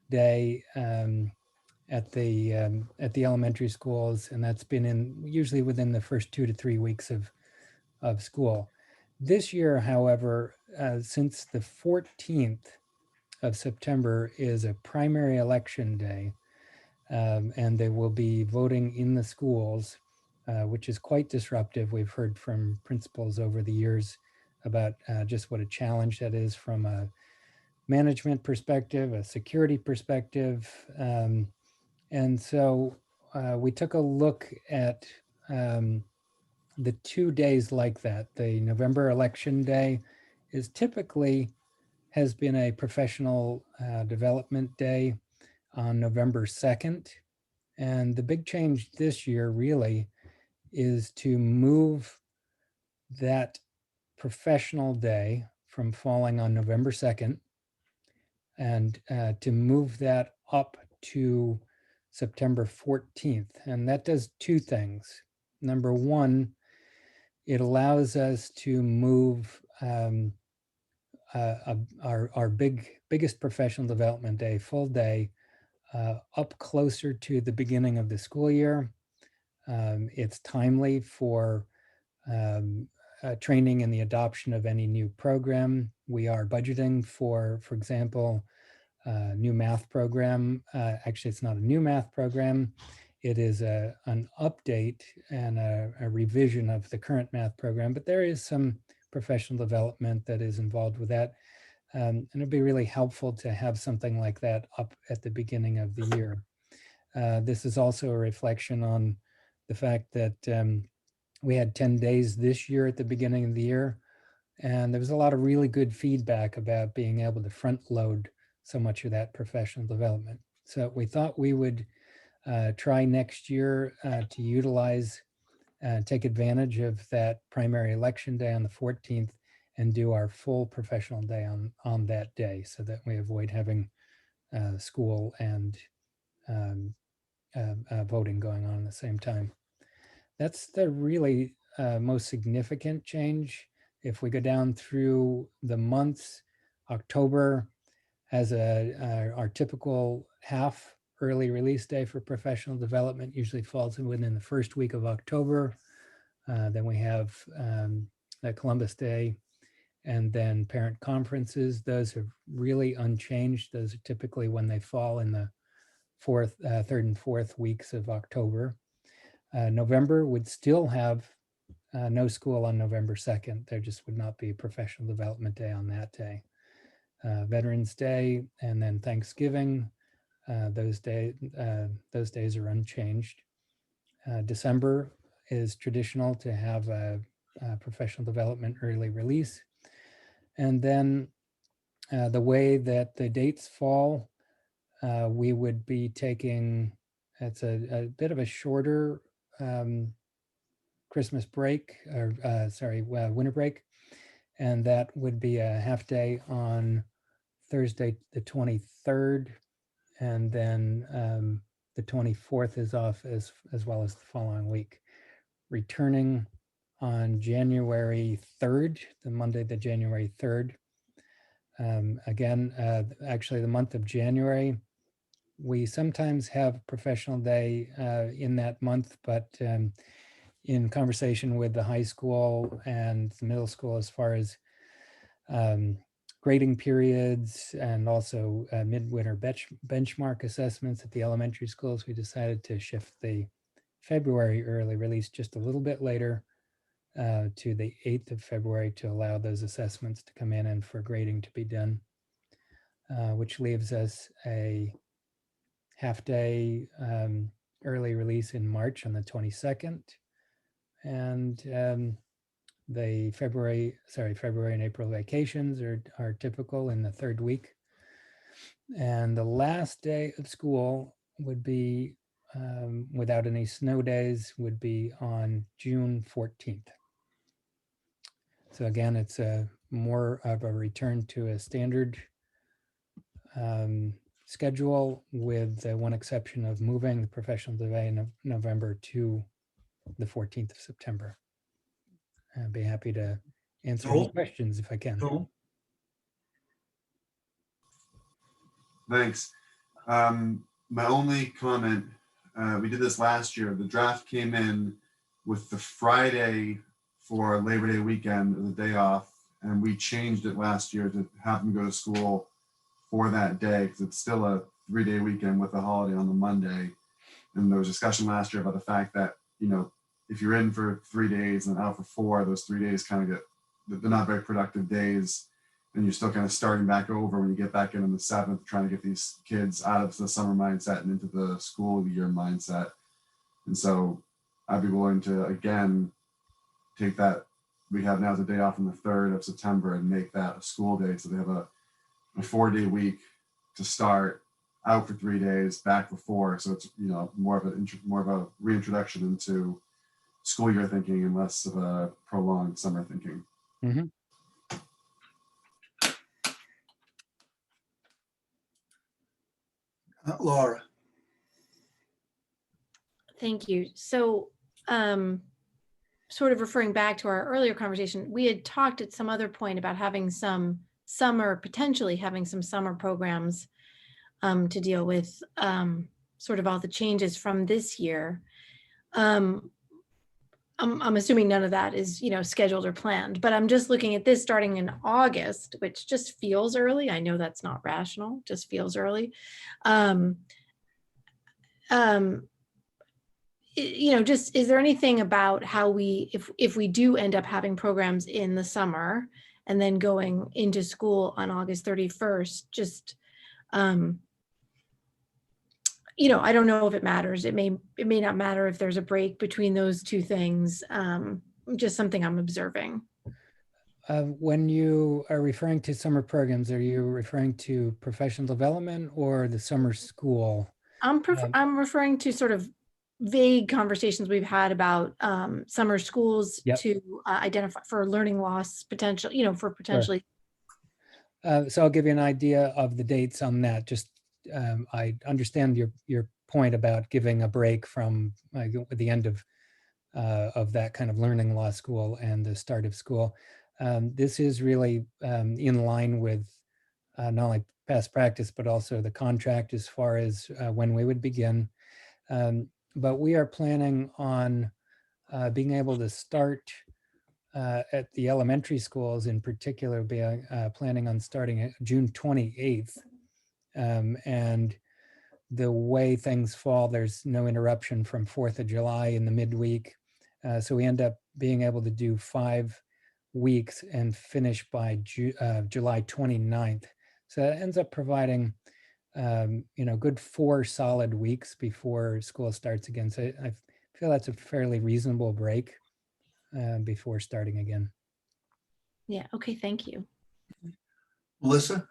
day at the elementary schools, and that's been usually within the first 2 to 3 weeks of school. This year, however, since the 14th of September is a primary election day, and they will be voting in the schools, which is quite disruptive. We've heard from principals over the years about just what a challenge that is from a management perspective, a security perspective. And so we took a look at the 2 days like that. The November election day is typically has been a professional development day on November 2nd. And the big change this year really is to move that professional day from falling on November 2nd and to move that up to September 14th. And that does 2 things. Number one, it allows us to move our biggest professional development day, full day, up closer to the beginning of the school year. It's timely for training and the adoption of any new program. We are budgeting for example, new math program. Actually, it's not a new math program. It is an update and a revision of the current math program, but there is some professional development that is involved with that. And it'd be really helpful to have something like that up at the beginning of the year. This is also a reflection on the fact that we had 10 days this year at the beginning of the year, and there was a lot of really good feedback about being able to front load so much of that professional development. So we thought we would try next year to utilize, take advantage of that primary election day on the 14th and do our full professional day on that day so that we avoid having school and voting going on at the same time. That's the really most significant change. If we go down through the months, October has our typical half early release day for professional development, usually falls within the first week of October. Then we have the Columbus Day and then parent conferences. Those are really unchanged. Those are typically when they fall in the third and fourth weeks of October. November would still have no school on November 2nd. There just would not be a professional development day on that day. Veterans Day and then Thanksgiving, those days are unchanged. December is traditional to have a professional development early release. And then the way that the dates fall, we would be taking, it's a bit of a shorter Christmas break, or winter break. And that would be a half day on Thursday, the 23rd. And then the 24th is off as well as the following week. Returning on January 3rd, the Monday, the January 3rd. Again, actually the month of January, we sometimes have professional day in that month, but in conversation with the high school and the middle school, as far as grading periods and also midwinter benchmark assessments at the elementary schools, we decided to shift the February early release just a little bit later to the 8th of February to allow those assessments to come in and for grading to be done, which leaves us a half day early release in March on the 22nd. And the February and April vacations are typical in the third week. And the last day of school would be, without any snow days, would be on June 14th. So again, it's more of a return to a standard schedule, with the one exception of moving the professional day in November to the 14th of September. I'd be happy to answer any questions if I can. Thanks. My only comment, we did this last year. The draft came in with the Friday for Labor Day weekend, the day off, and we changed it last year to have them go to school for that day, because it's still a 3-day weekend with a holiday on the Monday. And there was discussion last year about the fact that, you know, if you're in for 3 days and out for 4, those 3 days kind of they're not very productive days. And you're still kind of starting back over when you get back in on the 7th, trying to get these kids out of the summer mindset and into the school year mindset. And so I'd be willing to, again, take that we have now the day off on the 3rd of September and make that a school day. So they have a 4-day week to start, out for 3 days, back for 4. So it's, you know, more of a reintroduction into school year thinking and less of a prolonged summer thinking. Mm-hmm. Laura. Thank you. So sort of referring back to our earlier conversation, we had talked at some other point about having some summer, potentially having some summer programs to deal with sort of all the changes from this year. I'm assuming none of that is, scheduled or planned, but I'm just looking at this starting in August, which just feels early. I know that's not rational, just feels early. Just, is there anything about how we, if we do end up having programs in the summer and then going into school on August 31st, just, I don't know if it matters. It may not matter if there's a break between those two things. Just something I'm observing. When you are referring to summer programs, are you referring to professional development or the summer school? I'm referring to sort of vague conversations we've had about summer schools to identify for learning loss potential, for potentially. So I'll give you an idea of the dates on that. Just I understand your point about giving a break from the end of that kind of learning loss school and the start of school. This is really in line with not only past practice, but also the contract as far as when we would begin. But we are planning on being able to start at the elementary schools in particular, planning on starting June 28th. And the way things fall, there's no interruption from 4th of July in the midweek. So we end up being able to do 5 weeks and finish by July 29th. So it ends up providing good 4 solid weeks before school starts again. So I feel that's a fairly reasonable break before starting again. Yeah, okay, thank you. Melissa?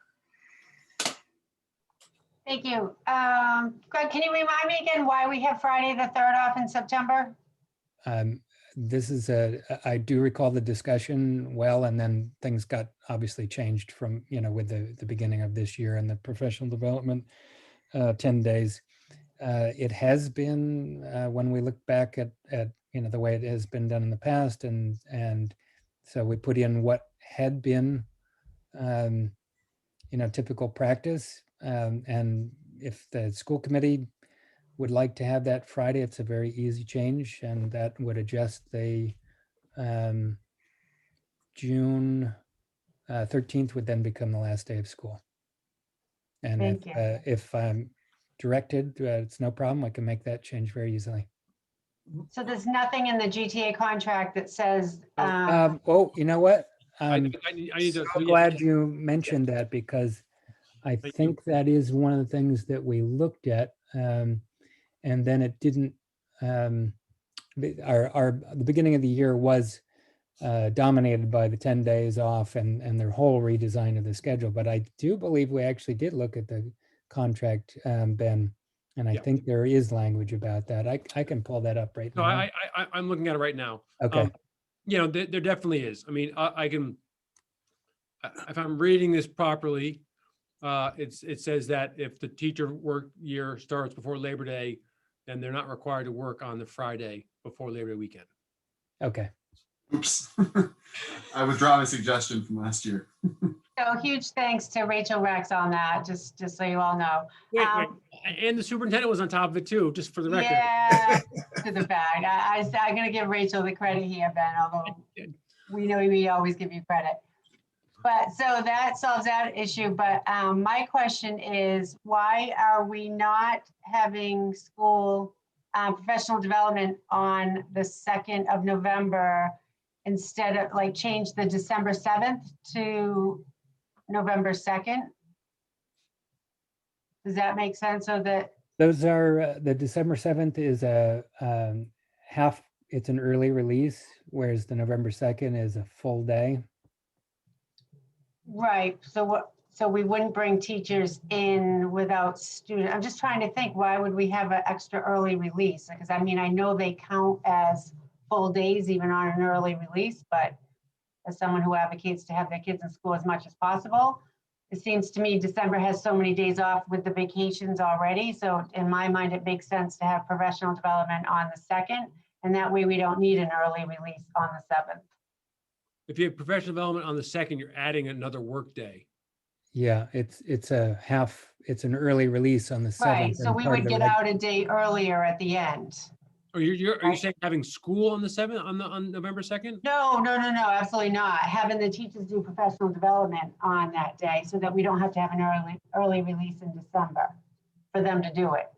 Thank you. Greg, can you remind me again why we have Friday the 3rd off in September? This is I do recall the discussion well, and then things got obviously changed from, with the beginning of this year and the professional development 10 days. It has been, when we look back at the way it has been done in the past, and so we put in what had been, typical practice. And if the school committee would like to have that Friday, it's a very easy change, and that would adjust the June 13th would then become the last day of school. And if I'm directed, it's no problem. I can make that change very easily. So there's nothing in the GTA contract that says. Oh, you know what? I need to. I'm glad you mentioned that, because I think that is one of the things that we looked at. And then it didn't, the beginning of the year was dominated by the 10 days off and their whole redesign of the schedule. But I do believe we actually did look at the contract, Ben, and I think there is language about that. I can pull that up right now. No, I'm looking at it right now. Okay. There definitely is. I mean, I can, if I'm reading this properly, it says that if the teacher work year starts before Labor Day, then they're not required to work on the Friday before Labor Day weekend. Okay. Oops. I withdraw my suggestion from last year. So huge thanks to Rachel Rex on that, just so you all know. Wait. And the superintendent was on top of it too, just for the record. Yeah, to the fact. I'm going to give Rachel the credit here, Ben, although we know we always give you credit. But so that solves that issue. But my question is, why are we not having school professional development on the 2nd of November instead of change the December 7th to November 2nd? Does that make sense? So that those are the December 7th is it's an early release, whereas the November 2nd is a full day. Right. So we wouldn't bring teachers in without students. I'm just trying to think, why would we have an extra early release? Because I mean, I know they count as full days even on an early release, but as someone who advocates to have their kids in school as much as possible, it seems to me December has so many days off with the vacations already. So in my mind, it makes sense to have professional development on the 2nd, and that way we don't need an early release on the 7th. If you have professional development on the 2nd, you're adding another work day. Yeah, it's an early release on the 7th. Right, so and we part would of the get reg- out a day earlier at the end. Are you Right. saying having school on the 7th, on November 2nd? No, absolutely not. Having the teachers do professional development on that day so that we don't have to have an early release in December for them to do it.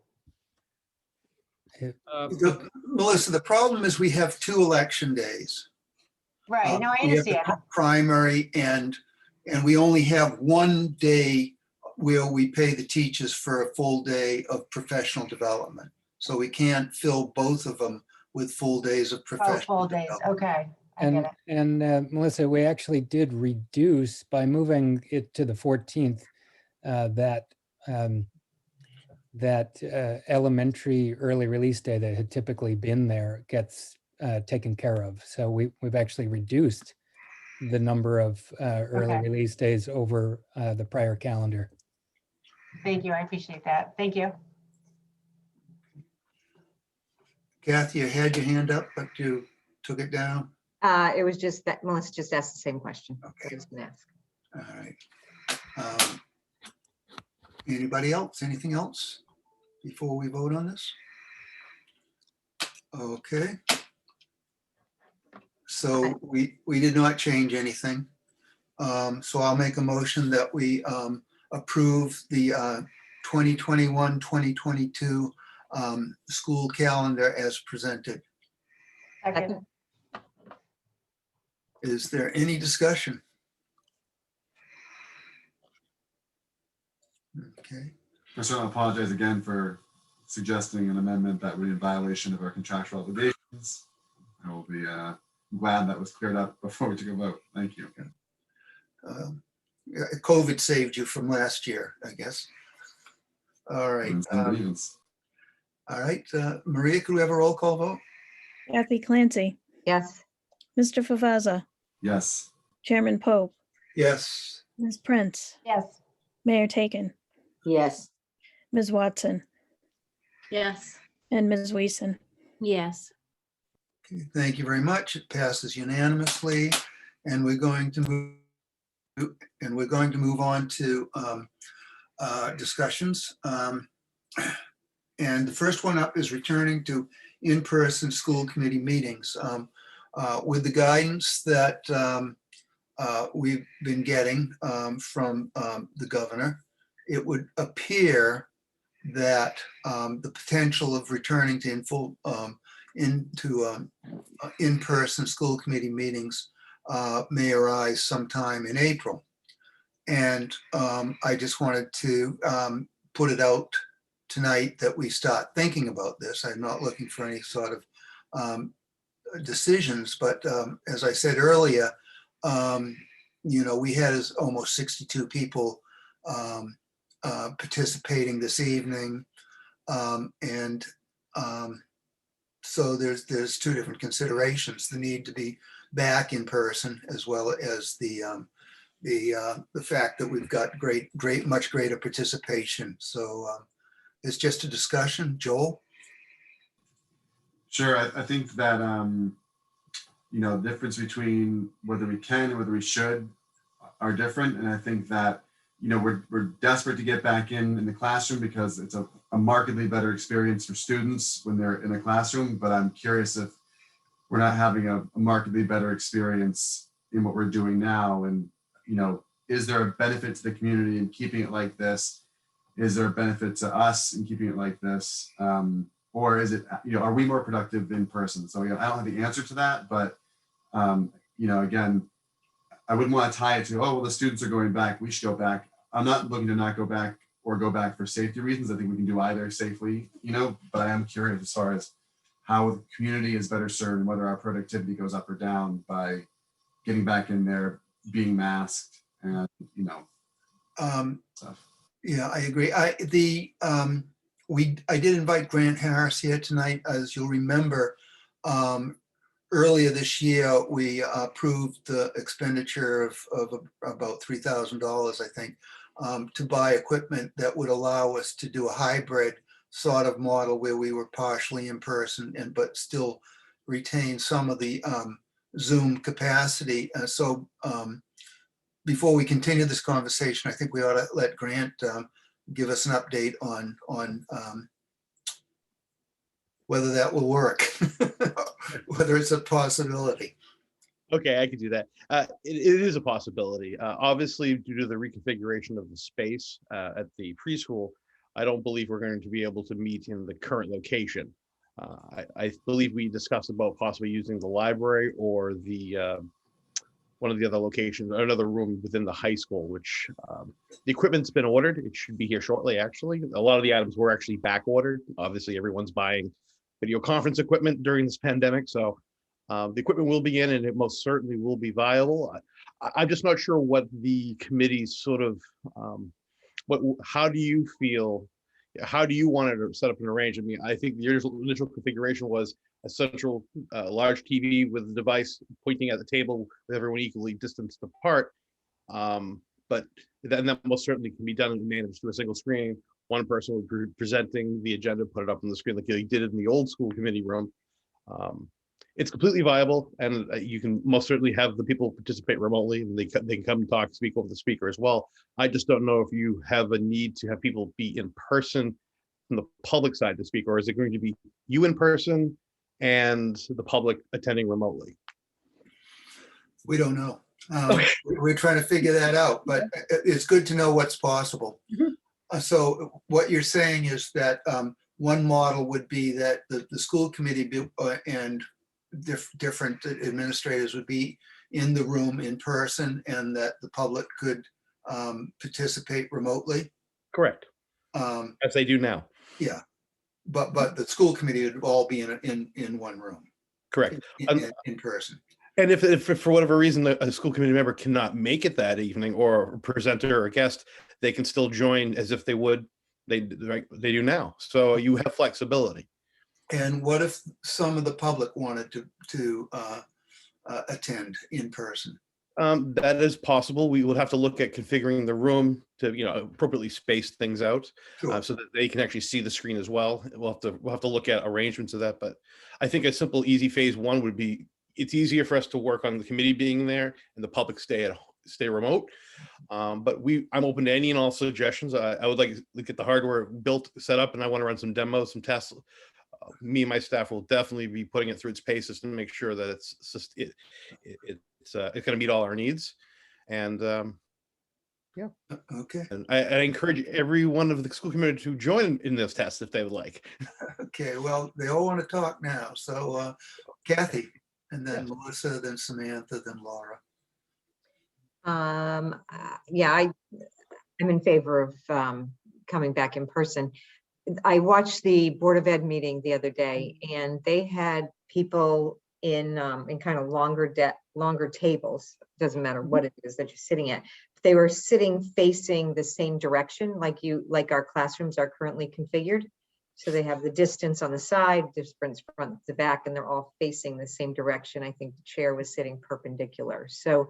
Melissa, the problem is we have 2 election days. Right, no, I We have the understand. primary and we only have 1 day where we pay the teachers for a full day of professional development. So we can't fill both of them with full days of Oh, professional full days, development. okay, I get And it. Melissa, we actually did reduce by moving it to the 14th, that elementary early release day that had typically been there gets taken care of. So we've actually reduced the number of early Okay. release days over the prior calendar. Thank you, I appreciate that. Thank you. Kathy, you had your hand up, but you took it down. It was just that Melissa just asked the same question. Okay. I was gonna ask. All right. Anybody else? Anything else before we vote on this? Okay. So we did not change anything. So I'll make a motion that we approve the 2021-2022 school calendar as presented. Second. Is there any discussion? Okay. First, I want to apologize again for suggesting an amendment that would be in violation of our contractual obligations. I will be glad that was cleared up before we took a vote. Thank you. Yeah, COVID saved you from last year, I guess. All right. All right, Maria, could we have a roll call vote? Kathy Clancy, Yes. Mr. Favazza, Yes. Chairman Pope, Yes. Ms. Prince, Yes. Mayor Taken, Yes. Ms. Watson, Yes. and Ms. Weason. Yes. Okay, thank you very much. It passes unanimously, and we're going to move on to discussions. And the first one up is returning to in-person school committee meetings. With the guidance that we've been getting from the governor, it would appear that the potential of returning to in-person school committee meetings may arise sometime in April. And I just wanted to put it out tonight that we start thinking about this. I'm not looking for any sort of decisions, but as I said earlier, we had almost 62 people participating this evening. So there's 2 different considerations: the need to be back in person, as well as the fact that we've got much greater participation. So it's just a discussion. Joel? Sure. I think that, the difference between whether we can and whether we should are different. And I think that, we're desperate to get back in the classroom because it's a markedly better experience for students when they're in a classroom. But I'm curious if we're not having a markedly better experience in what we're doing now. And, is there a benefit to the community in keeping it like this? Is there a benefit to us in keeping it like this? Or is it, are we more productive in person? So I don't have the answer to that, but, again, I wouldn't want to tie it to, the students are going back, we should go back. I'm not looking to not go back or go back for safety reasons. I think we can do either safely, but I am curious as far as how the community is better served and whether our productivity goes up or down by getting back in there, being masked and, stuff. Yeah, I agree. I did invite Grant Harris here tonight. As you'll remember, earlier this year, we approved the expenditure of about $3,000, I think, to buy equipment that would allow us to do a hybrid sort of model where we were partially in person but still retain some of the Zoom capacity. So before we continue this conversation, I think we ought to let Grant give us an update on whether that will work, whether it's a possibility. Okay, I could do that. It is a possibility. Obviously, due to the reconfiguration of the space at the preschool, I don't believe we're going to be able to meet in the current location. I believe we discussed about possibly using the library or the one of the other locations, another room within the high school, which the equipment's been ordered. It should be here shortly, actually. A lot of the items were actually back ordered. Obviously, everyone's buying video conference equipment during this pandemic. So the equipment will be in and it most certainly will be viable. I'm just not sure what the committee's sort of, how do you feel? How do you want to set up and arrange? I mean, I think the initial configuration was a central large TV with a device pointing at the table with everyone equally distanced apart. But then that most certainly can be done and managed through a single screen. One person would be presenting the agenda, put it up on the screen like you did in the old school committee room. It's completely viable, and you can most certainly have the people participate remotely, and they can come and talk, speak over the speaker as well. I just don't know if you have a need to have people be in person from the public side to speak, or is it going to be you in person and the public attending remotely? We don't know. We're trying to figure that out, but it's good to know what's possible. So what you're saying is that one model would be that the school committee and different administrators would be in the room in person, and that the public could participate remotely. Correct. As they do now. Yeah, but the school committee would all be in one room. Correct. In person. And if for whatever reason a school committee member cannot make it that evening, or a presenter or a guest, they can still join as if they would. They do now. So you have flexibility. And what if some of the public wanted to attend in person? That is possible. We would have to look at configuring the room to, appropriately space things out, Sure. so that they can actually see the screen as well. We'll have to look at arrangements of that. But I think a simple, easy phase one would be, it's easier for us to work on the committee being there and the public stay remote. But I'm open to any and all suggestions. I would like to get the hardware built, set up, and I want to run some demos, some tests. Me and my staff will definitely be putting it through its paces to make sure that it's going to meet all our needs. And yeah. Okay. And I encourage every one of the school community to join in this test if they would like. Okay, well, they all want to talk now. So Kathy, and then Melissa, then Samantha, then Laura. Yeah, I'm in favor of coming back in person. I watched the Board of Ed meeting the other day, and they had people in kind of longer tables. Doesn't matter what it is that you're sitting at. They were sitting facing the same direction, like our classrooms are currently configured. So they have the distance on the side, difference front to back, and they're all facing the same direction. I think the chair was sitting perpendicular. So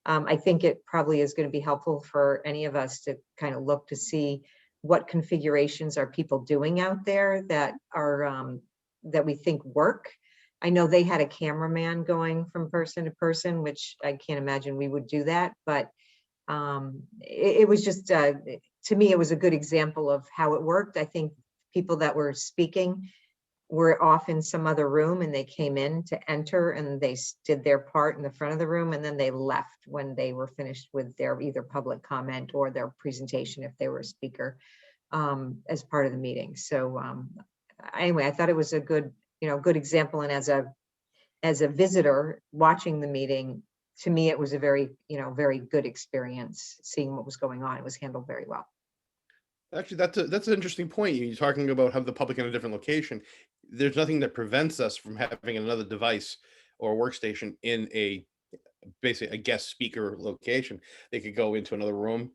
I think it probably is going to be helpful for any of us to kind of look to see what configurations are people doing out there that are that we think work. I know they had a cameraman going from person to person, which I can't imagine we would do that, but it was just, to me, it was a good example of how it worked. I think people that were speaking were off in some other room, and they came in to enter, and they did their part in the front of the room, and then they left when they were finished with their either public comment or their presentation if they were a speaker as part of the meeting. So anyway, I thought it was a good example, and as a visitor watching the meeting, to me it was a very good experience seeing what was going on. It was handled very well. Actually, that's an interesting point. You're talking about having the public in a different location. There's nothing that prevents us from having another device or workstation in basically a guest speaker location. They could go into another room,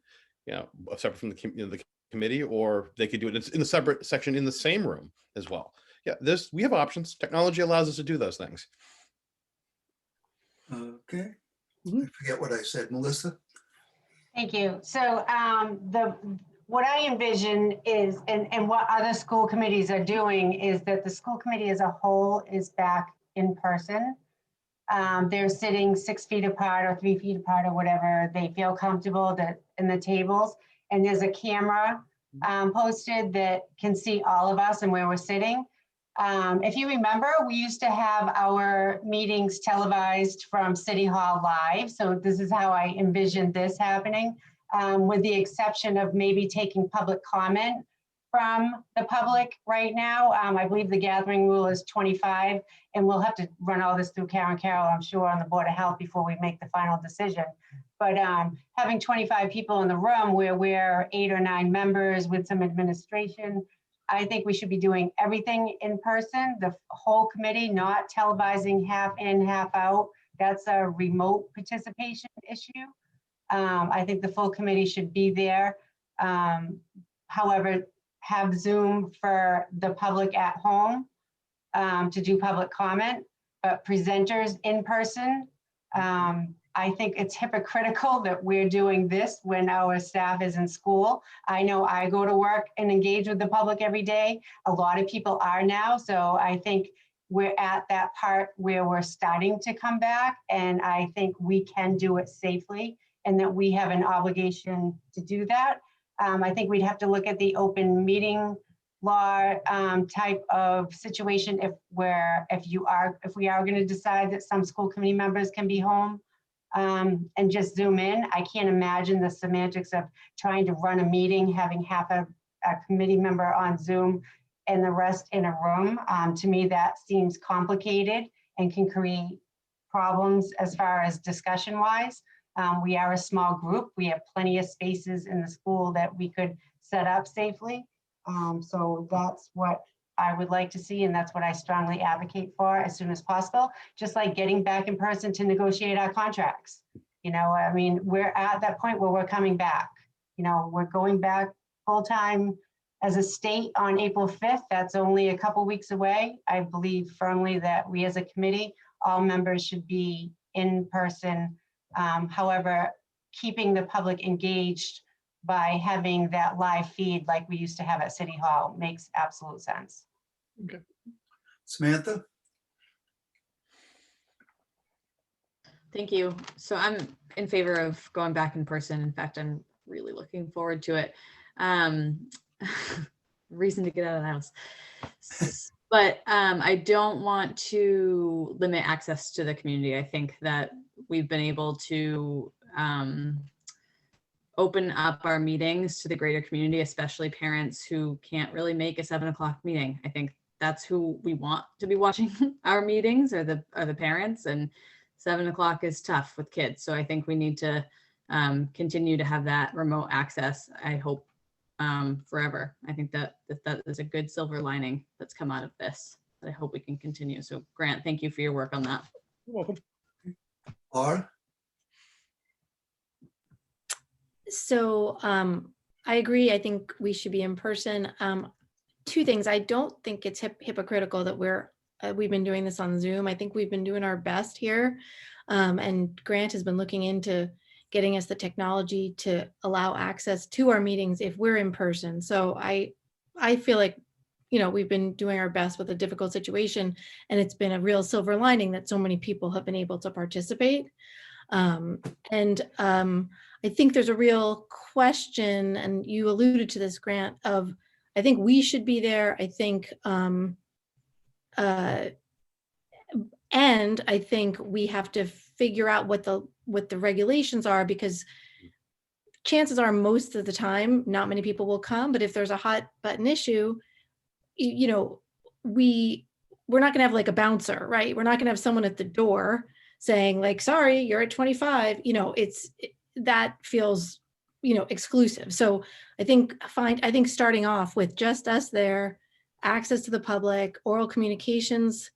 separate from the committee, or they could do it in a separate section in the same room as well. Yeah, we have options. Technology allows us to do those things. Okay. I forget what I said. Melissa? Thank you. So what I envision is, and what other school committees are doing, is that the school committee as a whole is back in person. they're sitting 6 feet apart or 3 feet apart or whatever they feel comfortable that in the tables. And there's a camera posted that can see all of us and where we're sitting. If you remember, we used to have our meetings televised from City Hall live. So this is how I envisioned this happening, with the exception of maybe taking public comment from the public right now. I believe the gathering rule is 25, and we'll have to run all this through Karen Carroll, I'm sure, on the Board of Health before we make the final decision. But having 25 people in the room where we're 8 or 9 members with some administration, I think we should be doing everything in person, the whole committee, not televising half in, half out. That's a remote participation issue. I think the full committee should be there. However, have Zoom for the public at home to do public comment, but presenters in person. I think it's hypocritical that we're doing this when our staff is in school. I know I go to work and engage with the public every day. A lot of people are now. So I think we're at that part where we're starting to come back, and I think we can do it safely and that we have an obligation to do that. I think we'd have to look at the open meeting law type of situation if we are going to decide that some school committee members can be home and just Zoom in. I can't imagine the semantics of trying to run a meeting, having half a committee member on Zoom and the rest in a room. To me, that seems complicated and can create problems as far as discussion wise. We are a small group. We have plenty of spaces in the school that we could set up safely. So that's what I would like to see, and that's what I strongly advocate for as soon as possible, just like getting back in person to negotiate our contracts. You know, I mean, we're at that point where we're coming back. You know, we're going back full-time as a state on April 5th. That's only a couple weeks away. I believe firmly that we as a committee, all members should be in person. However, keeping the public engaged by having that live feed like we used to have at City Hall makes absolute sense. Okay. Samantha? Thank you. So I'm in favor of going back in person. In fact, I'm really looking forward to it. Reason to get out of the house. But I don't want to limit access to the community. I think that we've been able to open up our meetings to the greater community, especially parents who can't really make a 7 o'clock meeting. I think that's who we want to be watching our meetings, are the parents, and 7 o'clock is tough with kids. So I think we need to continue to have that remote access, I hope, forever. I think that is a good silver lining that's come out of this that I hope we can continue. So Grant, thank you for your work on that. You're welcome. Laura? So I agree. I think we should be in person. 2 things. I don't think it's hypocritical that we've been doing this on Zoom. I think we've been doing our best here. And Grant has been looking into getting us the technology to allow access to our meetings if we're in person. So I feel like, you know, we've been doing our best with a difficult situation, and it's been a real silver lining that so many people have been able to participate. I think there's a real question, and you alluded to this, Grant, of I think we should be there. I think, and I think we have to figure out what the regulations are, because chances are most of the time, not many people will come, but if there's a hot button issue, you know, we're not gonna have like a bouncer, right? We're not gonna have someone at the door saying like, sorry, you're at 25, you know, that feels, you know, exclusive. So I think starting off with just us there, access to the public, oral communications,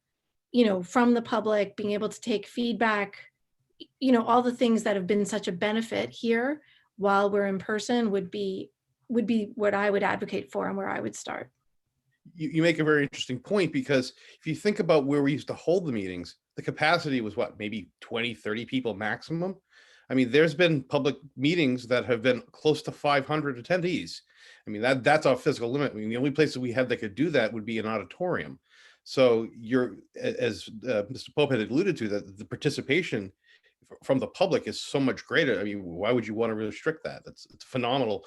you know, from the public, being able to take feedback, you know, all the things that have been such a benefit here while we're in person would be what I would advocate for and where I would start. You make a very interesting point, because if you think about where we used to hold the meetings, the capacity was what, maybe 20, 30 people maximum. I mean, there's been public meetings that have been close to 500 attendees. I mean, that's our physical limit. I mean, the only places we have that could do that would be an auditorium. So as Mr. Pope had alluded to, that the participation from the public is so much greater. I mean, why would you want to restrict that? It's a phenomenal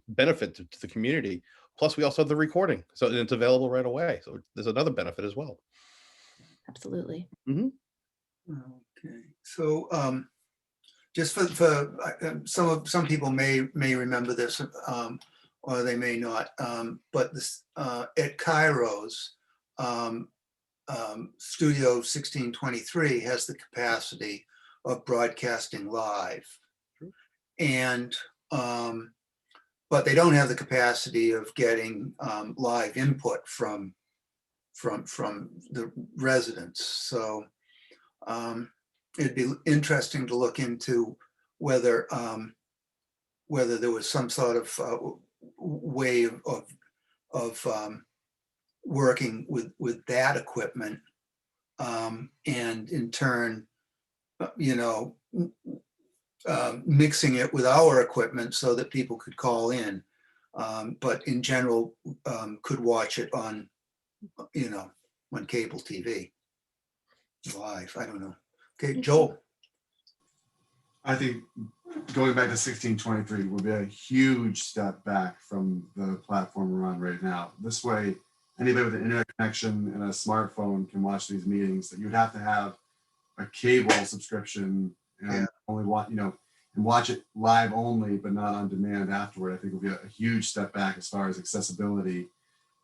benefit to the community. Plus, we also have the recording, so it's available right away. So there's another benefit as well. Absolutely. Okay, so just for some people may remember this, or they may not, but this at Kairos, Studio 1623 has the capacity of broadcasting live, and but they don't have the capacity of getting live input from the residents. So it'd be interesting to look into whether there was some sort of way of working with that equipment, and in turn, mixing it with our equipment so that people could call in, but in general could watch it on cable TV live. I don't know. Okay, Joel. I think going back to 1623 would be a huge step back from the platform we're on right now. This way, anybody with an internet connection and a smartphone can watch these meetings. That you would have to have a cable subscription and only watch it live only, but not on demand afterward. I think would be a huge step back as far as accessibility.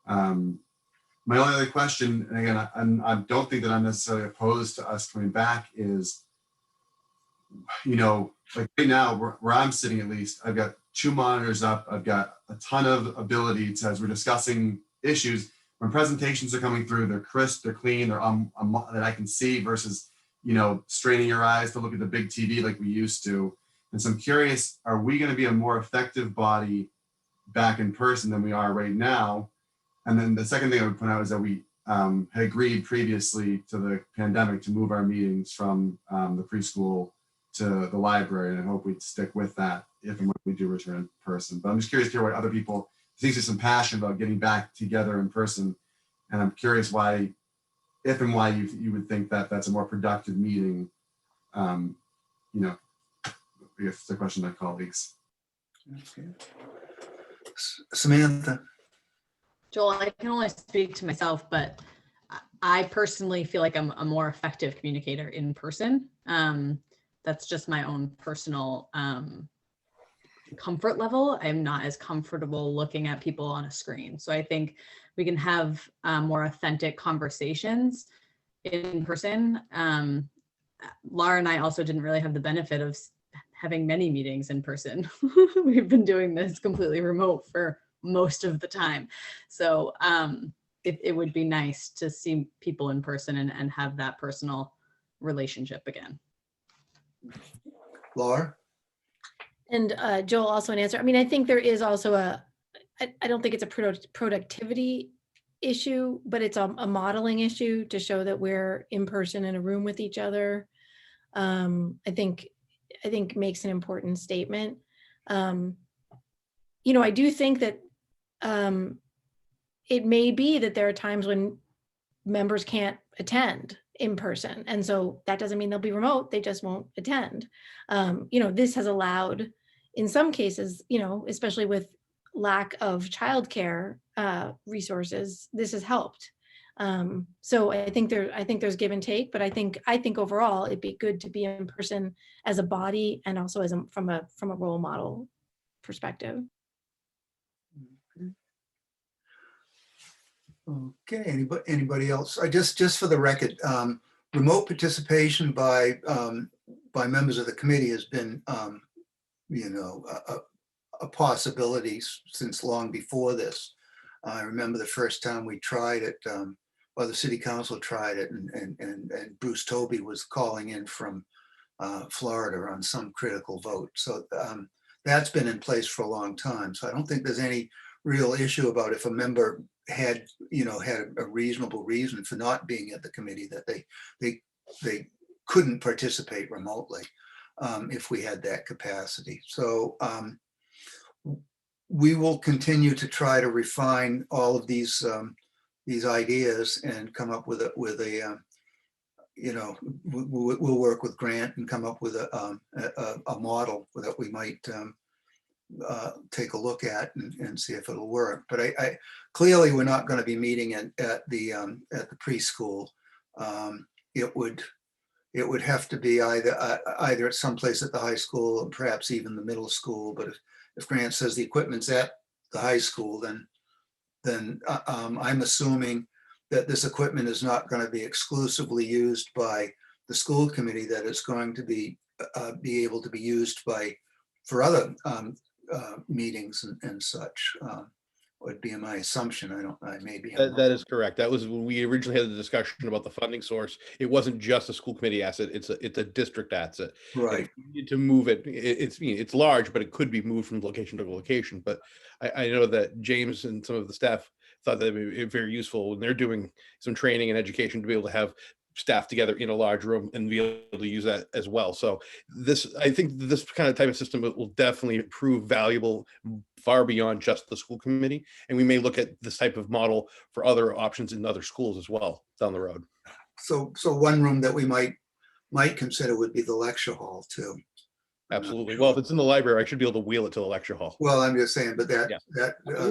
My only other question, and again, I don't think that I'm necessarily opposed to us coming back, is, like right now, where I'm sitting at least, I've got 2 monitors up. I've got a ton of ability to, as we're discussing issues, when presentations are coming through, they're crisp, they're clean, they're that I can see versus, straining your eyes to look at the big TV like we used to. And so I'm curious, are we going to be a more effective body back in person than we are right now? And then the second thing I would point out is that we had agreed previously to the pandemic to move our meetings from the preschool to the library, and I hope we'd stick with that if and when we do return in person. But I'm just curious to hear what other people, think there's some passion about getting back together in person, and I'm curious why, if and why you would think that that's a more productive meeting. I guess it's a question to my colleagues. Okay. Samantha. Joel, I can only speak to myself, but I personally feel like I'm a more effective communicator in person. That's just my own personal comfort level. I'm not as comfortable looking at people on a screen. So I think we can have more authentic conversations in person. Laura and I also didn't really have the benefit of having many meetings in person. We've been doing this completely remote for most of the time. So it would be nice to see people in person and have that personal relationship again. Laura? And Joel, also an answer. I mean, I think there is also I don't think it's a productivity issue, but it's a modeling issue to show that we're in person in a room with each other. I think makes an important statement. I do think that it may be that there are times when members can't attend in person. And so that doesn't mean they'll be remote, they just won't attend. This has allowed, in some cases, especially with lack of childcare resources, this has helped. So I think there's give and take, but I think overall it'd be good to be in person as a body and also as from a role model perspective. Okay, anybody else? I just for the record, remote participation by members of the committee has been, a possibility since long before this. I remember the first time we tried it, or the city council tried it, and Bruce Toby was calling in from Florida on some critical vote. So that's been in place for a long time. So I don't think there's any real issue about if a member had a reasonable reason for not being at the committee that they couldn't participate remotely if we had that capacity. So we will continue to try to refine all of these these ideas and come up with a you know, we'll work with Grant and come up with a model that we might take a look at and see if it'll work. But I clearly we're not going to be meeting at the preschool. It would have to be either at someplace at the high school or perhaps even the middle school. But if Grant says the equipment's at the high school, then I'm assuming that this equipment is not going to be exclusively used by the school committee, that it's going to be able to be used for other meetings and such, would be my assumption. I may be. That is correct. That was when we originally had the discussion about the funding source. It wasn't just a school committee asset. It's a district asset. Right. If you need to move it. It's large, but it could be moved from location to location. But I know that James and some of the staff thought that would be very useful when they're doing some training and education to be able to have staff together in a large room and be able to use that as well. So I think this kind of type of system will definitely prove valuable far beyond just the school committee. And we may look at this type of model for other options in other schools as well down the road. So one room that we might consider would be the lecture hall too. Absolutely. Well, if it's in the library, I should be able to wheel it to the lecture hall. Well, I'm just saying, but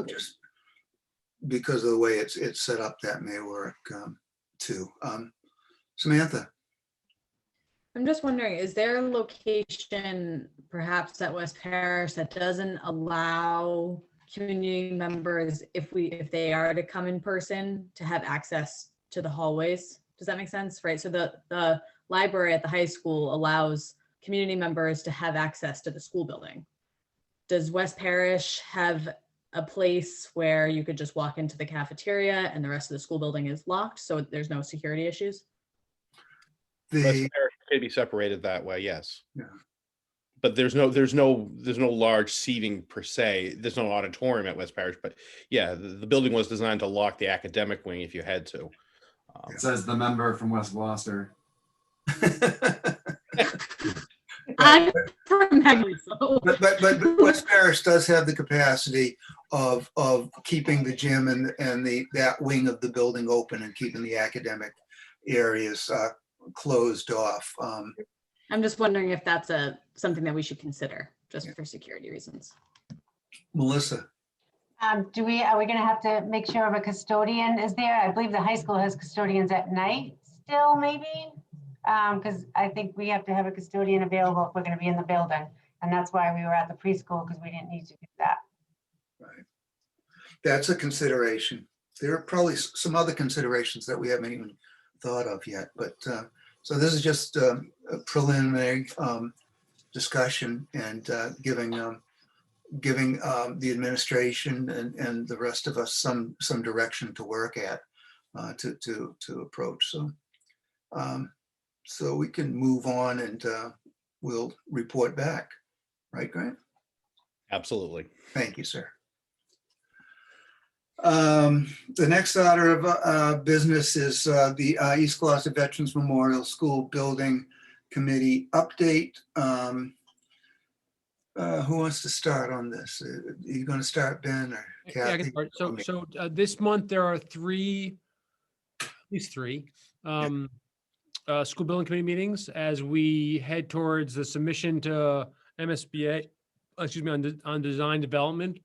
just because of the way it's set up, that may work too. Samantha. I'm just wondering, is there a location perhaps at West Parish that doesn't allow community members, if they are to come in person, to have access to the hallways? Does that make sense? Right. So the library at the high school allows community members to have access to the school building. Does West Parish have a place where you could just walk into the cafeteria and the rest of the school building is locked, so there's no security issues? West Parish could be separated that way, yes. Yeah. But there's no large seating per se. There's no auditorium at West Parish, but yeah, the building was designed to lock the academic wing if you had to. It says the member from West Gloucester. I'm from Magneso. But West Parish does have the capacity of keeping the gym and that wing of the building open and keeping the academic areas closed off. I'm just wondering if that's something that we should consider just for security reasons. Melissa. Are we going to have to make sure of a custodian is there? I believe the high school has custodians at night still, maybe? Because I think we have to have a custodian available if we're going to be in the building. And that's why we were at the preschool, because we didn't need to do that. Right. That's a consideration. There are probably some other considerations that we haven't even thought of yet. But so this is just a preliminary discussion and giving the administration and the rest of us some direction to work at, to approach. So we can move on and we'll report back. Right, Grant? Absolutely. Thank you, sir. The next order of business is the East Gloucester Veterans Memorial School Building Committee update. Who wants to start on this? Are you going to start, Ben, or Kathy? Yeah, I can start. So this month there are at least three school building committee meetings as we head towards the submission to MSBA, on design development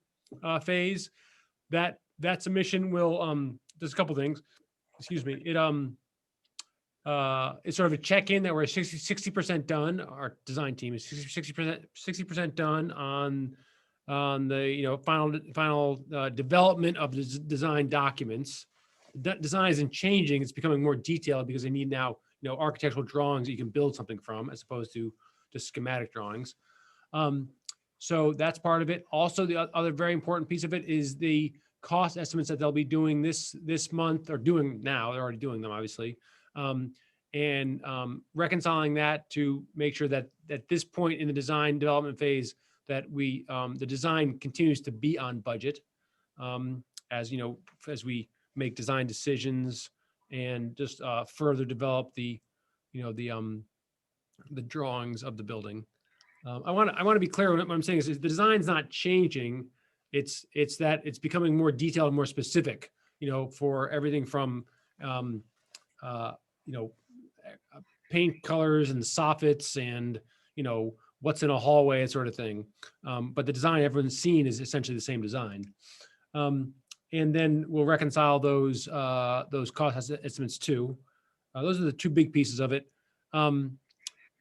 phase. That submission will there's a couple things. Excuse me. It's sort of a check-in that we're 60% done. Our design team is 60% done on the final development of the design documents. Design isn't changing; it's becoming more detailed because they need now architectural drawings that you can build something from, as opposed to just schematic drawings. So that's part of it. Also, the other very important piece of it is the cost estimates that they'll be doing this month, or doing now. They're already doing them, obviously. And reconciling that to make sure that at this point in the design development phase that the design continues to be on budget, as we make design decisions and just further develop the drawings of the building. I want to be clear. What I'm saying is the design's not changing. It's that it's becoming more detailed, more specific. for everything from, paint colors and soffits and, what's in a hallway, that sort of thing. But the design everyone's seen is essentially the same design. And then we'll reconcile those cost estimates too. Those are the two big pieces of it.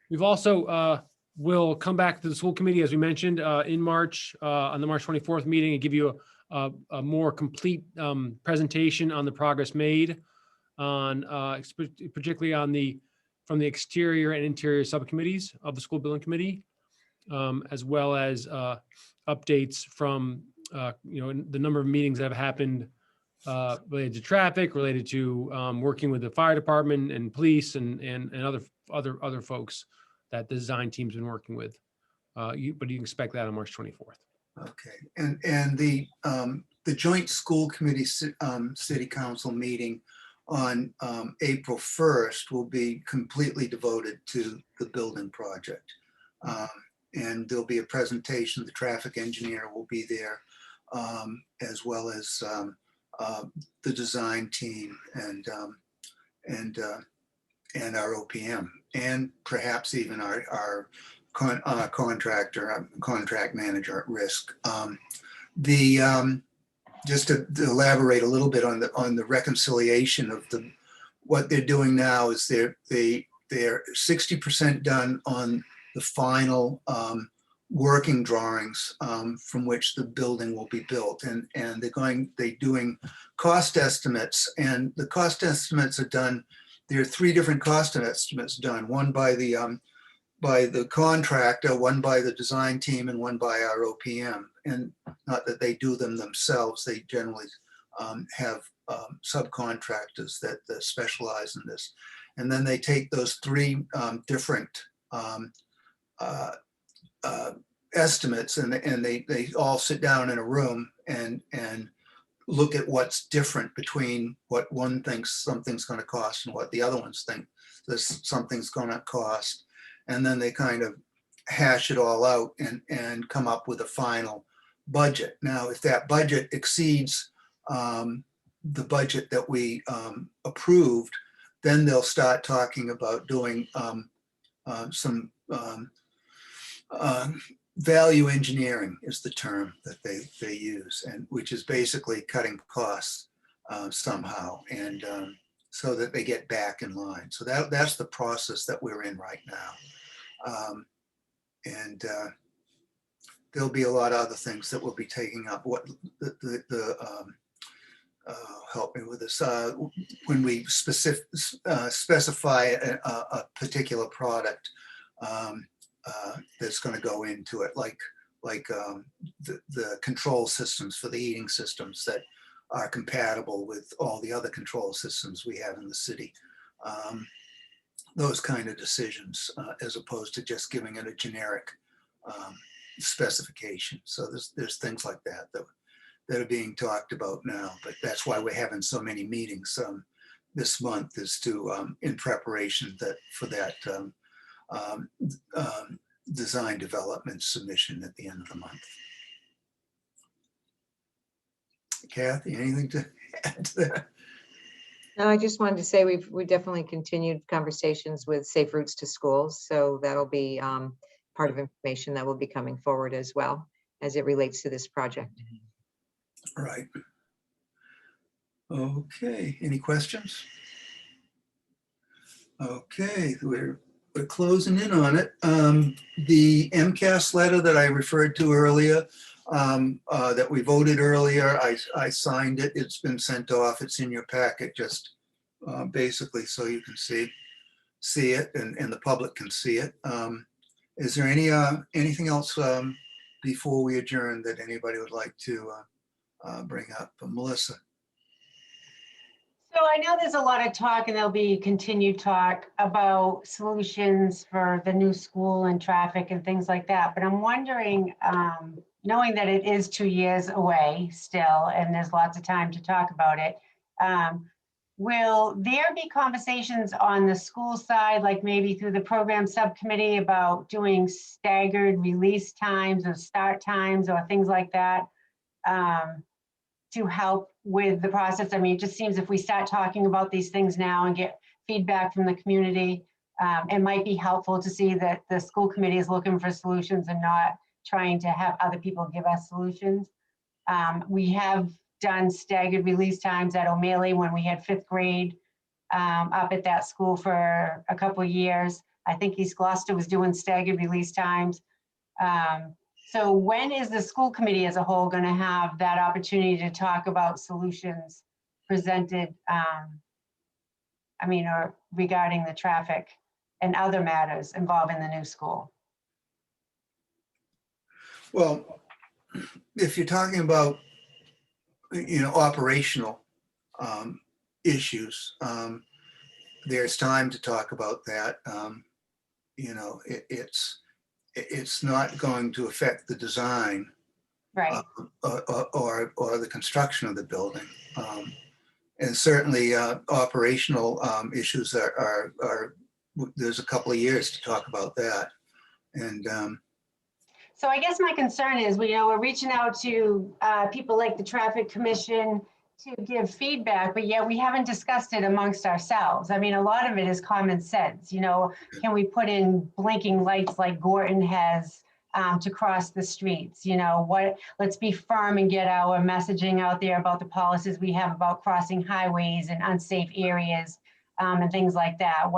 We've also will come back to the school committee, as we mentioned, in March, on the March 24th meeting, and give you a more complete presentation on the progress made on particularly on from the exterior and interior subcommittees of the school building committee, as well as updates from the number of meetings that have happened related to traffic, related to working with the fire department and police and other folks that the design team's been working with. But you can expect that on March 24th. Okay, and the joint school committee city council meeting on April 1st will be completely devoted to the building project. And there'll be a presentation. The traffic engineer will be there, as well as the design team and our OPM, and perhaps even our contract manager at risk. Just to elaborate a little bit on the reconciliation of what they're doing now is they're 60% done on the final working drawings from which the building will be built, and they're doing cost estimates, and the cost estimates are done. There are 3 different cost estimates done: one by the contractor, one by the design team, and one by our OPM. And not that they do them themselves, they generally have subcontractors that specialize in this. And then they take those 3 different estimates, and they all sit down in a room and look at what's different between what one thinks something's going to cost and what the other ones think something's going to cost. And then they kind of hash it all out and come up with a final budget. Now, if that budget exceeds the budget that we approved, then they'll start talking about doing some value engineering is the term that they use, and which is basically cutting costs somehow, and so that they get back in line. So that's the process that we're in right now. And there'll be a lot of other things that we'll be taking up. What help me with this, when we specify a particular product that's going to go into it, like the control systems for the heating systems that are compatible with all the other control systems we have in the city. Those kind of decisions, as opposed to just giving it a generic specification. So there's things like that are being talked about now, but that's why we're having so many meetings this month, is to in preparation for that design development submission at the end of the month. Kathy, anything to add to that? No, I just wanted to say we definitely continued conversations with Safe Routes to Schools. So that'll be part of information that will be coming forward as well as it relates to this project. Right. Okay, any questions? Okay, we're closing in on it. The MCAS letter that I referred to earlier, that we voted earlier, I signed it. It's been sent off. It's in your packet, just basically so you can see it and the public can see it. Is there anything else before we adjourn that anybody would like to bring up? Melissa? So I know there's a lot of talk, and there'll be continued talk about solutions for the new school and traffic and things like that. But I'm wondering, knowing that it is 2 years away still, and there's lots of time to talk about it, will there be conversations on the school side, like maybe through the program subcommittee, about doing staggered release times or start times or things like that? to help with the process. I mean, it just seems if we start talking about these things now and get feedback from the community, it might be helpful to see that the school committee is looking for solutions and not trying to have other people give us solutions. We have done staggered release times at O'Malley when we had 5th grade up at that school for a couple of years. I think East Gloucester was doing staggered release times. So when is the school committee as a whole going to have that opportunity to talk about solutions presented, or regarding the traffic and other matters involving the new school? Well, if you're talking about, operational issues, there's time to talk about that. It's not going to affect the design, right, or the construction of the building. And certainly operational issues are there's a couple of years to talk about that. And so I guess my concern is, we're reaching out to people like the Traffic Commission to give feedback, but yet we haven't discussed it amongst ourselves. I mean, a lot of it is common sense. Can we put in blinking lights like Gorton has to cross the streets? Let's be firm and get our messaging out there about the policies we have about crossing highways and unsafe areas and things like that.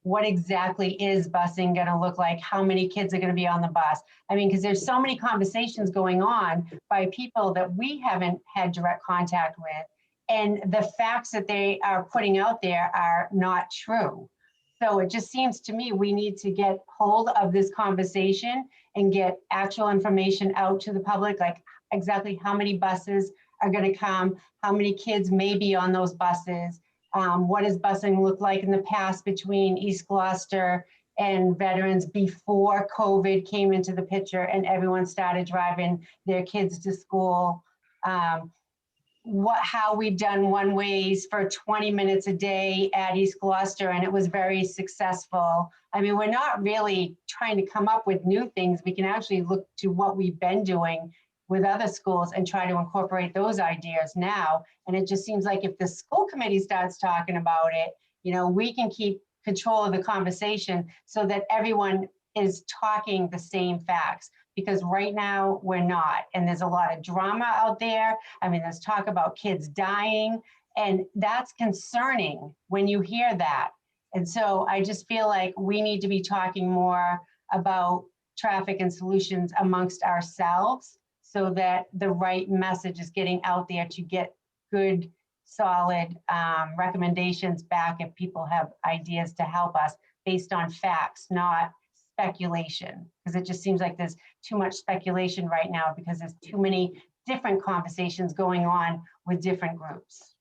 What exactly is busing going to look like? How many kids are going to be on the bus? I mean, because there's so many conversations going on by people that we haven't had direct contact with, and the facts that they are putting out there are not true. So it just seems to me we need to get hold of this conversation and get actual information out to the public, like exactly how many buses are going to come, how many kids may be on those buses. What does busing look like in the past between East Gloucester and Veterans before COVID came into the picture and everyone started driving their kids to school? How we've done one ways for 20 minutes a day at East Gloucester, and it was very successful. I mean, we're not really trying to come up with new things. We can actually look to what we've been doing with other schools and try to incorporate those ideas now. And it just seems like if the school committee starts talking about it, we can keep control of the conversation so that everyone is talking the same facts. Because right now we're not, and there's a lot of drama out there. I mean, there's talk about kids dying, and that's concerning when you hear that. And so I just feel like we need to be talking more about traffic and solutions amongst ourselves, so that the right message is getting out there to get good, solid recommendations back if people have ideas to help us based on facts, not speculation. Because it just seems like there's too much speculation right now because there's too many different conversations going on with different groups.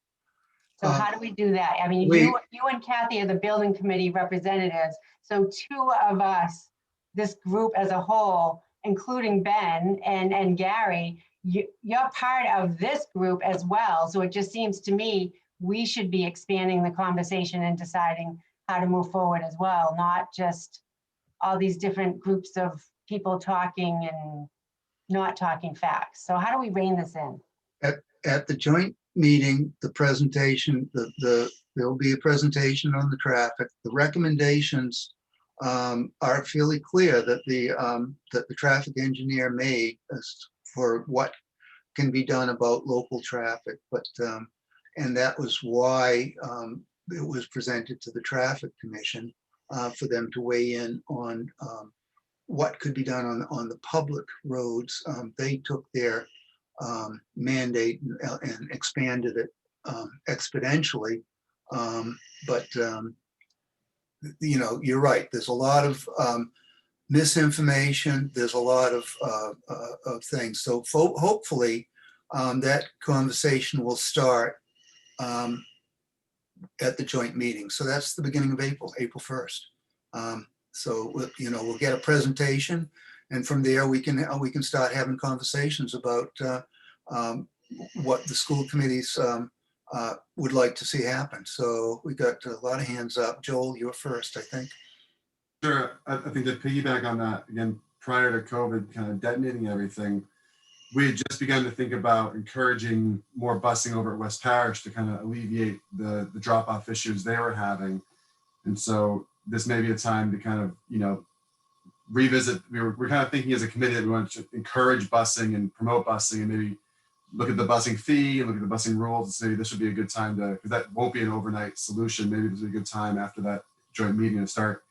So how do we do that? I mean, you and Kathy are the building committee representatives. So 2 of us, this group as a whole, including Ben and Gary, you're part of this group as well. So it just seems to me we should be expanding the conversation and deciding how to move forward as well, not just all these different groups of people talking and not talking facts. So how do we rein this in? At the joint meeting, the presentation, there'll be a presentation on the traffic. The recommendations are fairly clear that the traffic engineer made as for what can be done about local traffic. But and that was why it was presented to the Traffic Commission for them to weigh in on what could be done on the public roads. They took their mandate and expanded it exponentially. But you're right. There's a lot of misinformation. There's a lot of things. So hopefully that conversation will start at the joint meeting. So that's the beginning of April 1st. So we'll get a presentation, and from there we can start having conversations about what the school committees would like to see happen. So we got a lot of hands up. Joel, you're first, I think. Sure. I think to piggyback on that, again, prior to COVID kind of detonating everything, we had just begun to think about encouraging more busing over at West Parish to kind of alleviate the drop-off issues they were having. And so this may be a time to kind of, revisit. We're kind of thinking as a committee that we want to encourage busing and promote busing, and maybe look at the busing fee and look at the busing rules and say this would be a good time to, because that won't be an overnight solution. Maybe this would be a good time after that joint meeting to start,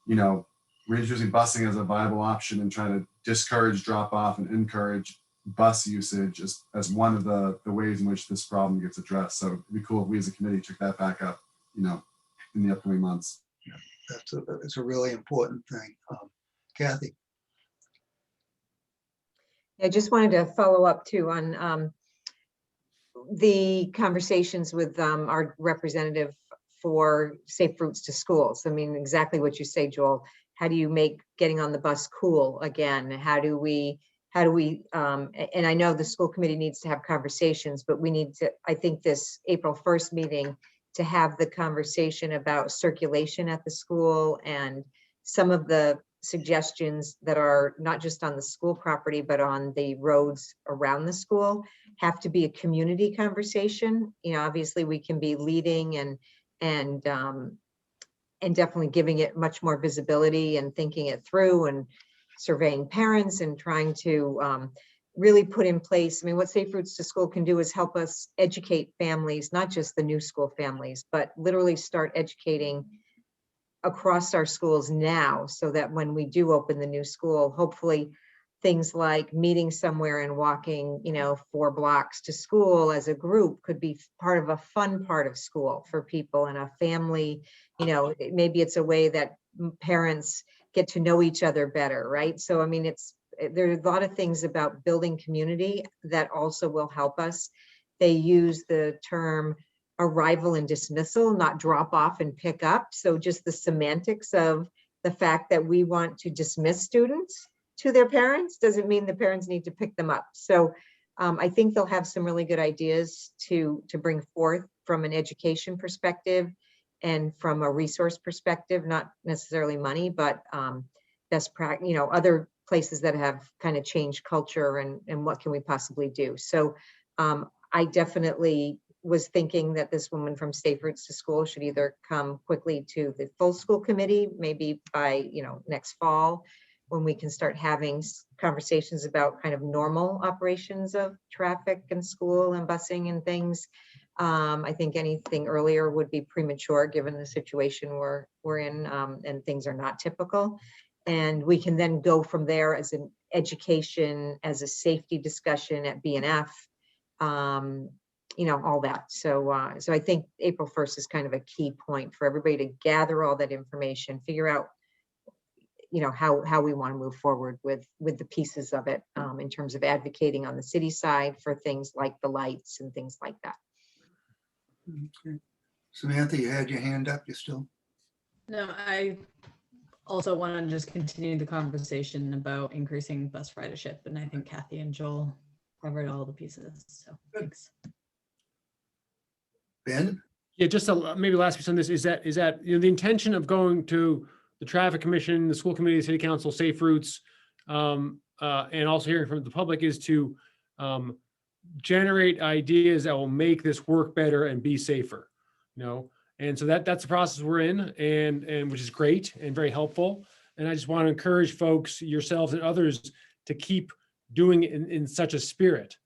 reintroducing busing as a viable option and try to discourage drop off and encourage bus usage as one of the ways in which this problem gets addressed. So it'd be cool if we as a committee took that back up, in the upcoming months. That's a really important thing. Kathy? I just wanted to follow up too on the conversations with our representative for Safe Routes to Schools. I mean, exactly what you say, Joel. How do you make getting on the bus cool again? How do we, and I know the school committee needs to have conversations, but we need to, I think this April 1st meeting, to have the conversation about circulation at the school and some of the suggestions that are not just on the school property, but on the roads around the school have to be a community conversation. Obviously we can be leading and definitely giving it much more visibility and thinking it through and surveying parents and trying to really put in place. I mean, what Safe Routes to School can do is help us educate families, not just the new school families, but literally start educating across our schools now, so that when we do open the new school, hopefully things like meeting somewhere and walking, 4 blocks to school as a group could be part of a fun part of school for people and a family. Maybe it's a way that parents get to know each other better, right? So, I mean, there are a lot of things about building community that also will help us. They use the term arrival and dismissal, not drop off and pick up. So just the semantics of the fact that we want to dismiss students to their parents doesn't mean the parents need to pick them up. So I think they'll have some really good ideas to bring forth from an education perspective and from a resource perspective, not necessarily money, but best practice, other places that have kind of changed culture and what can we possibly do. So I definitely was thinking that this woman from Safe Routes to School should either come quickly to the full school committee, maybe by, next fall, when we can start having conversations about kind of normal operations of traffic and school and busing and things. I think anything earlier would be premature given the situation we're in, and things are not typical. And we can then go from there as an education, as a safety discussion at BNF, all that. So I think April 1st is kind of a key point for everybody to gather all that information, figure out, how we want to move forward with the pieces of it, in terms of advocating on the city side for things like the lights and things like that. Okay. Samantha, you had your hand up, you still? No, I also want to just continue the conversation about increasing bus ridership, and I think Kathy and Joel covered all the pieces, so thanks. Ben? Yeah, just maybe last piece on this is that the intention of going to the traffic commission, the school committee, the city council, Safe Routes, and also hearing from the public is to generate ideas that will make this work better and be safer, and so that's the process we're in, and which is great and very helpful. And I just want to encourage folks, yourselves and others, to keep doing it in such a spirit.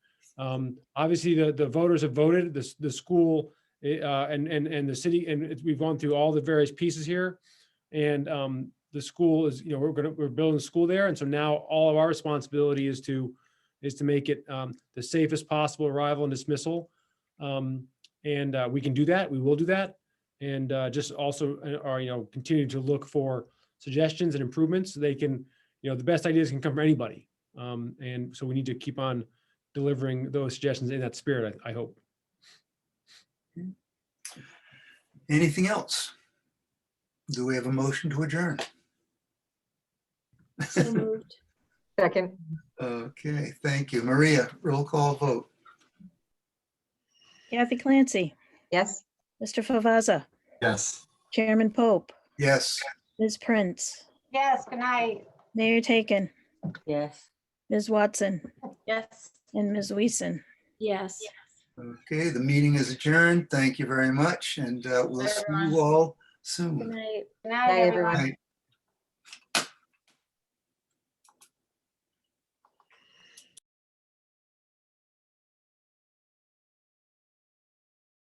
Obviously, the voters have voted, the school and the city, and we've gone through all the various pieces here. And the school is, we're building a school there, and so now all of our responsibility is to make it the safest possible arrival and dismissal. And we can do that. We will do that. And just also continue to look for suggestions and improvements. So they can, the best ideas can come from anybody. And so we need to keep on delivering those suggestions in that spirit, I hope. Anything else? Do we have a motion to adjourn? So moved. Second. Okay, thank you. Maria, roll call vote. Kathy Clancy, Yes. Mr. Favazza, Yes. Chairman Pope, Yes. Ms. Prince, Yes, good night. Mayor Taken, Yes. Ms. Watson, Yes. and Ms. Weason. Yes. Okay, the meeting is adjourned. Thank you very much, and we'll see you all soon. Good night. Good night, Good everyone. night.